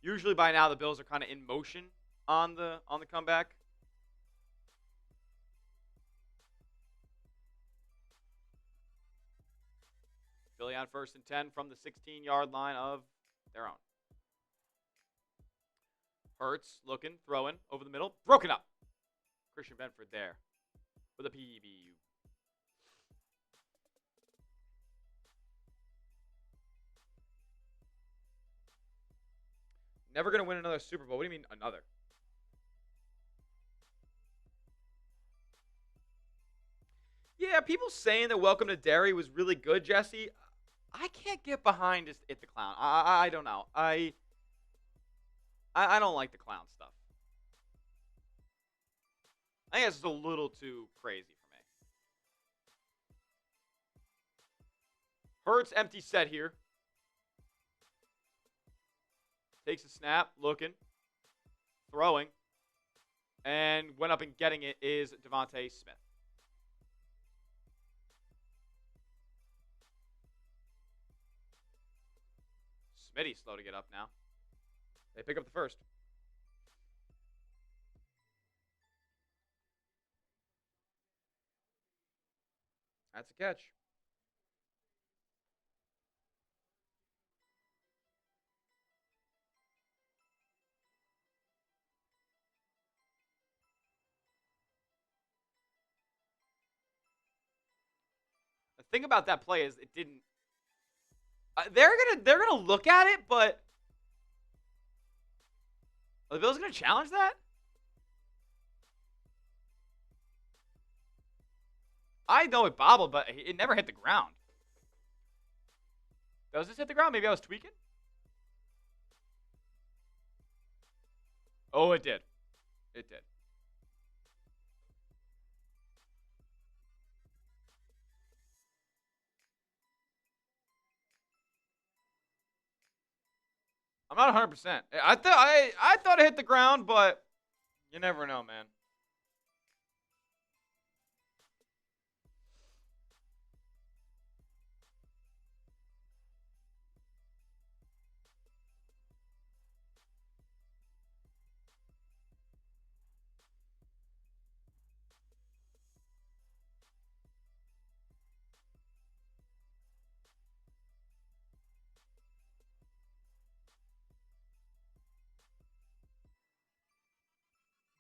Usually by now the Bills are kind of in motion on the comeback. Philly on 1st and 10 from the 16-yard line of their own. Hurts looking, throwing over the middle, broken up. Christian Benford there with a PBU. Never going to win another Super Bowl. What do you mean another? Yeah, people saying that Welcome to Derry was really good, Jesse. I can't get behind it the clown. I don't know. I don't like the clown stuff. I think it's just a little too crazy for me. Hurts empty set here. Takes a snap, looking, throwing, and went up and getting it is Devontae Smith. Smitty's slow to get up now. They pick up the first. That's a catch. The thing about that play is it didn't. They're gonna look at it, but are the Bills gonna challenge that? I know it bobbled, but it never hit the ground. Does this hit the ground? Maybe I was tweaking? Oh, it did. It did. I'm not 100%. I thought it hit the ground, but you never know, man.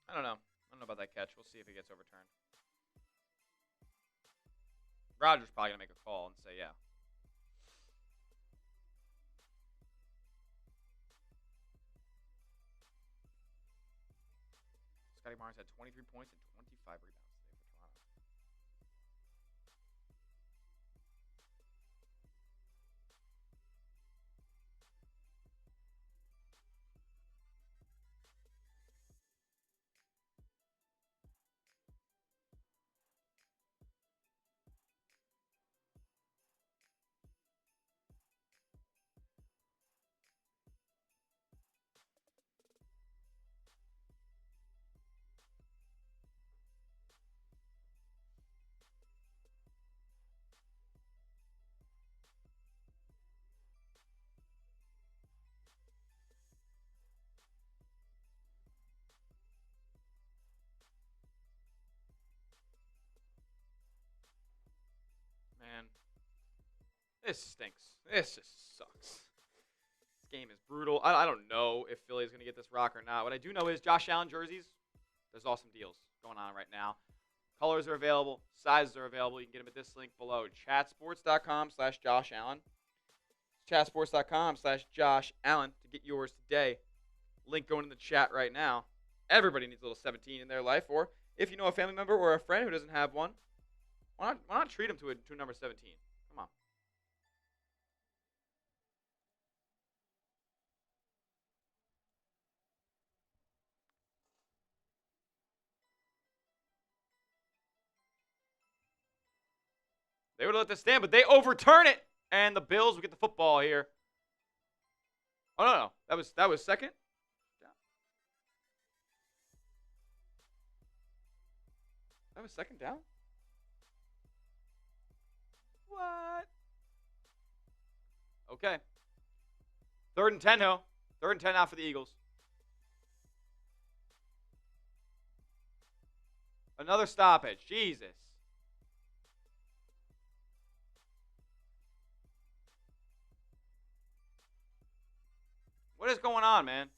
I don't know. I don't know about that catch. We'll see if it gets overturned. Roger's probably going to make a call and say, yeah. Scotty Barnes had 23 points and 25 rebounds today for Toronto. Man, this stinks. This just sucks. This game is brutal. I don't know if Philly's going to get this rock or not. What I do know is Josh Allen jerseys, there's awesome deals going on right now. Colors are available. Sizes are available. You can get them at this link below. Chatsports.com/Josh Allen. Chatsports.com/Josh Allen to get yours today. Link going in the chat right now. Everybody needs a little 17 in their life. Or if you know a family member or a friend who doesn't have one, why not treat them to a number 17? Come on. They would have let this stand, but they overturn it, and the Bills will get the football here. Oh no, that was second. That was second down. What? Okay. 3rd and 10, though. 3rd and 10 now for the Eagles. Another stoppage. Jesus. What is going on, man?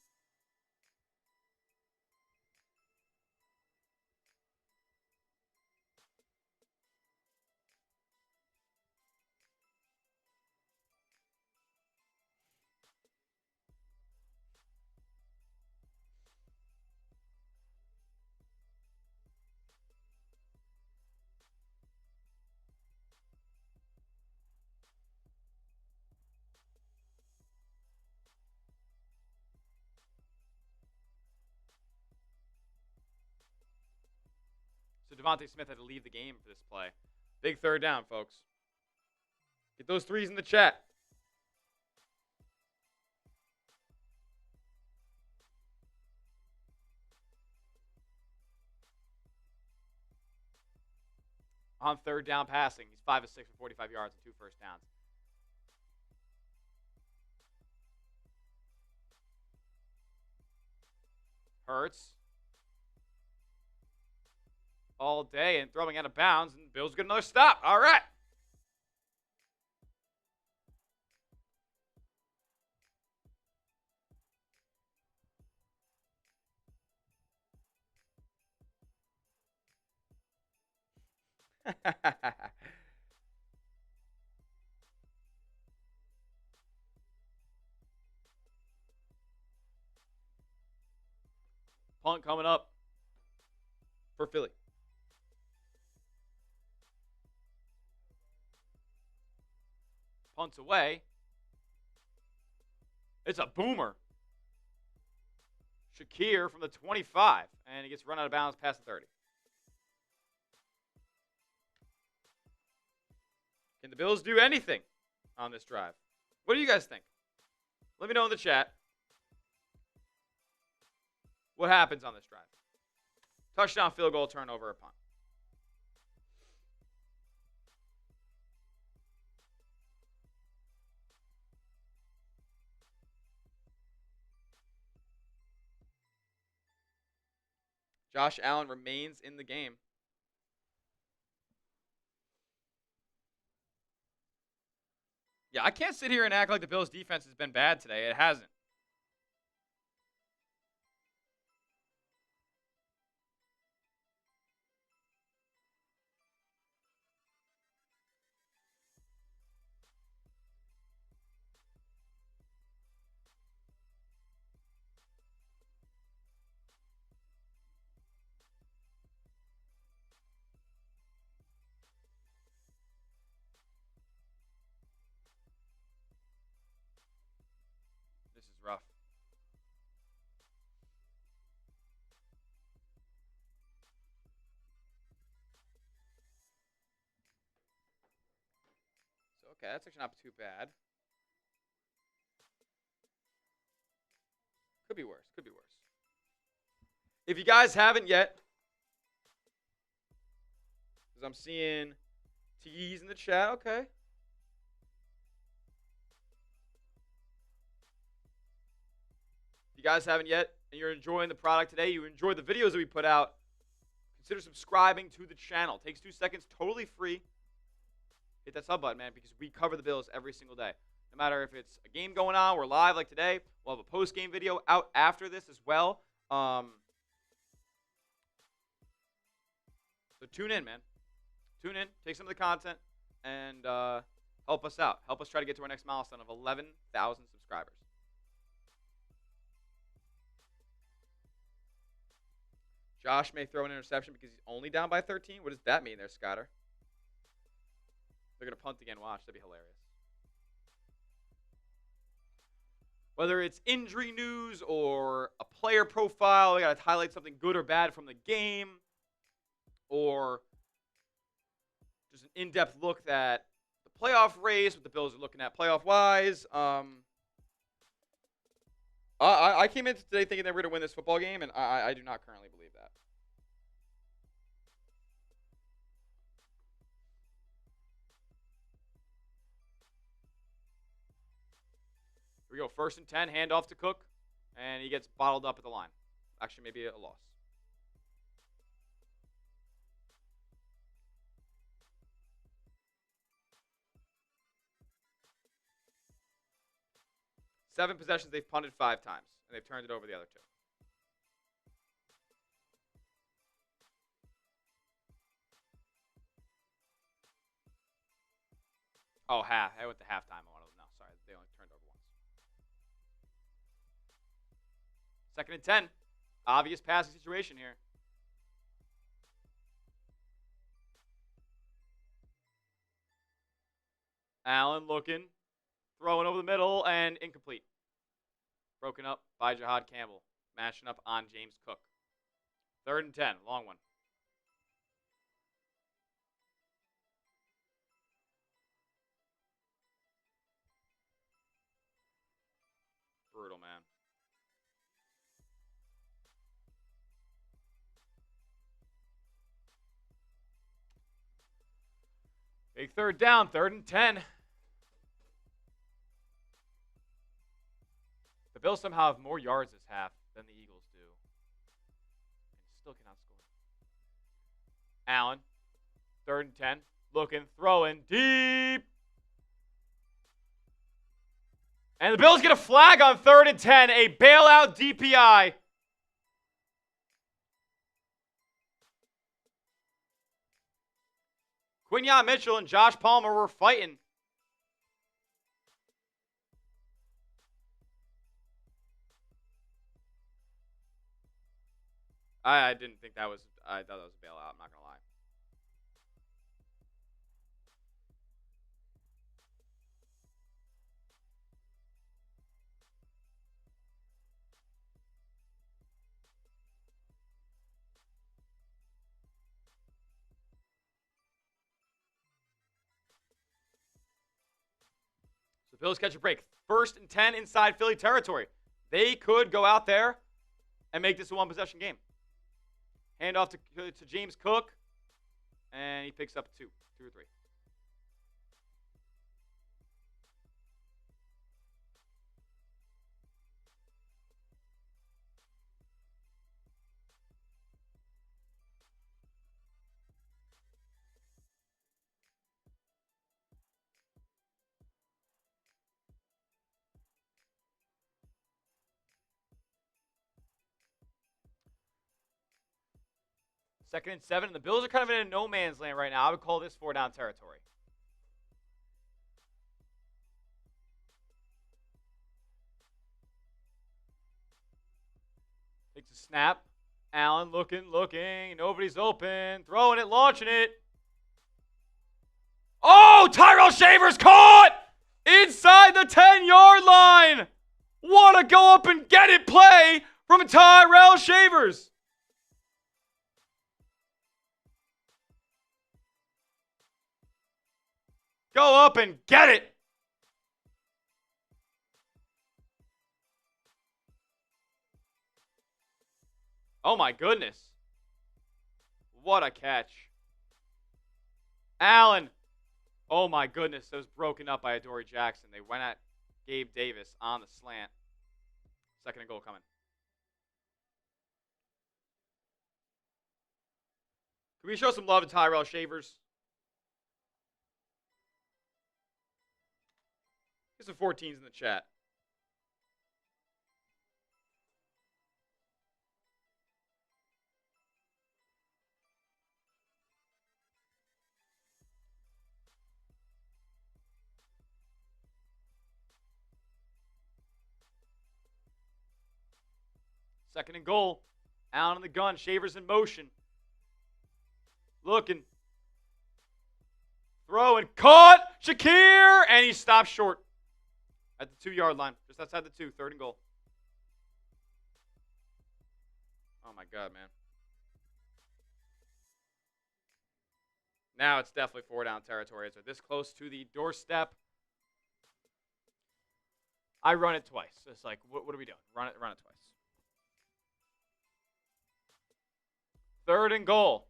So Devontae Smith had to leave the game for this play. Big 3rd down, folks. Get those threes in the chat. On 3rd down passing, he's 5 of 6 for 45 yards and 2 first downs. Hurts. All day and throwing out of bounds, and Bills get another stop. All right. Punt coming up for Philly. Punts away. It's a boomer. Shakir from the 25, and he gets run out of bounds past the 30. Can the Bills do anything on this drive? What do you guys think? Let me know in the chat. What happens on this drive? Touchdown, field goal, turnover, or punt? Josh Allen remains in the game. Yeah, I can't sit here and act like the Bills' defense has been bad today. It hasn't. This is rough. So, okay, that's actually not too bad. Could be worse. Could be worse. If you guys haven't yet, because I'm seeing T's in the chat. Okay. If you guys haven't yet and you're enjoying the product today, you enjoyed the videos that we put out, consider subscribing to the channel. It takes 2 seconds, totally free. Hit that sub button, man, because we cover the Bills every single day. No matter if it's a game going on, we're live like today. We'll have a post-game video out after this as well. So tune in, man. Tune in, take some of the content, and help us out. Help us try to get to our next milestone of 11,000 subscribers. Josh may throw an interception because he's only down by 13. What does that mean there, Scotter? They're going to punt again. Watch. That'd be hilarious. Whether it's injury news or a player profile, we got to highlight something good or bad from the game, or just an in-depth look at the playoff race, what the Bills are looking at playoff-wise. I came into today thinking they were going to win this football game, and I do not currently believe that. Here we go. 1st and 10, handoff to Cook, and he gets bottled up at the line. Actually, maybe a loss. Seven possessions, they've punted 5 times, and they've turned it over the other 2. Oh, half. I went to halftime. No, sorry. They only turned over once. 2nd and 10. Obvious passing situation here. Allen looking. Throwing over the middle and incomplete. Broken up by Jahad Campbell. Mashing up on James Cook. 3rd and 10. Long one. Brutal, man. Big 3rd down. 3rd and 10. The Bills somehow have more yards this half than the Eagles do. And still cannot score. Allen, 3rd and 10. Looking, throwing, deep. And the Bills get a flag on 3rd and 10. A bailout DPI. Quinyon Mitchell and Josh Palmer were fighting. I didn't think that was, I thought that was a bailout, I'm not going to lie. The Bills catch a break. 1st and 10 inside Philly territory. They could go out there and make this a one-possession game. Hand off to James Cook, and he picks up 2 or 3. Second and 7, and the Bills are kind of in a no man's land right now. I would call this 4-down territory. Takes a snap. Allen looking. Nobody's open. Throwing it, launching it. Oh, Tyrell Shavers caught inside the 10-yard line. What a go up and get it play from Tyrell Shavers. Go up and get it. Oh my goodness. What a catch. Allen. Oh my goodness. That was broken up by Adoree Jackson. They went at Gabe Davis on the slant. 2nd and goal coming. Can we show some love to Tyrell Shavers? Get some 14s in the chat. Second and goal. Allen in the gun. Shavers in motion. Looking. Throwing. Caught. Shakir. And he stopped short. At the 2-yard line. Just outside the 2. 3rd and goal. Oh my God, man. Now it's definitely 4-down territory. They're this close to the doorstep. I run it twice. It's like, what are we doing? Run it twice. 3rd and goal.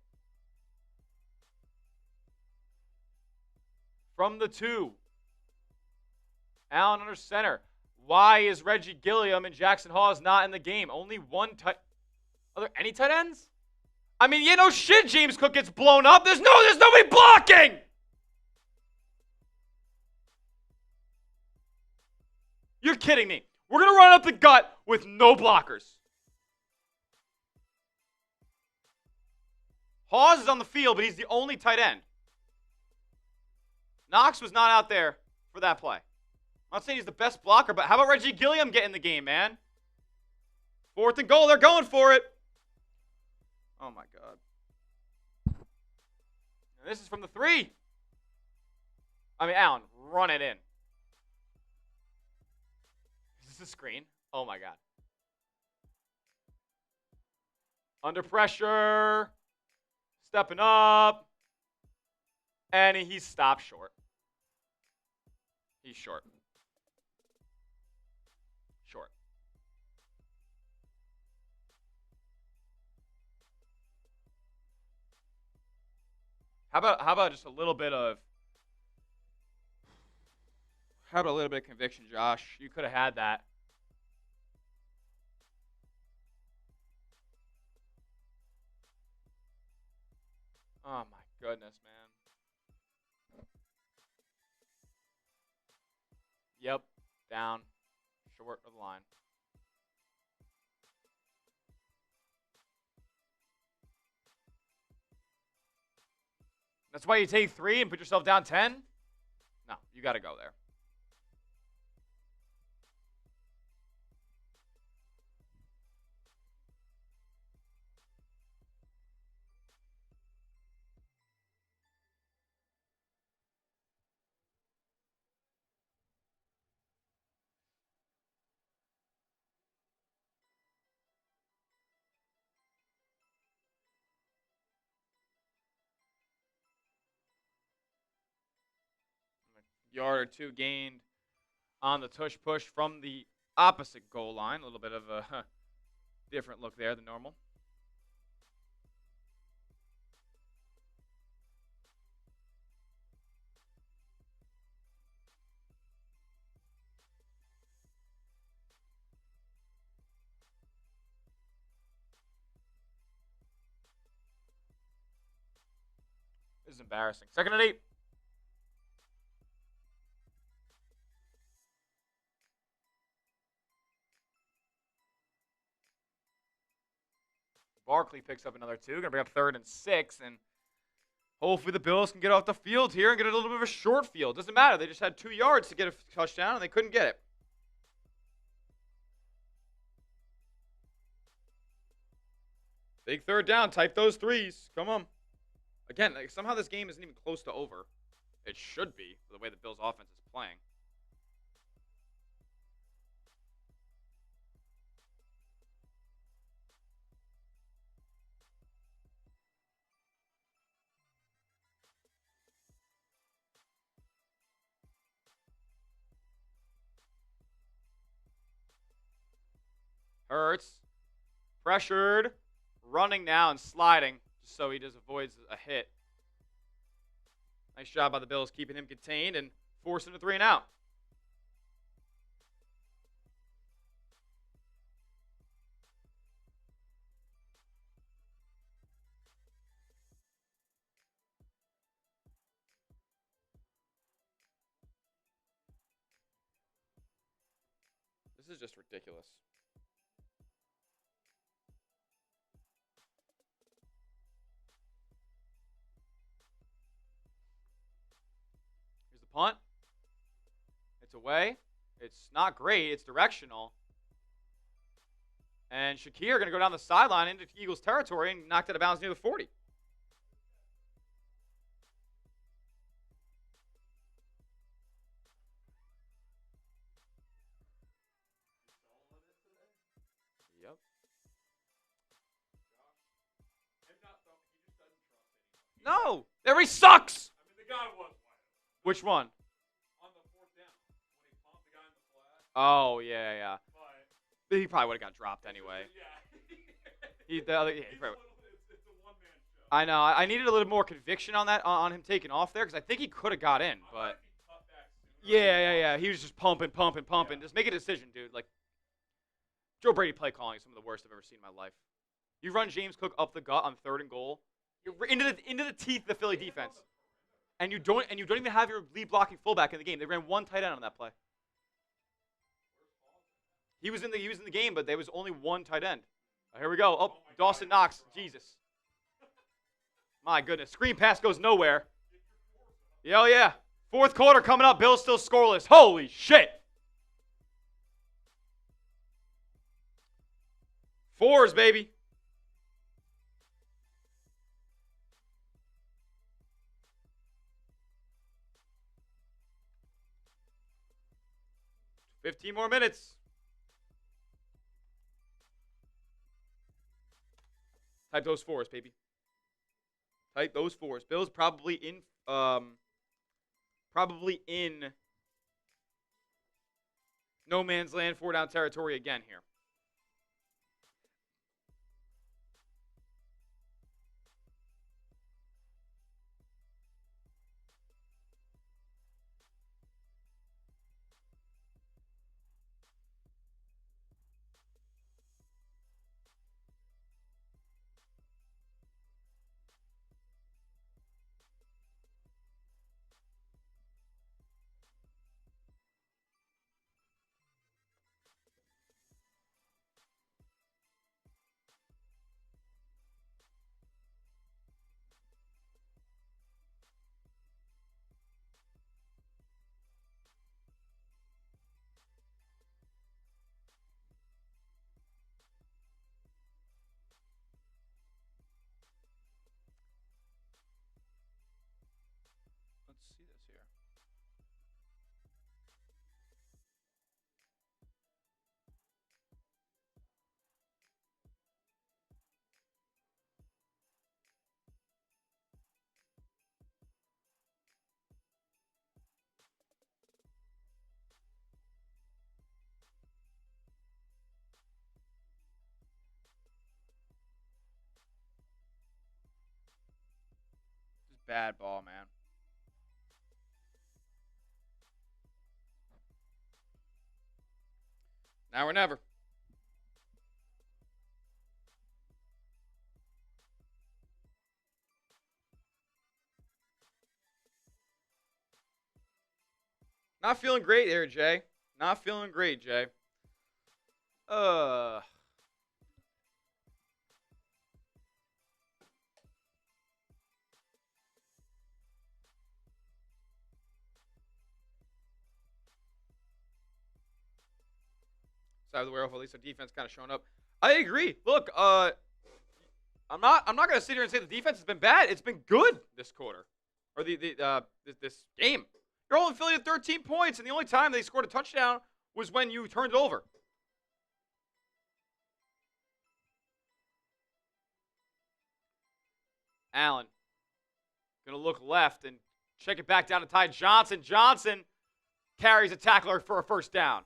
From the 2. Allen under center. Why is Reggie Gilliam and Jackson Hawes not in the game? Only one tight. Are there any tight ends? I mean, no shit, James Cook gets blown up. There's nobody blocking. You're kidding me. We're going to run up the gut with no blockers. Hawes is on the field, but he's the only tight end. Knox was not out there for that play. I'm not saying he's the best blocker, but how about Reggie Gilliam get in the game, man? 4th and goal. They're going for it. Oh, my God. And this is from the 3. I mean, Allen, run it in. Is this a screen? Oh, my God. Under pressure. Stepping up. And he's stopped short. He's short. Short. How about just a little bit of conviction, Josh? You could have had that. Oh my goodness, man. Yep. Down. Short of the line. That's why you take 3 and put yourself down 10? No, you got to go there. Yard or 2 gained on the tush push from the opposite goal line. A little bit of a different look there than normal. This is embarrassing. 2nd and 8. Barkley picks up another 2. Going to bring up 3rd and 6. And hopefully the Bills can get off the field here and get a little bit of a short field. Doesn't matter. They just had 2 yards to get a touchdown, and they couldn't get it. Big 3rd down. Type those 3s. Come on. Again, like, somehow this game isn't even close to over. It should be, for the way the Bills' offense is playing. Hurts. Pressured. Running now and sliding, just so he just avoids a hit. Nice job by the Bills keeping him contained and forcing a 3 and out. This is just ridiculous. Punt. It's away. It's not great. It's directional. And Shakir going to go down the sideline into Eagles territory and knocked it out of bounds near the 40. Yep. No. There he sucks. I mean, the guy was. Which one? On the 4th down, when he pumped the guy in the flag. Oh, yeah. But He probably would have got dropped anyway. Yeah. It's a one-man show. I know. I needed a little more conviction on that, on him taking off there, because I think he could have got in, but yeah. He was just pumping. Yeah. Just make a decision, dude. Like, Joe Brady play calling is some of the worst I've ever seen in my life. You run James Cook up the gut on 3rd and goal, you're into the teeth of the Philly defense. And you don't even have your lead blocking fullback in the game. They ran 1 tight end on that play. He was in the game, but there was only 1 tight end. Here we go. Oh, Dawson Knox. Jesus. My goodness. Screen pass goes nowhere. Yeah. 4th quarter coming up. Bills still scoreless. Holy shit. 4s, baby. $15 more minutes. Type those 4s, baby. Type those 4s. Bills probably in no man's land, 4-down territory again here. bad ball, man. Now or never. Not feeling great here, Jay. Not feeling great, Jay. Uh. Side of the werewolf, at least our defense kind of showing up. I agree. Look, I'm not gonna sit here and say the defense has been bad. It's been good this quarter, or this game. You're holding Philly to 13 points, and the only time they scored a touchdown was when you turned it over. Allen gonna look left and check it back down to Ty Johnson. Johnson carries a tackler for a first down.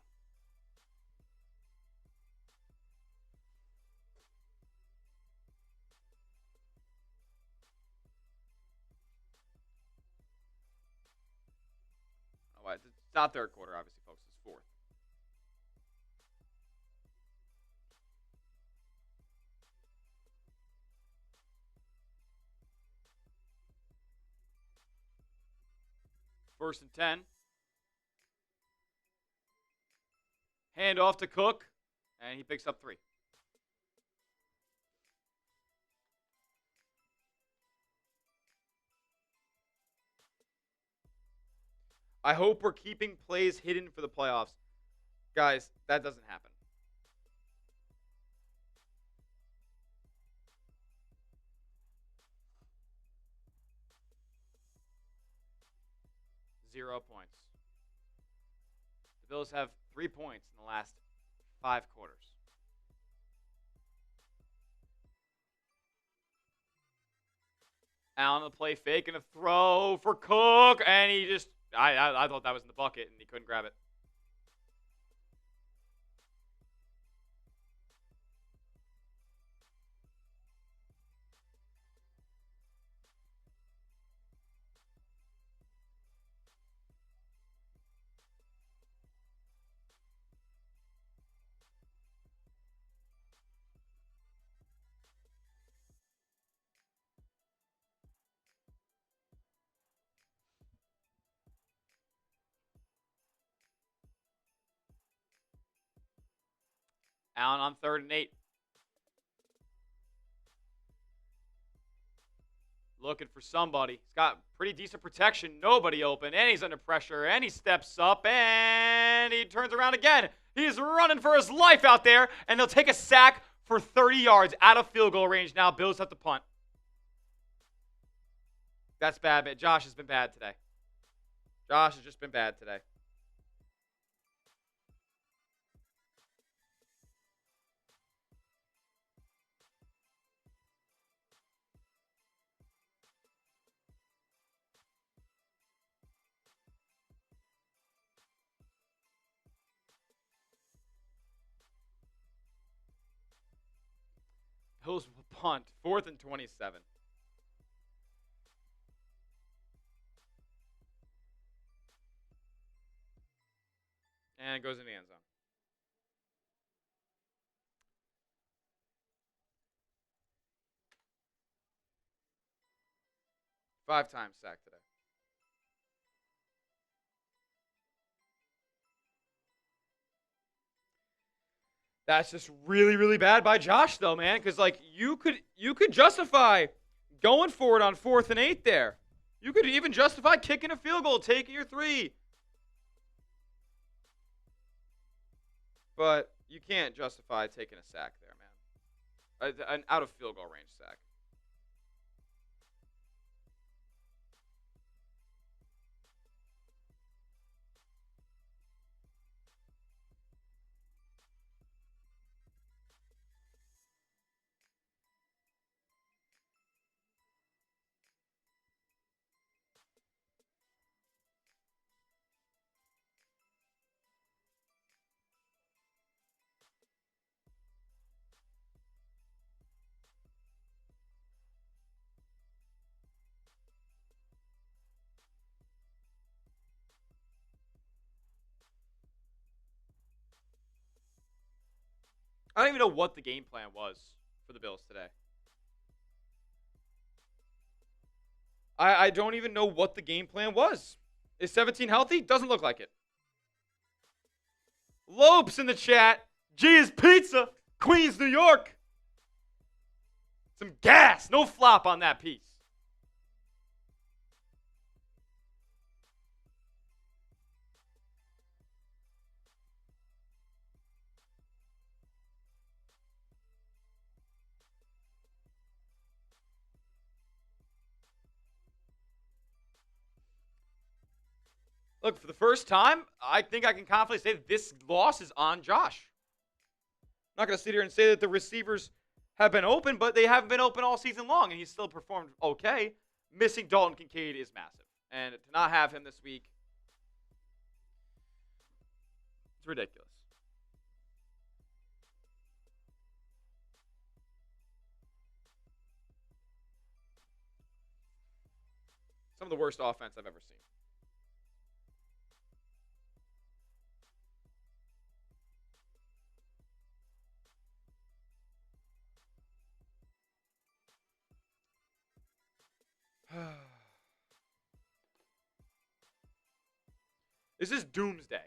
It's not third quarter, obviously, folks. It's fourth. First and 10. Hand off to Cook, and he picks up 3. I hope we're keeping plays hidden for the playoffs. Guys, that doesn't happen. Zero points. The Bills have 3 points in the last 5 quarters. Allen on the play fake and a throw for Cook, and he just I thought that was in the bucket, and he couldn't grab it. Allen on 3rd and 8. Looking for somebody. He's got pretty decent protection. Nobody open. And he's under pressure. And he steps up. And he turns around again. He's running for his life out there. And they'll take a sack for 30 yards out of field goal range now. Bills have to punt. That's bad, man. Josh has been bad today. Josh has just been bad today. Bills will punt. 4th and 27. And it goes in the end zone. Five times sacked today. That's just really, really bad by Josh, though, man. Because like you could justify going for it on 4th and 8 there. You could even justify kicking a field goal, taking your 3. But you can't justify taking a sack there, man. An out of field goal range sack. I don't even know what the game plan was for the Bills today. I don't even know what the game plan was. Is 17 healthy? Doesn't look like it. Lopes in the chat. G is pizza. Queens, New York. Some gas. No flop on that piece. Look, for the first time, I think I can confidently say that this loss is on Josh. I'm not going to sit here and say that the receivers have been open, but they haven't been open all season long, and he's still performed okay. Missing Dalton Kincaid is massive. And to not have him this week, it's ridiculous. Some of the worst offense I've ever seen. This is doomsday.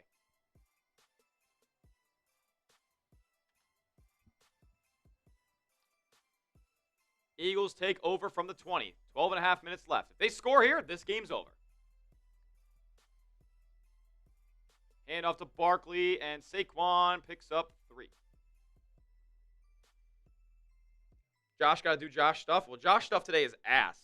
Eagles take over from the 20. 12 and a half minutes left. If they score here, this game's over. Hand off to Barkley, and Saquon picks up 3. Josh got to do Josh stuff. Well, Josh stuff today is ass.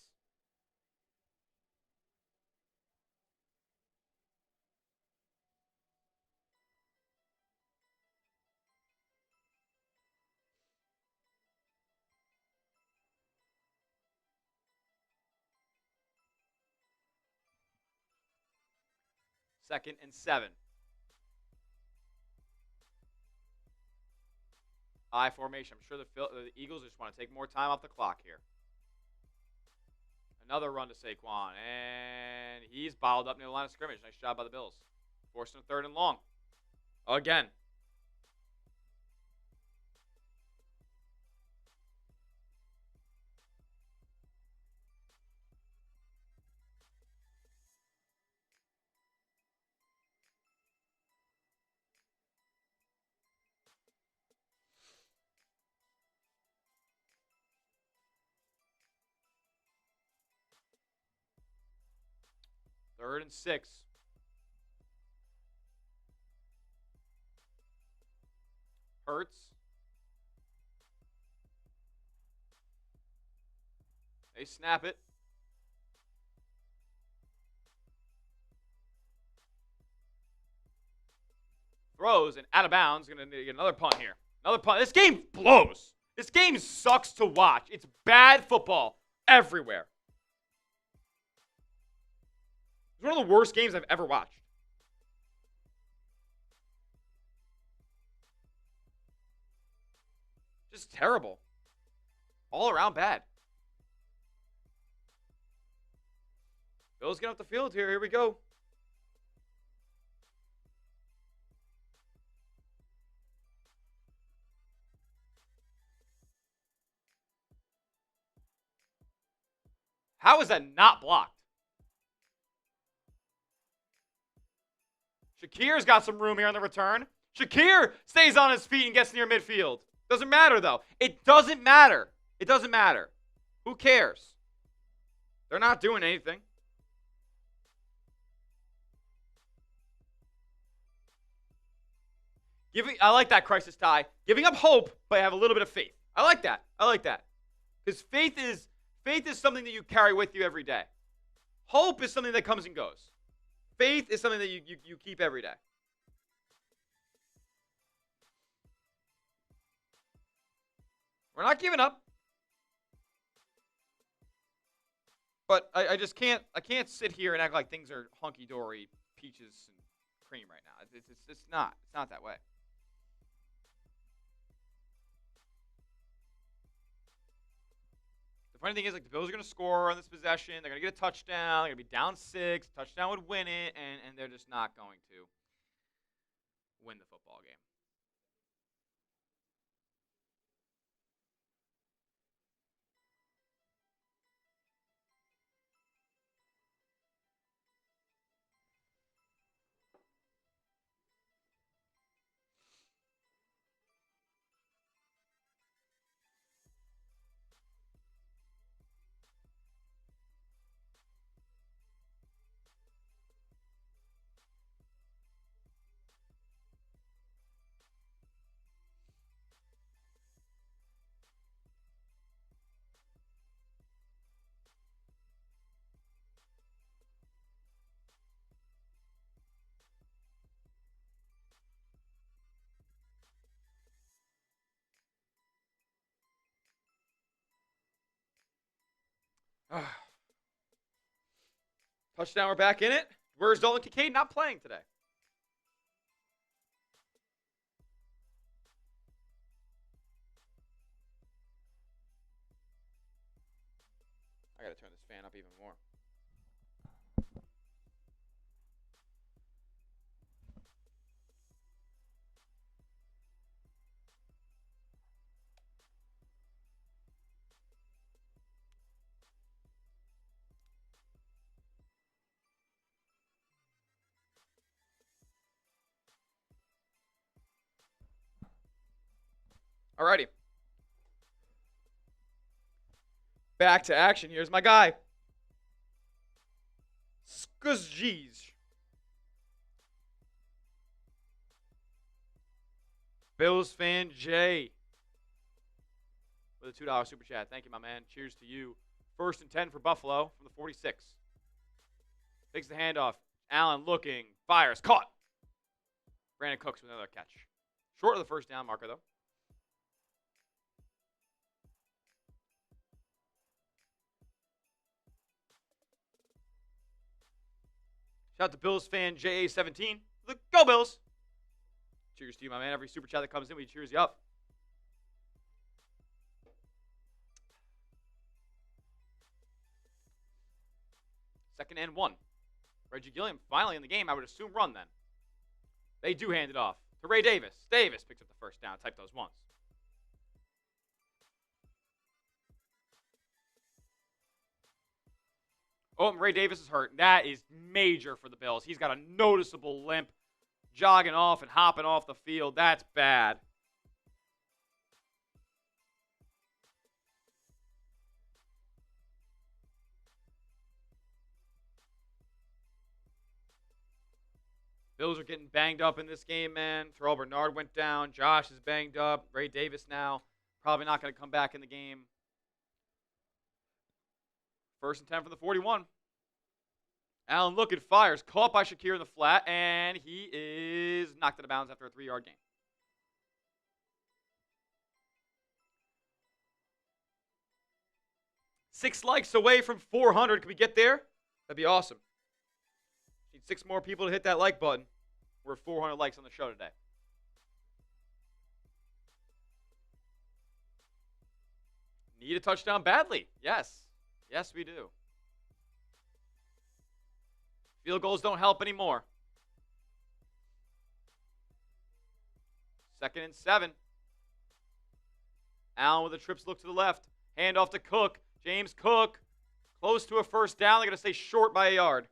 Second and 7. I formation. I'm sure the Eagles just want to take more time off the clock here. Another run to Saquon, and he's bottled up near the line of scrimmage. Nice job by the Bills. Forcing a 3rd and long. Again. Third and 6. Hurts. They snap it. Throws and out of bounds. Going to get another punt here. Another punt. This game blows. This game sucks to watch. It's bad football everywhere. It's one of the worst games I've ever watched. Just terrible. All around bad. Bills get off the field here. Here we go. How is that not blocked? Shakir's got some room here on the return. Shakir stays on his feet and gets near midfield. Doesn't matter, though. It doesn't matter. It doesn't matter. Who cares? They're not doing anything. I like that crisis tie. Giving up hope, but have a little bit of faith. I like that. I like that. Because faith is something that you carry with you every day. Hope is something that comes and goes. Faith is something that you keep every day. We're not giving up. But I just can't sit here and act like things are hunky-dory, peaches and cream right now. It's not. It's not that way. The funny thing is, like, the Bills are going to score on this possession. They're going to get a touchdown. They're going to be down 6. Touchdown would win it, and they're just not going to win the football game. Touchdown, we're back in it. Where's Dalton Kincaid? Not playing today. I gotta turn this fan up even more. Alrighty. Back to action. Here's my guy. Skuzjeez. Bills fan Jay. With a $2 super chat. Thank you, my man. Cheers to you. 1st and 10 for Buffalo from the 46. Takes the handoff. Allen looking. Fires. Caught. Brandon Cooks with another catch. Short of the first down marker, though. Shout out to Bills fan JA17. Go Bills. Cheers to you, my man. Every super chat that comes in, we cheers you up. Second and 1. Reggie Gilliam finally in the game. I would assume run then. They do hand it off to Ray Davis. Davis picks up the first down. Type those ones. Oh, and Ray Davis is hurt. That is major for the Bills. He's got a noticeable limp, jogging off and hopping off the field. That's bad. Bills are getting banged up in this game, man. Terrell Bernard went down. Josh is banged up. Ray Davis now probably not going to come back in the game. 1st and 10 from the 41. Allen looking, fires. Caught by Shakir in the flat, and he is knocked out of bounds after a 3-yard gain. Six likes away from 400. Can we get there? That'd be awesome. Need 6 more people to hit that like button. We're 400 likes on the show today. Need a touchdown badly. Yes. Yes, we do. Field goals don't help anymore. 2nd and 7. Allen with a trips look to the left. Hand off to Cook. James Cook. Close to a first down. They're going to stay short by a yard.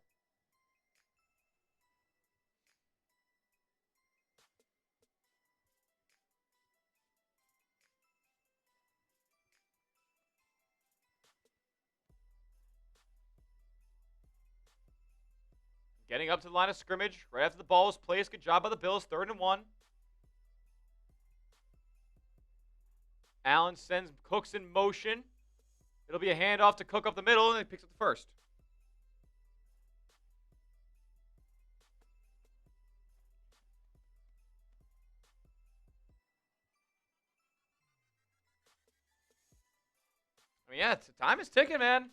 Getting up to the line of scrimmage right after the ball is placed. Good job by the Bills. 3rd and 1. Allen sends Cooks in motion. It'll be a handoff to Cook up the middle, and he picks up the first. I mean, yeah, time is ticking, man.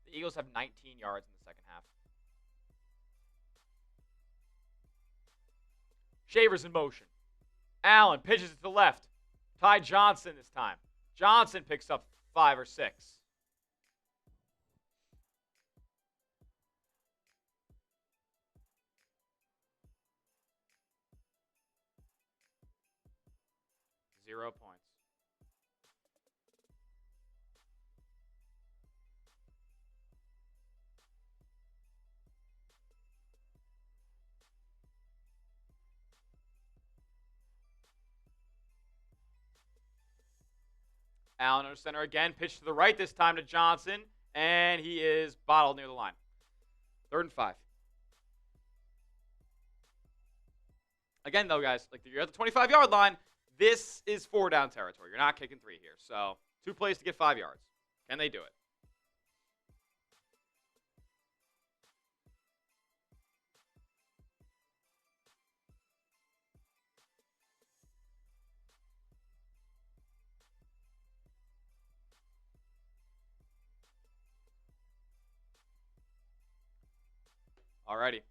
The Eagles have 19 yards in the second half. Shavers in motion. Allen pitches it to the left. Ty Johnson this time. Johnson picks up 5 or 6. Zero points. Allen under center again. Pitch to the right this time to Johnson. And he is bottled near the line. 3rd and 5. Again, though, guys, like you're at the 25-yard line. This is 4-down territory. You're not kicking 3 here. So 2 plays to get 5 yards. Can they do it? Alrighty.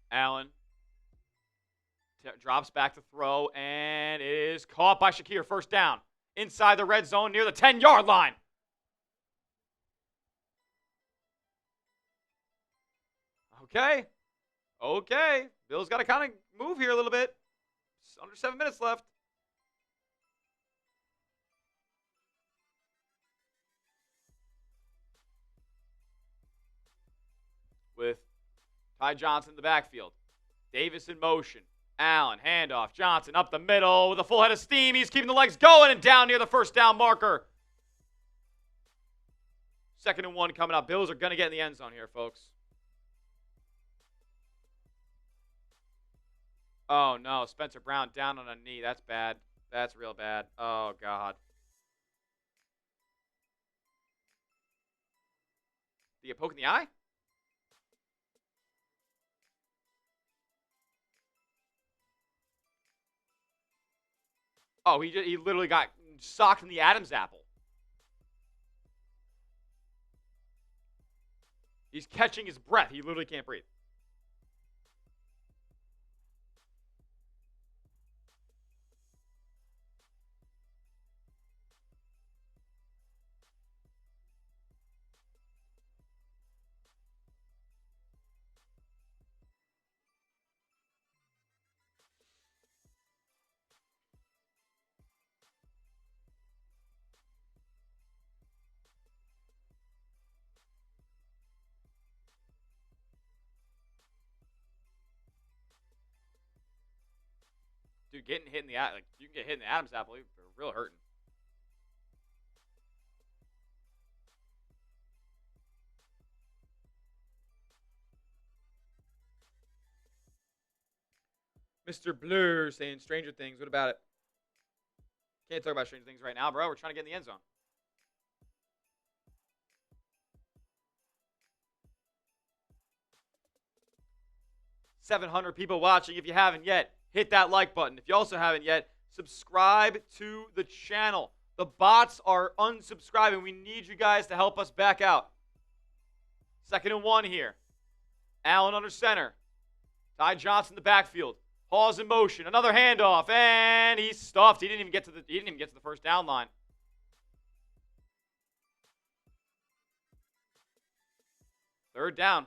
Allen drops back to throw and is caught by Shakir. First down. Inside the red zone near the 10-yard line. Okay. Okay. Bills got to kind of move here a little bit. It's under 7 minutes left. With Ty Johnson in the backfield. Davis in motion. Allen, handoff. Johnson up the middle with a full head of steam. He's keeping the legs going and down near the first down marker. 2nd and 1 coming up. Bills are going to get in the end zone here, folks. Oh, no. Spencer Brown down on a knee. That's bad. That's real bad. Oh, God. Did he get poked in the eye? Oh, he literally got socked in the Adam's apple. He's catching his breath. He literally can't breathe. Dude, getting hit in the eye, like, you can get hit in the Adam's apple, you're real hurting. Mr. Blur saying Stranger Things. What about it? Can't talk about Stranger Things right now, bro. We're trying to get in the end zone. $700 people watching. If you haven't yet, hit that like button. If you also haven't yet, subscribe to the channel. The bots are unsubscribing. We need you guys to help us back out. 2nd and 1 here. Allen under center. Ty Johnson in the backfield. Hall's in motion. Another handoff, and he's stuffed. He didn't even get to the first down line. Third down.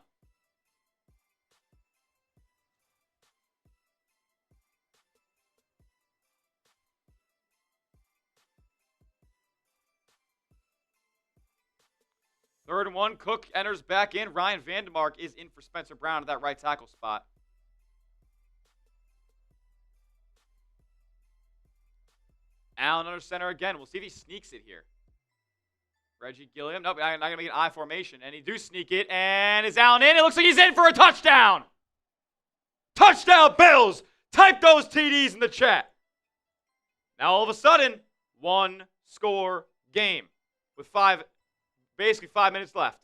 Third and 1. Cook enters back in. Ryan Vandemark is in for Spencer Brown at that right tackle spot. Allen under center again. We'll see if he sneaks it here. Reggie Gilliam. Nope, not going to get I formation. And he do sneak it. And is Allen in? It looks like he's in for a touchdown. Touchdown, Bills. Type those TDs in the chat. Now, all of a sudden, 1-score game with basically 5 minutes left.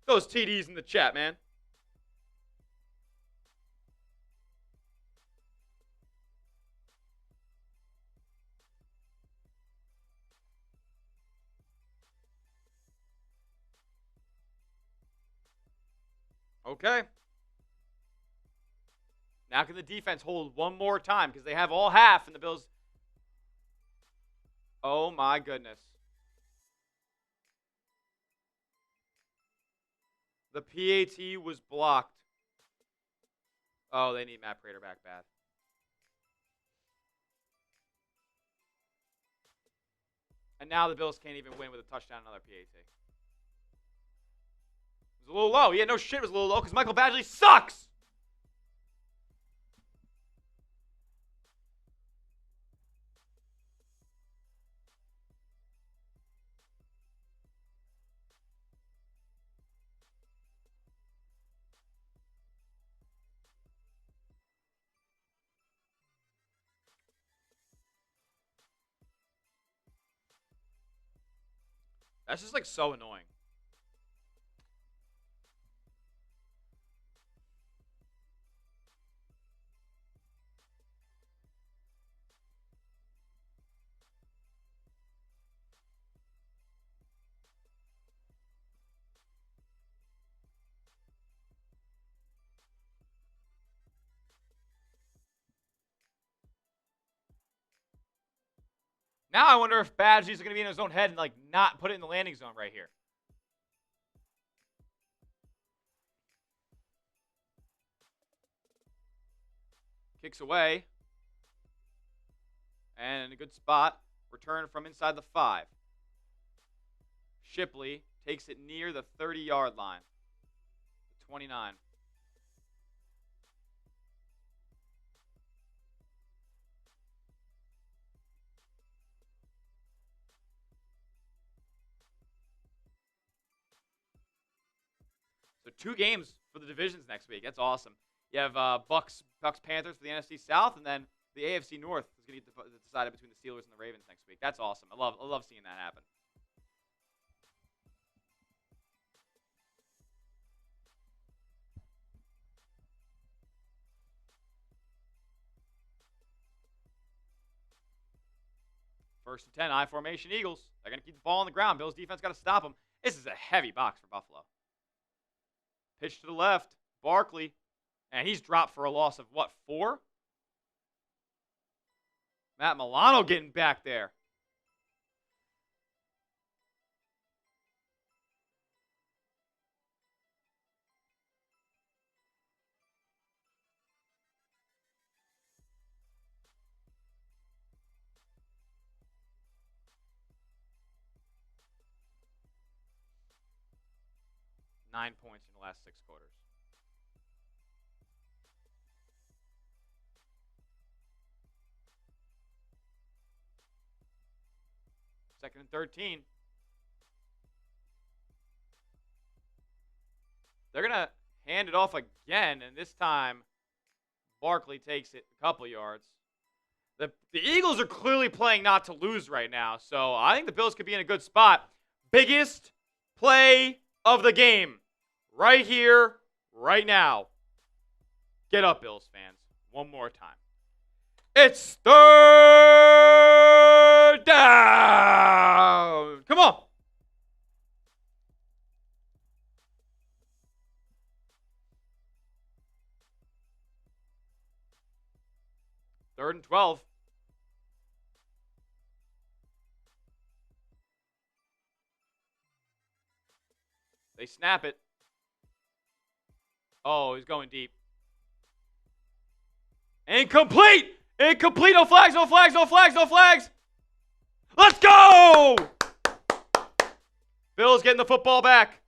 Those TDs in the chat, man. Okay. Now can the defense hold one more time because they have all half and the Bills. Oh my goodness. The PAT was blocked. Oh, they need Matt Prater back bad. And now the Bills can't even win with a touchdown and another PAT. It was a little low. Yeah, no shit, it was a little low because Michael Badgley sucks. That's just like so annoying. Now I wonder if Badgie's going to be in his own head and, like, not put it in the landing zone right here. Kicks away. And in a good spot. Return from inside the 5. Shipley takes it near the 30-yard line. 29. So 2 games for the divisions next week. That's awesome. You have Bucks Panthers for the NFC South, and then the AFC North is going to get decided between the Steelers and the Ravens next week. That's awesome. I love seeing that happen. First and 10, I formation Eagles. They're going to keep the ball on the ground. Bills defense got to stop them. This is a heavy box for Buffalo. Pitch to the left. Barkley. And he's dropped for a loss of, what, 4? Matt Milano getting back there. Nine points in the last 6 quarters. Second and 13. They're going to hand it off again, and this time Barkley takes it a couple yards. The Eagles are clearly playing not to lose right now, so I think the Bills could be in a good spot. Biggest play of the game. Right here, right now. Get up, Bills fans. One more time. It's 3rd down. Come on. Third and 12. They snap it. Oh, he's going deep. Incomplete! Incomplete! No flags, no flags, no flags, no flags! Let's go! Bills getting the football back.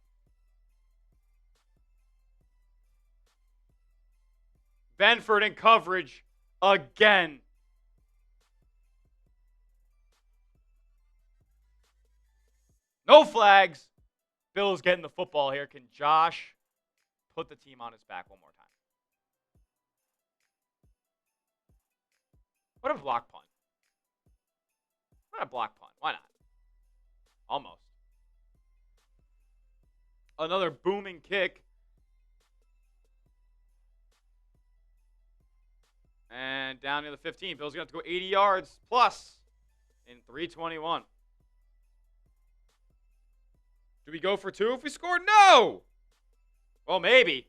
Benford in coverage again. No flags. Bills getting the football here. Can Josh put the team on his back one more time? What a block punt. What a block punt. Why not? Almost. Another booming kick. And down near the 15. Bills going to have to go 80 yards plus in 3:21. Do we go for 2 if we score? No! Well, maybe.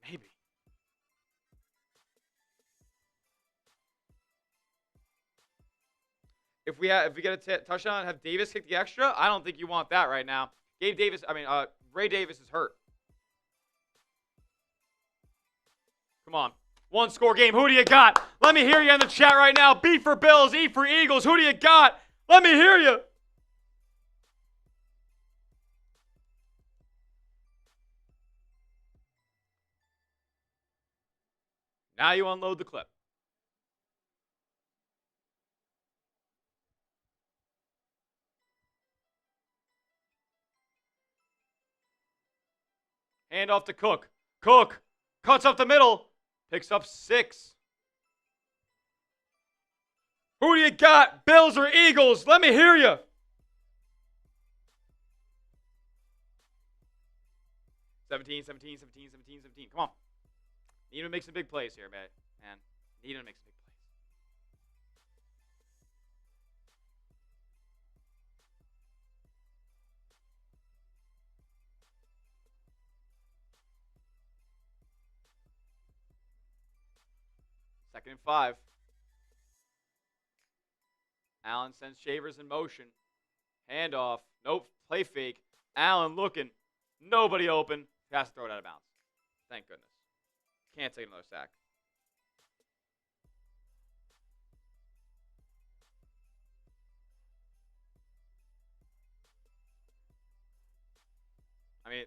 Maybe. If we get a touchdown and have Davis kick the extra, I don't think you want that right now. Ray Davis is hurt. Come on. 1-score game. Who do you got? Let me hear you in the chat right now. B for Bills, E for Eagles. Who do you got? Let me hear you. Now you unload the clip. Hand off to Cook. Cook cuts up the middle. Picks up 6. Who do you got? Bills or Eagles? Let me hear you. Seventeen. Come on. Need to make some big plays here, man. Need to make some big plays. Second and 5. Allen sends Shavers in motion. Handoff. Nope. Play fake. Allen looking. Nobody open. Has to throw it out of bounds. Thank goodness. Can't take another sack. I mean,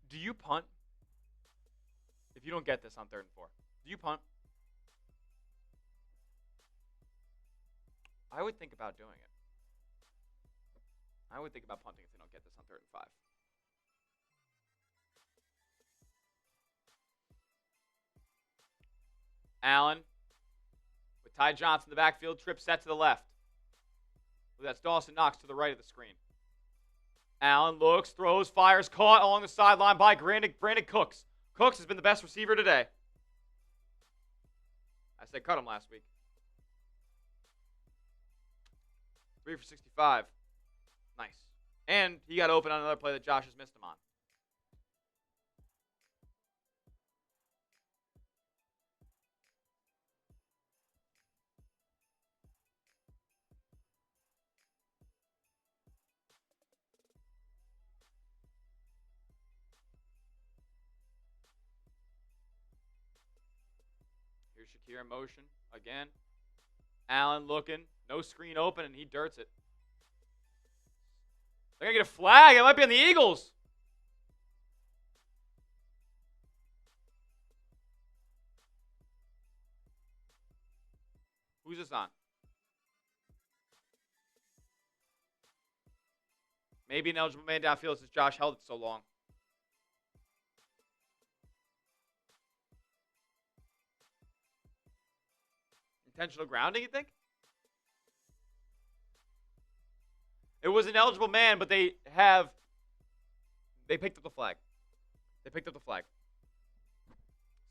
do you punt? If you don't get this on 3rd and 4, do you punt? I would think about doing it. I would think about punting if they don't get this on 3rd and 5. Allen with Ty Johnson in the backfield, trip set to the left. That's Dawson Knox to the right of the screen. Allen looks, throws, fires, caught along the sideline by Brandon Cooks. Cooks has been the best receiver today. I said cut him last week. 3 for 65. Nice. And he got open on another play that Josh has missed him on. Here's Shakir in motion again. Allen looking. No screen open, and he dirts it. They're going to get a flag. It might be on the Eagles. Who's this on? Maybe an eligible man downfield since Josh held it so long. Intentional grounding, you think? It was an eligible man, but they picked up the flag. They picked up the flag.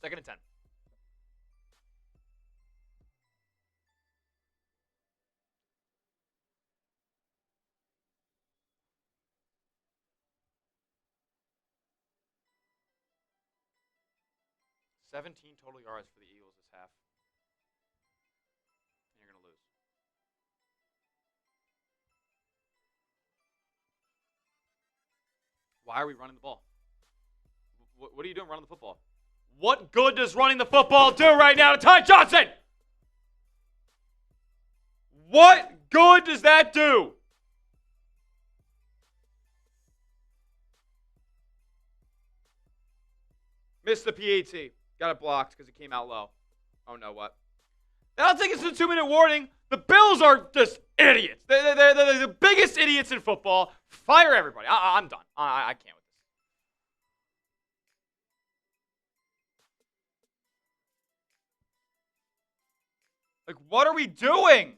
2nd and 10. $17 total yards for the Eagles this half. And you're going to lose. Why are we running the ball? What are you doing running the football? What good does running the football do right now to Ty Johnson? What good does that do? Missed the PAT. Got it blocked because it came out low. Oh, no, what? That'll take us to the 2-minute warning. The Bills are just idiots. They're the biggest idiots in football. Fire everybody. I'm done. I can't with this. Like, what are we doing?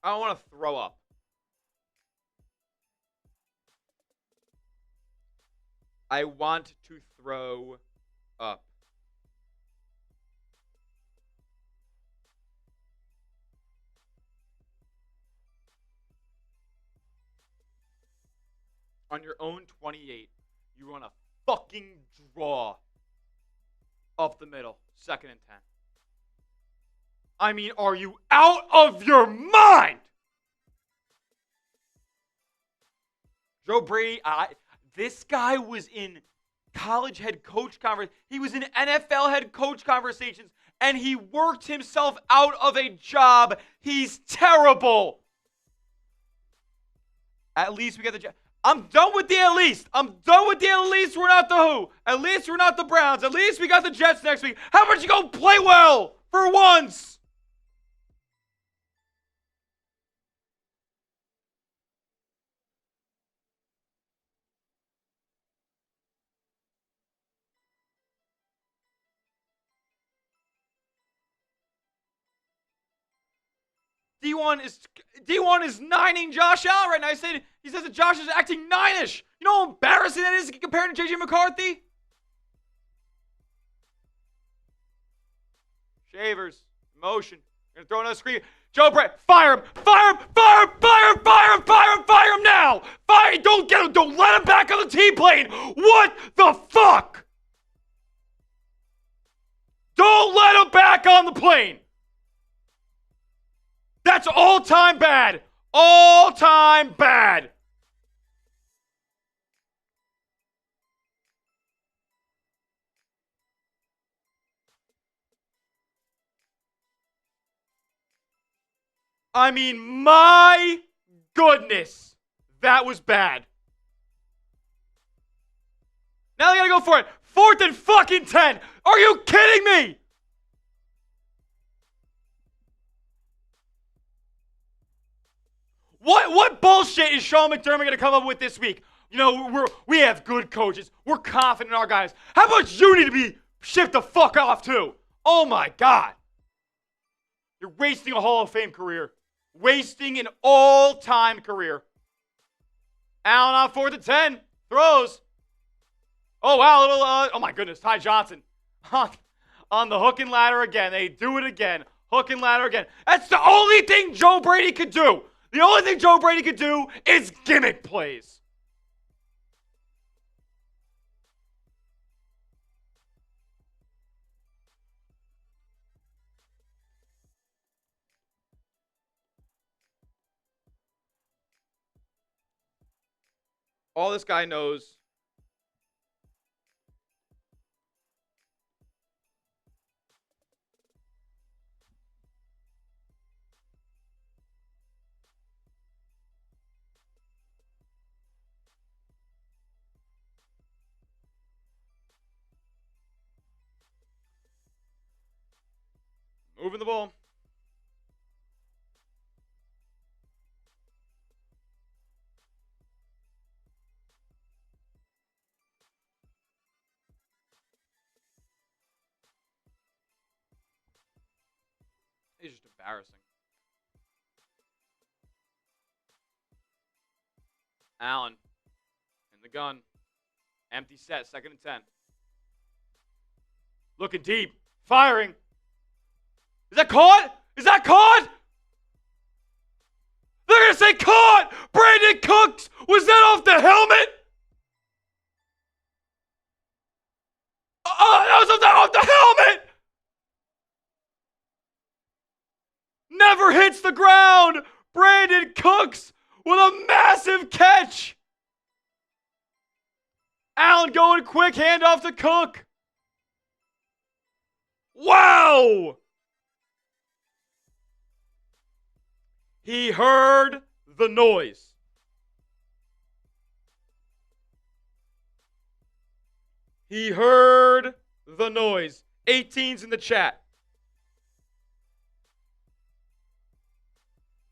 I don't want to throw up. I want to throw up. On your own 28, you run a fucking draw up the middle, 2nd and 10. I mean, are you out of your mind? Joe Brady, this guy was in college head coach conversation. He was in NFL head coach conversations, and he worked himself out of a job. He's terrible. At least we got the job. I'm done with the at least. I'm done with the at least we're not the who. At least we're not the Browns. At least we got the Jets next week. How about you go play well for once? D1 is nining Josh Allen right now. He says that Josh is acting nine-ish. You know how embarrassing that is compared to JJ McCarthy? Shavers, motion. Gonna throw another screen. Joe Brett, fire him, fire him, fire him, fire him, fire him, fire him, fire him now! Fire! Don't get him, don't let him back on the team plane! What the fuck? Don't let him back on the plane! That's all-time bad. All-time bad. I mean, my goodness. That was bad. Now they gotta go for it. 4th and fucking 10. Are you kidding me? What bullshit is Sean McDermott going to come up with this week? You know, we have good coaches. We're confident in our guys. How about you need to be shipped the fuck off too? Oh my God. You're wasting a Hall of Fame career. Wasting an all-time career. Allen on 4th and 10. Throws. Oh wow, little, oh my goodness, Ty Johnson. On the hook and ladder again. They do it again. Hook and ladder again. That's the only thing Joe Brady could do. The only thing Joe Brady could do is gimmick plays. All this guy knows. Moving the ball. It's just embarrassing. Allen in the gun. Empty set, 2nd and 10. Looking deep. Firing. Is that caught? Is that caught? They're going to say caught! Brandon Cooks! Was that off the helmet? That was off the helmet! Never hits the ground! Brandon Cooks with a massive catch! Allen going quick, handoff to Cook. Wow! He heard the noise. He heard the noise. 18's in the chat.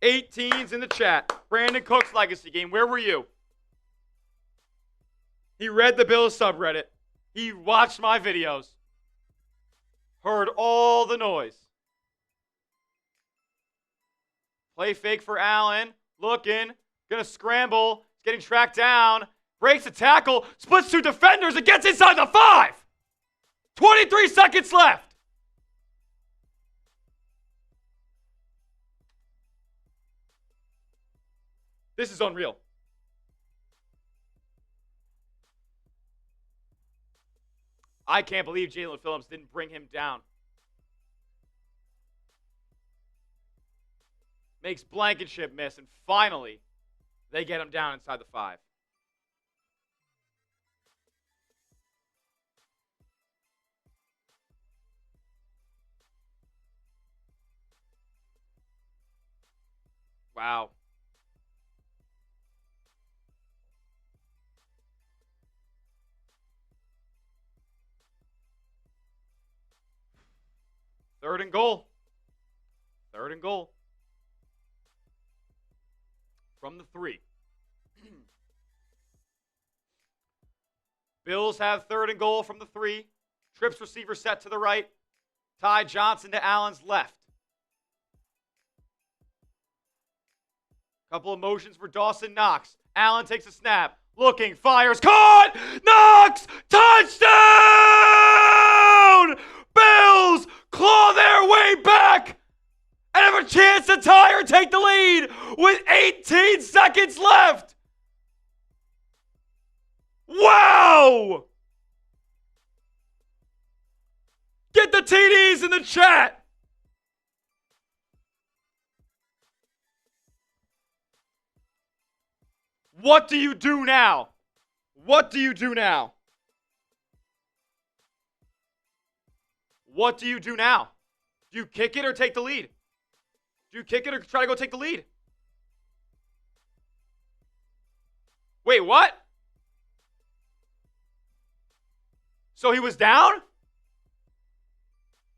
18's in the chat. Brandon Cook's legacy game. Where were you? He read the Bills subreddit. He watched my videos. Heard all the noise. Play fake for Allen. Looking. Gonna scramble. He's getting tracked down. Breaks a tackle. Splits 2 defenders and gets inside the 5. 23 seconds left. This is unreal. I can't believe Jalen Phillips didn't bring him down. Makes Blankenship miss, and finally, they get him down inside the 5. Wow. Third and goal. Third and goal. From the 3. Bills have third and goal from the 3. Trips receiver set to the right. Ty Johnson to Allen's left. Couple of motions for Dawson Knox. Allen takes a snap. Looking, fires, caught! Knox! Touchdown! Bills claw their way back and have a chance to tie or take the lead with 18 seconds left. Wow! Get the TDs in the chat. What do you do now? What do you do now? What do you do now? Do you kick it or take the lead? Do you kick it or try to go take the lead? Wait, what? So he was down?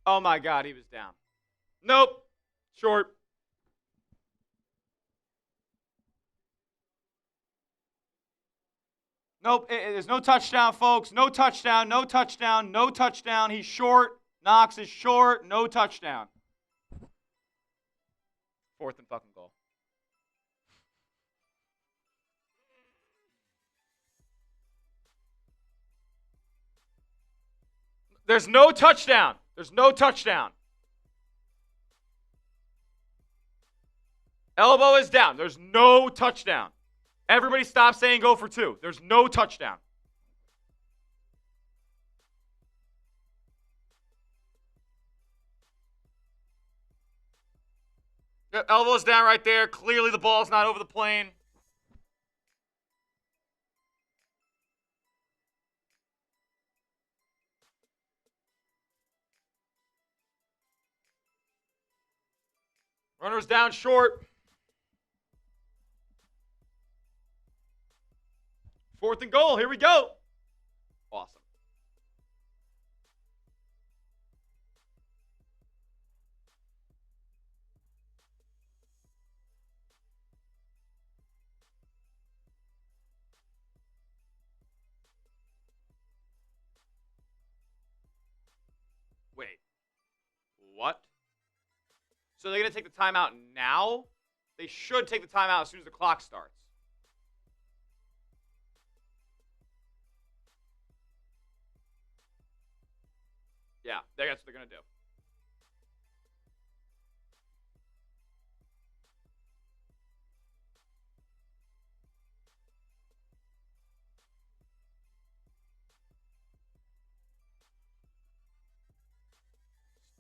Oh my God, he was down. Nope. Short. Nope, there's no touchdown, folks. No touchdown, no touchdown, no touchdown. He's short. Knox is short. No touchdown. Fourth and fucking goal. There's no touchdown. There's no touchdown. Elbow is down. There's no touchdown. Everybody stop saying go for 2. There's no touchdown. Yep, elbow's down right there. Clearly the ball's not over the plane. Runner's down short. Fourth and goal. Here we go. Awesome. Wait. What? So they're going to take the timeout now? They should take the timeout as soon as the clock starts. Yeah, that's what they're going to do.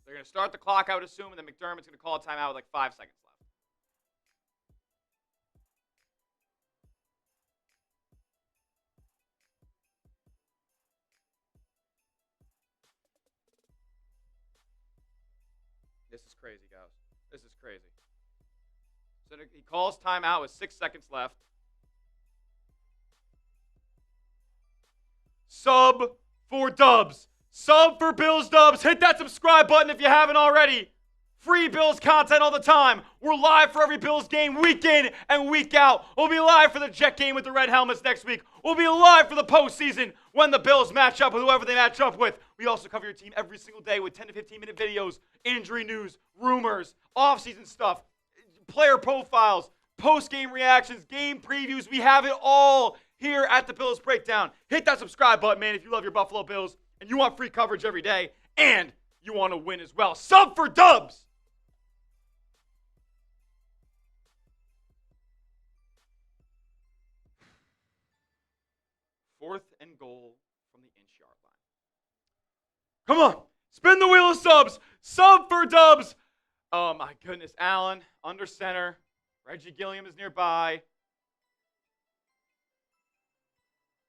They're going to start the clock, I would assume, and then McDermott's going to call a timeout with like 5 seconds left. This is crazy, guys. This is crazy. So he calls timeout with 6 seconds left. Sub for Dubs. Sub for Bills Dubs. Hit that subscribe button if you haven't already. Free Bills content all the time. We're live for every Bills game week in and week out. We'll be live for the Jet game with the Red Helmets next week. We'll be live for the postseason when the Bills match up with whoever they match up with. We also cover your team every single day with 10 to 15-minute videos, injury news, rumors, offseason stuff, player profiles, post-game reactions, game previews. We have it all here at the Bills Breakdown. Hit that subscribe button, man, if you love your Buffalo Bills and you want free coverage every day and you want to win as well. Sub for Dubs! Fourth and goal from the inch-yard line. Come on. Spin the wheel of subs. Sub for Dubs. Oh, my goodness. Allen, under center. Reggie Gilliam is nearby.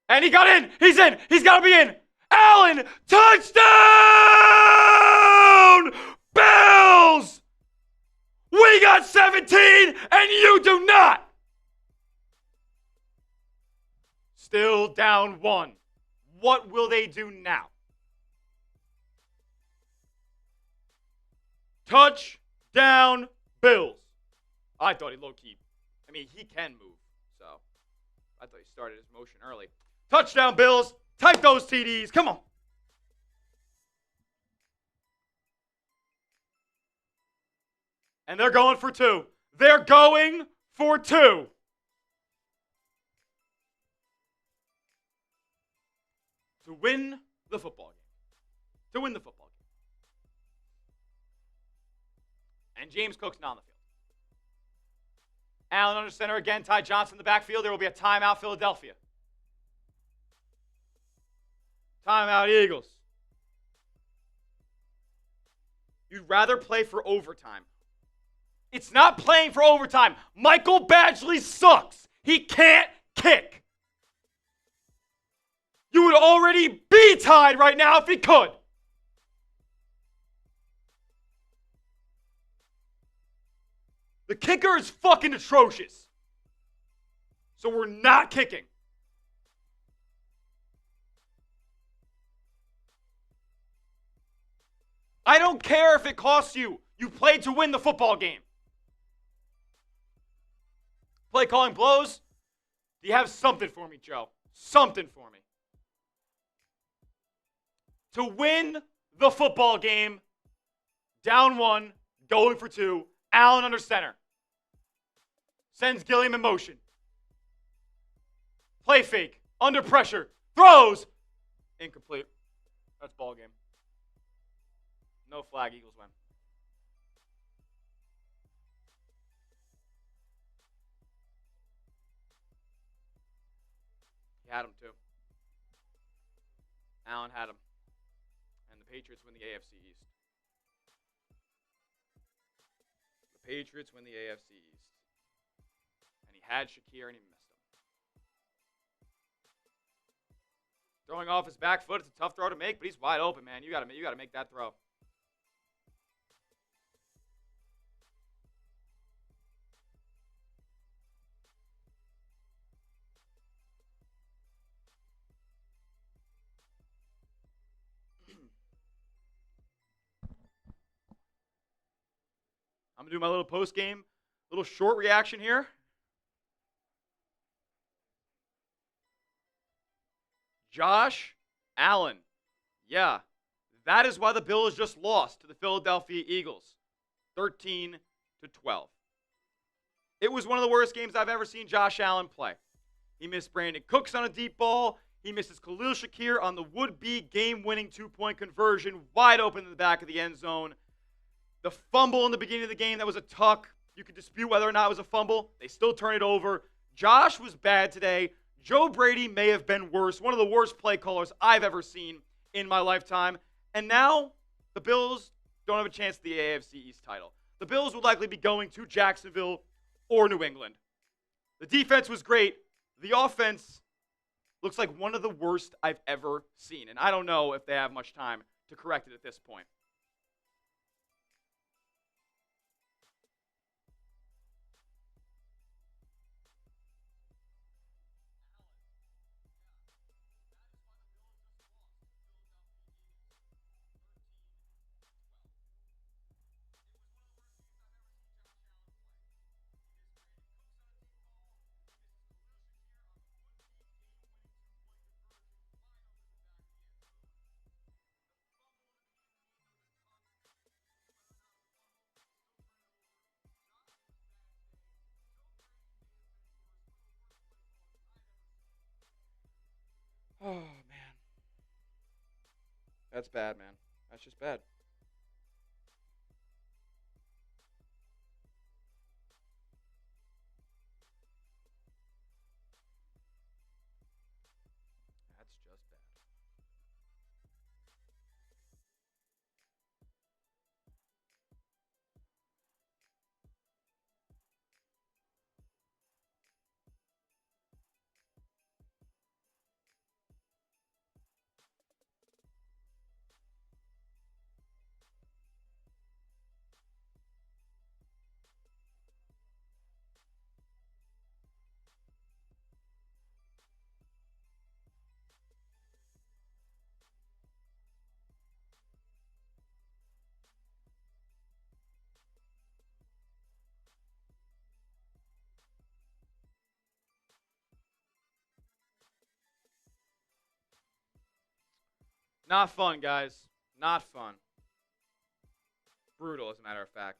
And he got in. He's in. He's got to be in. Allen, touchdown! Bills! We got got 17 and you do not. Still down 1. What will they do now? Touchdown, Bills. I thought he low-key. I mean, he can move, so I thought he started his motion early. Touchdown, Bills. Type those TDs. Come on. And they're going for 2. They're going for 2. To win the football game. To win the football game. And James Cook's not on the field. Allen under center again. Ty Johnson in the backfield. There will be a timeout, Philadelphia. Timeout, Eagles. You'd rather play for overtime. It's not playing for overtime. Michael Badgley sucks. He can't kick. You would already be tied right now if he could. The kicker is fucking atrocious. So we're not kicking. I don't care if it costs you. You played to win the football game. Play calling blows. Do you have something for me, Joe? Something for me. To win the football game, down 1, going for 2, Allen under center. Sends Gilliam in motion. Play fake. Under pressure. Throws. Incomplete. That's ball game. No flag. Eagles win. He had him too. Allen had him. And the Patriots win the AFC East. The Patriots win the AFC East. And he had Shakir and he missed him. Throwing off his back foot, it's a tough throw to make, but he's wide open, man. You gotta make that throw. I'm going to do my little post-game, little short reaction here. Josh Allen. Yeah, that is why the Bills just lost to the Philadelphia Eagles, 13-12. It was one of the worst games I've ever seen Josh Allen play. He missed Brandon Cooks on a deep ball. He misses Khalil Shakir on the would-be game-winning 2-point conversion, wide open in the back of the end zone. The fumble in the beginning of the game, that was a tuck. You could dispute whether or not it was a fumble. They still turn it over. Josh was bad today. Joe Brady may have been worse. One of the worst play callers I've ever seen in my lifetime. And now the Bills don't have a chance at the AFC East title. The Bills will likely be going to Jacksonville or New England. The defense was great. The offense looks like one of the worst I've ever seen. And I don't know if they have much time to correct it at this point. Oh, man. That's bad, man. That's just bad. That's just bad. Not fun, guys. Not fun. Brutal, as a matter of fact.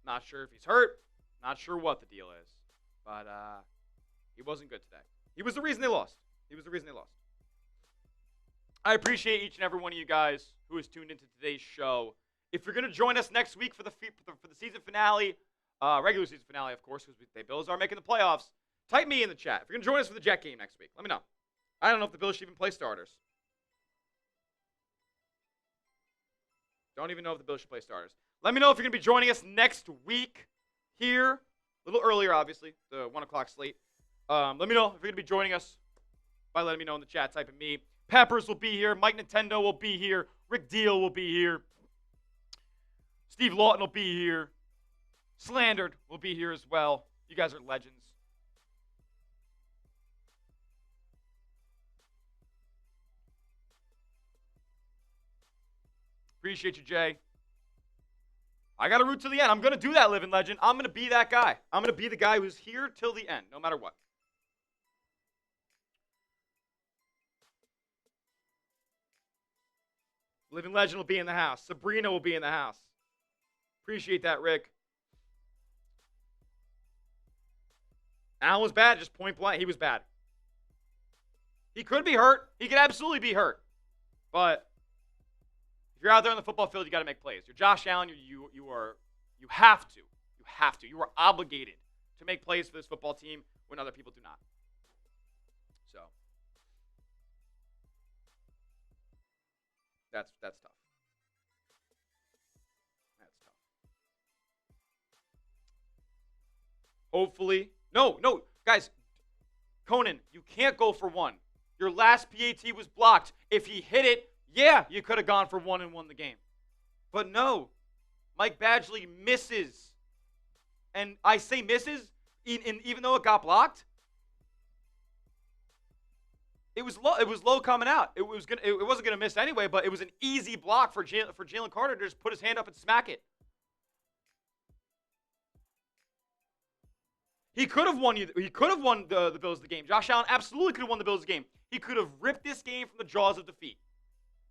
Not sure if he's hurt. Not sure what the deal is. But he wasn't good today. He was the reason they lost. I appreciate each and every one of you guys who has tuned into today's show. If you're going to join us next week for the season finale, regular season finale, of course, because the Bills are making the playoffs, type me in the chat. If you're going to join us for the Jet game next week, let me know. I don't know if the Bills should even play starters. Don't even know if the Bills should play starters. Let me know if you're going to be joining us next week here. A little earlier, obviously, the 1 o'clock slate. Let me know if you're going to be joining us by letting me know in the chat. Type in me. Peppers will be here. Mike Nintendo will be here. Rick Deal will be here. Steve Lawton will be here. Slandered will be here as well. You guys are legends. Appreciate you, Jay. I got to root to the end. I'm going to do that, living legend. I'm going to be that guy. I'm going to be the guy who's here till the end, no matter what. Living legend will be in the house. Sabrina will be in the house. Appreciate that, Rick. Allen was bad, just point blank. He was bad. He could be hurt. He could absolutely be hurt. But if you're out there on the football field, you got to make plays. You're Josh Allen. You have to. You are obligated to make plays for this football team when other people do not. So that's tough. That's tough. Hopefully, no, guys. Conan, you can't go for one. Your last PAT was blocked. If he hit it, yeah, you could have gone for one and won the game. But no, Mike Badgley misses. And I say misses, even though it got blocked, it was low coming out. It wasn't gonna miss anyway, but it was an easy block for Jalen Carter to just put his hand up and smack it. He could have won the Bills the game. Josh Allen absolutely could have won the Bills the game. He could have ripped this game from the jaws of defeat.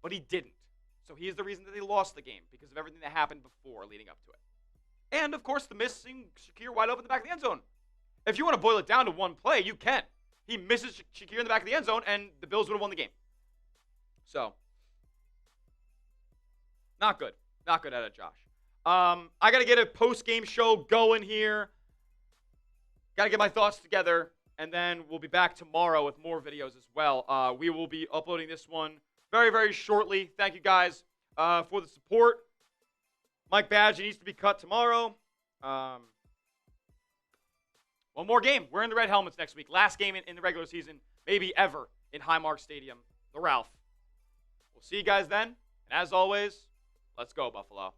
But he didn't. So he is the reason that they lost the game because of everything that happened before leading up to it. And, of course, the missing Shakir wide open in the back of the end zone. If you want to boil it down to one play, you can. He misses Shakir in the back of the end zone, and the Bills would have won the game. So, not good. Not good at it, Josh. I got to get a post-game show going here. Got to get my thoughts together, and then we'll be back tomorrow with more videos as well. We will be uploading this one very, very shortly. Thank you guys for the support. Mike Badgley needs to be cut tomorrow. One more game. We're in the red helmets next week. Last game in the regular season, maybe ever, in Highmark Stadium, the Ralph. We'll see you guys then. And as always, let's go, Buffalo.